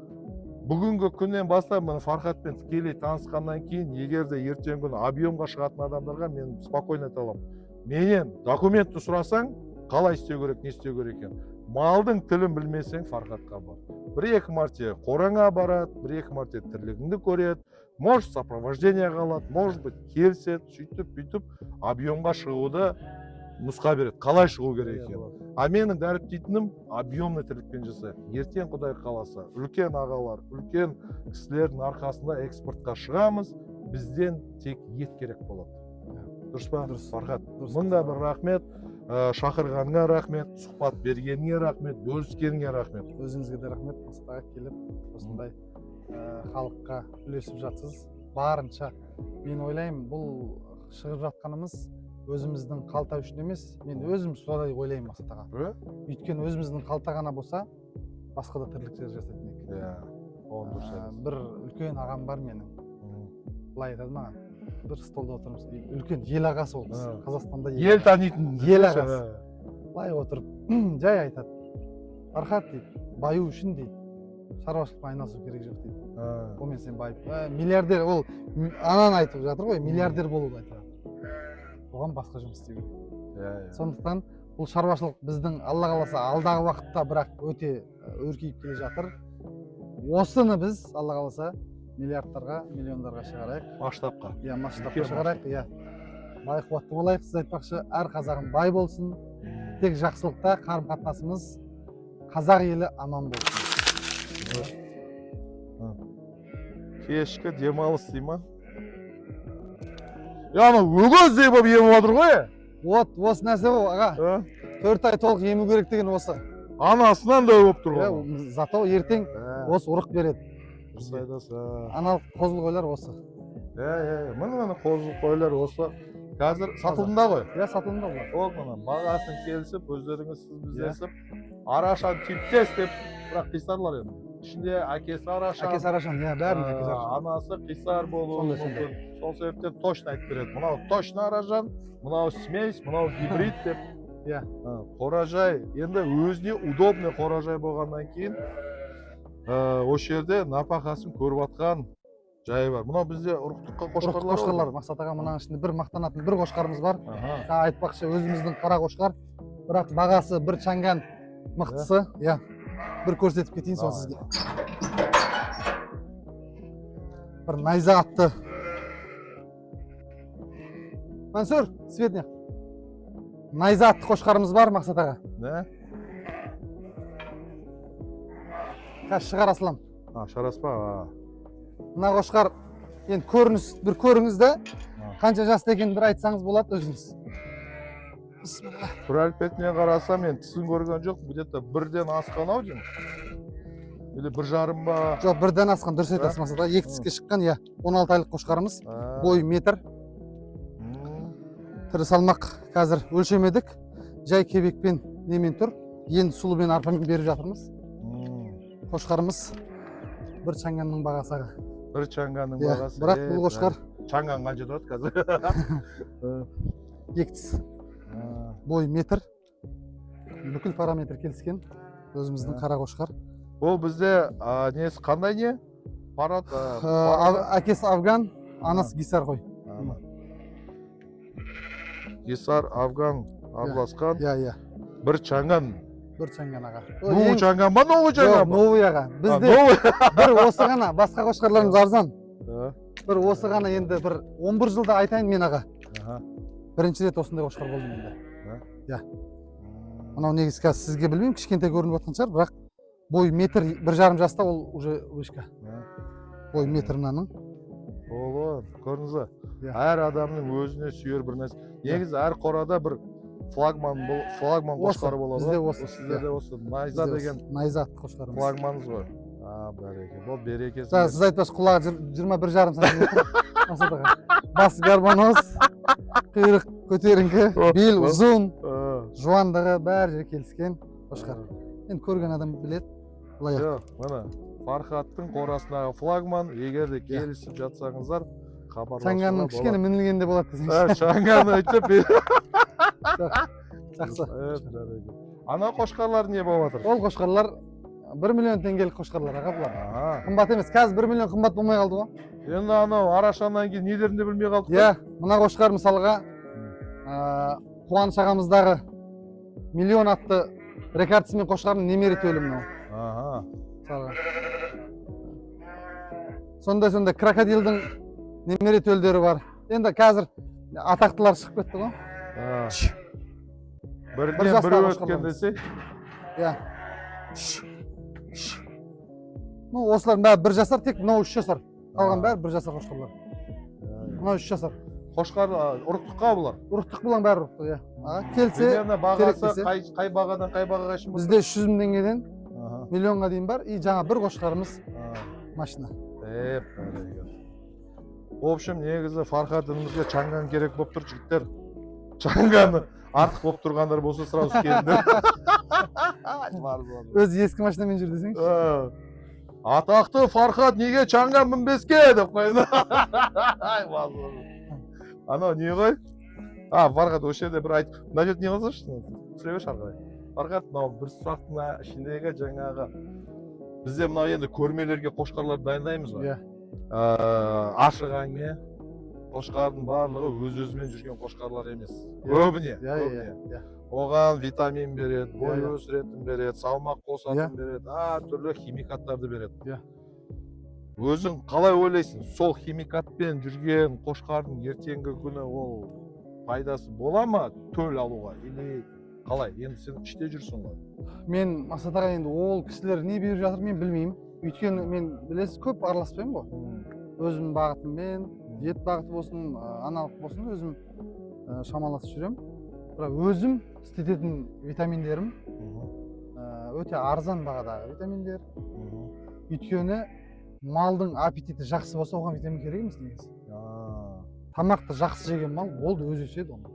бүгінгі күннен бастап, Фархатпен тікелей танысқаннан кейін, егер де ертең күні объемға шығатын адамдарға мен спокойно айта аламын. Менен документті сұрасаң, қалай істеу керек, не істеу керек екен. Малдың тілін білмесең, Фархатқа бар. Бір-екі мәрте қораңа барады, бір-екі мәрте тірлігіңді көреді, может сопровождениеға алады, может быть келсет, сөйтіп, объемға шығуды нұсқа береді, қалай шығу керек екен. А менің дәріптейтінім объемный тірлікпен жасайық. Ертең Құдай қаласа, үлкен ағалар, үлкен кісілердің арқасында экспортқа шығамыз, бізден тек ет керек болады. Дұрыс па? Дұрыс, Фархат. Мыңда бір рахмет, шақырғаныңа рахмет, сұхбат бергеніңе рахмет, бөліскеніңе рахмет. Өзіңізге де рахмет, осындай келіп, осындай халыққа үлесіп жатсыз. Барынша мен ойлаймын, бұл шығып жатқанымыз өзіміздің қалта үшін емес, мен өзім солай ойлаймын Мақсат аға. Өйткені өзіміздің қалта ғана болса, басқа да тірліктер жасайтын едік. Бір үлкен ағам бар менің. Былай айтады маған, бір столда отырмыз. Үлкен ел ағасы ол, Қазақстанда ел танитын ел ағасы. Былай отырып, жай айтады. Фархат дейді, баю үшін дейді, шаруашылықпен айналысу керек жоқ дейді. Онымен сен байып, миллиардер, ол ананы айтып жатыр ғой, миллиардер болуды айтады. Оған басқа жұмыс істеу керек. Сондықтан бұл шаруашылық біздің Алла қаласа алдағы уақытта бірақ өте өркейіп келе жатыр. Осыны біз Алла қаласа миллиардтарға, миллиондарға шығарайық. Масштабқа. Масштабқа шығарайық. Бай қуатты болайық. Сіз айтпақшы, әр қазағым бай болсын. Тек жақсылықта қарым-қатынасымыз қазақ елі аман болсын. Кешкі демалыс дей ма? Яны өгөздей болып еміп отыр ғой? Осы нәрсе ғой аға. 4 ай толық ему керек деген осы. Анасынан да өп тұр ғой. Зато ертең осы ұрық береді. Аналық қозыл қойлар осы. Мына қозыл қойлар осы. Қазір сатылымда ғой? Сатылымда ғой. Ол мына бағасын келісіп, өздеріңіз сіз біздесіп, арашан типтес деп бірақ қисарлар енді. Ішінде әкесі арашан. Әкесі арашан, бәрін әкесі арашан. Анасы қисар болуы мүмкін. Сол себептен точно айтып береді. Мынау точно арашан, мынау смесь, мынау гибрид деп. Қоражай, енді өзіне удобный қоражай болғаннан кейін, осы жерде напақасын көріп атқан жайы бар. Мынау бізде ұрықтыққа қошқарлар. Мақсат аға, мынаның ішінде бір мақтанатын бір қошқарымыз бар. Айтпақшы, өзіміздің қара қошқар, бірақ бағасы бір чанган мықтысы. Бір көрсетіп кетейін соны сізге. Бір найза атты. Мансур, Светня. Найза атты қошқарымыз бар Мақсат аға. Не? Қазір шығар Аслан. Шараспа. Мына қошқар енді бір көріңіз де, қанша жаста екенін бір айтсаңыз болады өзіңіз. Бисмилла. Бір әлпетіне қарасам, мен тісін көрген жоқ, где-то бірден асқан ау деймін. Или 1,5 ба? Жоқ, бірден асқан, дұрыс айтасыз Мақсат аға. 2 тіске шыққан, иә. 16 айлық қошқарымыз. Бойы метр. Тірі салмақ қазір өлшемедік. Жай кебекпен немен тұр. Енді сұлымен арпамен беріп жатырмыз. Қошқарымыз бір чанганның бағасы аға. Бір чанганның бағасы. Бірақ бұл қошқар чанган қанша тұрады қазір? 2 тіс. Бойы метр. Бүкіл параметр келіскен. Өзіміздің қара қошқар. Ол бізде несі қандай не? Парад? Әкесі Афган, анасы Гисар ғой. Гисар, Афган, араласқан. Иә. Бір чанган. Бір чанган аға. Новый чанган ба, новый чанган ба? Новый аға. Бізде бір осы ғана, басқа қошқарларымыз арзан. Бір осы ғана енді бір 11 жылда айтайын мен аға. Бірінші рет осындай қошқар болды менде. Иә. Мынау негізі қазір сізге білмеймін, кішкентай көрініп отқан шығар, бірақ бой метр, 1,5 жаста ол уже вышка. Бой метр мынаның. Олы, көрдіңіз бе? Әр адамның өзіне сүйер бір нәрсе. Негізі әр қорада бір флагман қошқары болады. Бізде осы. Сіздерде осы найза деген найза атты қошқарымыз. Флагманыңыз ғой. Бәреке. Бұл берекесі. Сіз айтпас құлағы 21,5 сантиметр. Мақсат аға. Бас гарбаноз, құйрық көтеріңкі, бел ұзын, жуандығы бәрі жер келіскен қошқар. Енді көрген адам біледі. Мына Фархаттың қорасындағы флагман, егер де келісіп жатсаңыздар, хабарласуға болады. Чанганның кішкене мінілгенде болады десеңіз. Чанган айтып. Жақсы. Ана қошқарлар не болып жатыр? Ол қошқарлар 1 миллион теңгелік қошқарлар аға бұлар. Қымбат емес, қазір 1 миллион қымбат болмай қалды ғой. Енді анау арашаннан кейін недерінде білмей қалдық. Иә, мына қошқар мысалға Қуаныш ағамыздағы миллион атты рекордсмен қошқардың немере төлі мынау. Сондай крокодилдің немере төлдері бар. Енді қазір атақтылар шығып кетті ғой. Бірден бірі өткен десе? Иә. Осылардың бәрі 1 жасар, тек мынау 3 жасар. Қалған бәрі 1 жасар қошқарлар. Мынау 3 жасар. Қошқар ұрықтыққа бұлар? Ұрықтық бұлаң бәрі ұрықтық, иә. Келсе, бағасы қай бағадан қай бағаға шын? Бізде 300 мың теңгеден миллионға дейін бар. И жаңа бір қошқарымыз машина. В общем, негізі Фархат інімізге чанган керек болып тұр, жігіттер. Чанганы артық болып тұрғандар болса сразу келді. Өзі ескі машинамен жүр десеңші. Атақты Фархат неге чанган мінбеске деп қойды. Анау не ғой? Фархат осы жерде бір айтып, мына жерде не қылсыншы? Түсіре берші ары қарай. Фархат, мынау бір сұрақтың ішіндегі жаңағы бізде мынау енді көрмелерге қошқарлар дайындаймыз ғой. Ашық әңгіме, қошқардың барлығы өз-өзімен жүрген қошқарлар емес. Көбіне. Оған витамин береді, бой өсіретін береді, салмақ қосатын береді, түрлі химикаттарды береді. Өзің қалай ойлайсың, сол химикатпен жүрген қошқардың ертеңгі күні ол пайдасы бола ма төл алуға? Или қалай? Енді сен іште жүрсің ғой. Мен Мақсат аға енді ол кісілер не беріп жатыр мен білмеймін. Өйткені мен білесіз көп араласпаймын ғой. Өзім бағытыммен, ет бағыты болсын, аналық болсын, өзім шамаласып жүремін. Бірақ өзім істететін витаминдерім өте арзан бағадағы витаминдер. Өйткені малдың аппетиті жақсы болса, оған витамин керек емес негізі. Тамақты жақсы жеген мал болды өзі өседі оны.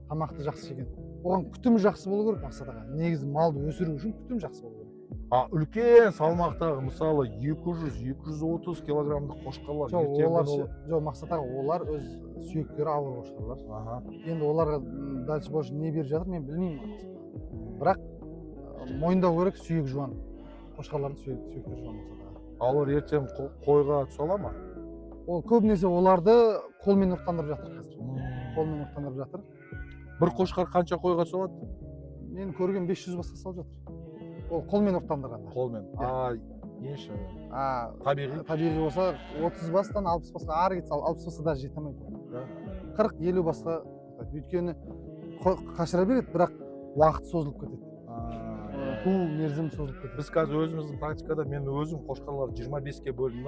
Тамақты жақсы жеген. Оған күтімі жақсы болу керек Мақсат аға. Негізі малды өсіру үшін күтім жақсы болу керек. Үлкен салмақтағы мысалы 200-230 килограммдық қошқарлар жоқ Мақсат аға, олар өз сүйектері ауыр қошқарлар. Енді оларға дальше больше не беріп жатыр мен білмеймін. Бірақ мойындау керек, сүйек жуан. Қошқарлардың сүйектері жуан Мақсат аға. Алар ертең қойға түсала ма? Ол көбінесе оларды қолмен ұрықтандырып жатыр қазір. Қолмен ұрықтандырып жатыр. Бір қошқар қанша қойға түсалады? Мен көрген 500 басқа салып жатыр. Ол қолмен ұрықтандырғанда. Қолмен. Неші? Табиғи болса 30 бастан 60 басқа ары кетсе 60 басқа даже жете алмайды. 40-50 басқа өйткені қашыра береді, бірақ уақыт созылып кетеді. Туу мерзім созылып кетеді. Біз қазір өзіміздің практикада мен өзім қошқарларды 25-ке бөлдім.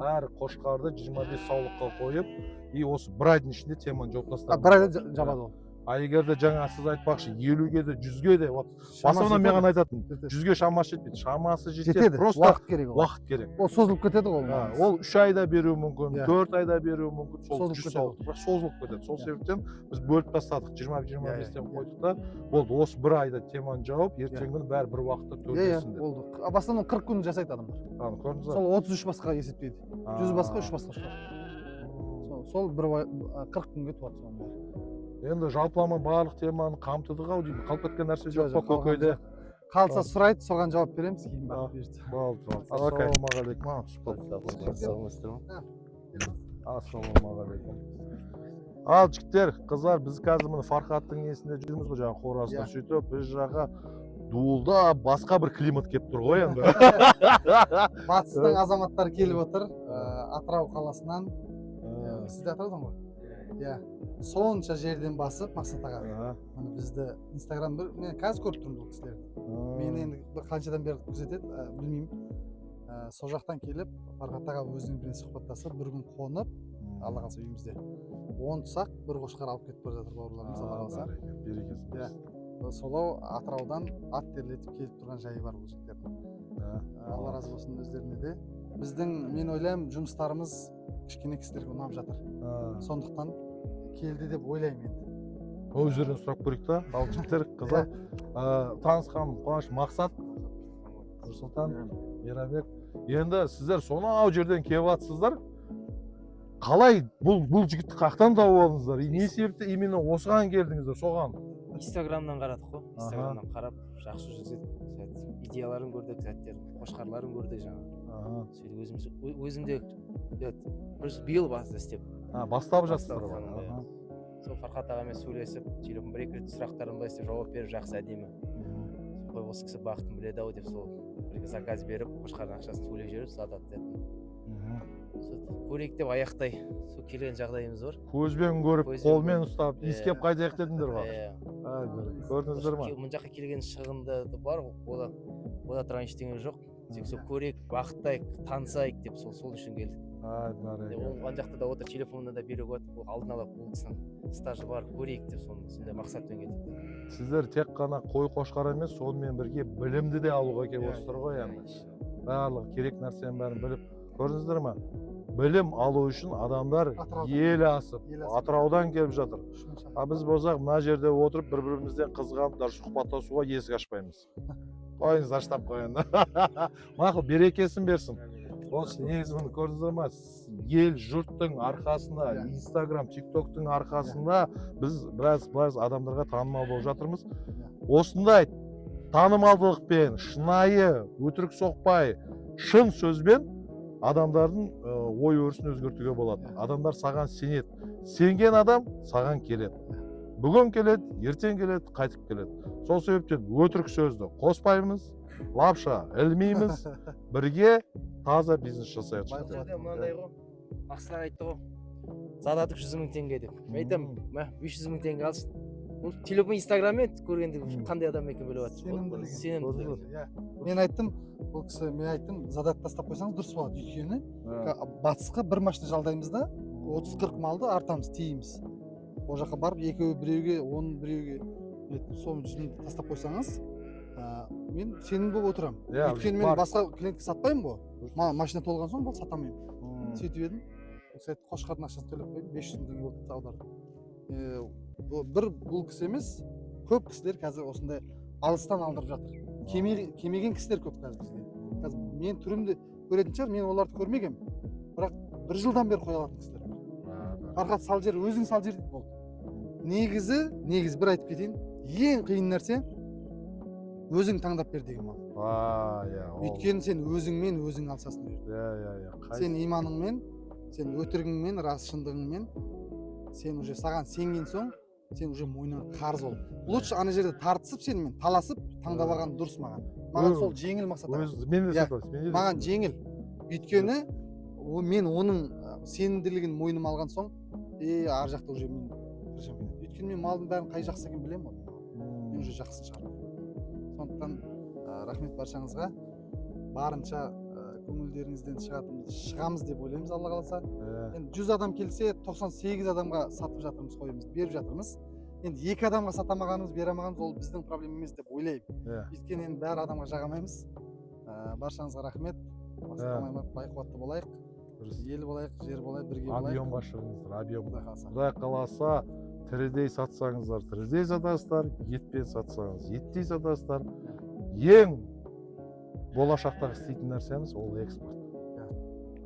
Әр қошқарды 25 саулыққа қойып, и осы бір айдың ішінде теманы жауып тастадым. Бір айда жабады ол. А егер де жаңа сіз айтпақшы 50-ге де 100-ге де вот басынан мен ғана айтатын 100-ге шамасы жетпейді, шамасы жетеді, просто уақыт керек. Уақыт керек. Ол созылып кетеді ғой. Ол 3 айда беруі мүмкін, 4 айда беруі мүмкін, сол 100 саулық, бірақ созылып кетеді. Сол себептен біз бөліп тастадық, 20-25-тен қойдық та, болды, осы бір айда теманы жауып, ертеңгі күні бәрі бір уақытта төлдесін деп. Болды. Басынан 40 күн жасайды адамдар. Көрдіңіз ба? Сол 33 басқа есептейді. 100 басқа, 3 басқа шығады. Сол 40 күнге туады соның. Енді жалпылама барлық теманы қамтыдық ау деймін. Қалып кеткен нәрсе жоқ па көкейде? Қалса сұрайды, соған жауап береміз, кейін бағып берді. Болды. Ассалаумағалейкум. Ал жігіттер, қыздар, біз қазір міне Фархаттың несінде жүрміз ғой, жаңағы қорасында сөйтіп, біз жаққа дуылда басқа бір климат келіп тұр ғой енді. Батыстың азаматтары келіп отыр, Атырау қаласынан. Сіз де Атыраудан ғой? Иә. Сонша жерден басып Мақсат аға. Бізді Инстаграм мен қазір көріп тұрмын бұл кісілерді. Мені енді қаншадан бері күзетеді, білмеймін. Сол жақтан келіп, Фархат аға өзінің сұхбаттасып, бір күн қонып, Алла қаласа үйімізде. 10 тұсақ бір қошқар алып кетіп бара жатыр бауырларымыз, Алла қаласа. Берекесі. Солау Атыраудан ат терлетіп келіп тұрған жайы бар бұл жігіттердің. Алла разы болсын өздеріне де. Біздің, мен ойлаймын, жұмыстарымыз кішкене кісілерге ұнап жатыр. Сондықтан келді деп ойлаймын енді. Өздерінен сұрап көрейік та, ал жігіттер, қыздар. Танысқан Қуаныш Мақсат, Нұрсұлтан, Мейрамбек. Енді сіздер сонау жерден келіп жатсыздар. Қалай бұл жігітті қақтан тауып алдыңыздар? Не себепті именно осыған келдіңіздер, соған? Инстаграмнан қарадық қой. Инстаграмнан қарап, жақсы жүргізеді, идеяларын көрдік, сәттерін, қошқарларын көрдік жаңа. Сөйтіп өзімде биыл басты істеп. Бастап жатсыздар ғой. Сол Фархат ағамен сөйлесіп, телефон бір-екі рет сұрақтарын былай жауап беріп, жақсы әдемі. Қой осы кісі бақытын біледі ау деп сол бір заказ беріп, қошқардың ақшасын төлеп жіберіп, сатады дедім. Көрейік деп аяқтай сол келген жағдайымыз бар. Көзбен көріп, қолмен ұстап, иіскеп қайтайық дедіңдер ғой. Көрдіңіздер ма? Мұн жаққа келген шығынды бар, ода тұрған ештеңе жоқ. Тек сол көрейік, бақыттайық, танысайық деп сол үшін келдік. Оған жақта да отыр, телефонында да беріп отыр, алдын ала бұл кісінің стажы бар, көрейік деп сондай мақсатпен келдік. Сіздер тек қана қой қошқар емес, сонымен бірге білімді де алуға келіп отырсыздар ғой енді. Барлығы керек нәрсенің бәрін біліп, көрдіңіздер ма? Білім алу үшін адамдар ел асып, Атыраудан келіп жатыр. Біз болсақ мына жерде отырып бір-бірімізден қызғанып, сұхбаттасуға есік ашпаймыз. Қойыңыз, аштап қойын. Мақұл, берекесін берсін. Осы негізін көрдіңіздер ма? Ел жұрттың арқасында, Инстаграм, ТикТоктың арқасында біз біраз адамдарға танымал болып жатырмыз. Осындай танымалдылықпен, шынайы, өтірік соқпай, шын сөзбен адамдардың ой өрісін өзгертуге болады. Адамдар саған сенеді. Сенген адам саған келеді. Бүгін келеді, ертең келеді, қайтып келеді. Сол себептен өтірік сөзді қоспаймыз, лапша ілмейміз, бірге таза бизнес жасайық. Мынандай ғой, Мақсат айтты ғой, задатып 100 000 теңге деп. Мен айтам, 500 000 теңге алсын. Бұл телефон, Инстаграммен көргенде қандай адам екен біліп жатыр. Сенімділігі. Мен айттым, бұл кісі, мен айттым, задат тастап қойсаңыз дұрыс болады. Өйткені батысқа бір машина жалдаймыз да, 30-40 малды артамыз, тиіміз. Ол жаққа барып, біреуге, 10 біреуге соны 100 000 тастап қойсаңыз, мен сенім болып отырам. Өйткені мен басқа клиентке сатпаймын ғой. Машина толған соң бұл сатамаймын. Сөйтіп едім, қошқардың ақшасын төлеп қойдым, 500 000 теңге болып аудардым. Бір бұл кісі емес, көп кісілер қазір осындай алыстан алдырып жатыр. Кемеген кісілер көп қазір бізге. Қазір мен түрімді көретін шығар, мен оларды көрмегем. Бірақ бір жылдан бері қоя алатын кісілер бар. Фархат сал жер, өзің сал жер дейді болды. Негізі бір айтып кетейін, ең қиын нәрсе өзің таңдап бер деген мал. Өйткені сен өзіңмен өзің алсасын. Сен иманыңмен, сен өтірігіңмен, рас шындығыңмен, сен уже саған сенген соң, сен уже мойнынан қарыз ол. Лучше ана жерде тартысып сенімен таласып таңдап алған дұрыс маған. Маған сол жеңіл мақсат. Маған жеңіл. Өйткені мен оның сенімділігін мойныма алған соң, ар жакта уже мен тырышам. Өйткені мен малдың бәрін қай жақсы екенін білемін ғой. Мен уже жақсы шығармын. Сондықтан рахмет баршаңызға. Барынша көңілдеріңізден шығамыз деп ойлаймыз, Алла қаласа. Енді 100 адам келсе, 98 адамға сатып жатырмыз қойымызды, беріп жатырмыз. Енді 2 адамға сатамағанымыз, бере алмағанымыз ол біздің проблема емес деп ойлаймын. Өйткені енді бәрі адамға жағамаймыз. Баршаңызға рахмет. Байқуатты болайық. Ел болайық, жер болайық, бірге болайық. Объемға шығыңыздар, объемға. Құдай қаласа, тірідей сатсаңыздар, тірідей сатасыздар, етпен сатсаңыз, еттей сатасыздар. Ең болашақтағы істейтін нәрсеміз ол экспорт.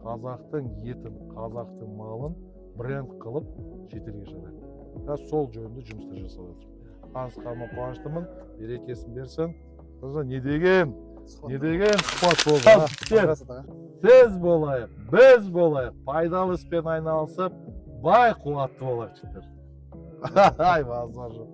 Қазақтың етін, қазақтың малын бренд қылып шетелге шығарайық. Сол жөнінде жұмыстар жасап жатырмын. Танысқаныма қуаныштымын, берекесін берсін. Не деген сұхбат болды. Сіз болайық, біз болайық, пайдалы іспен айналысып, бай қуатты болайық. Ай, базар жоқ.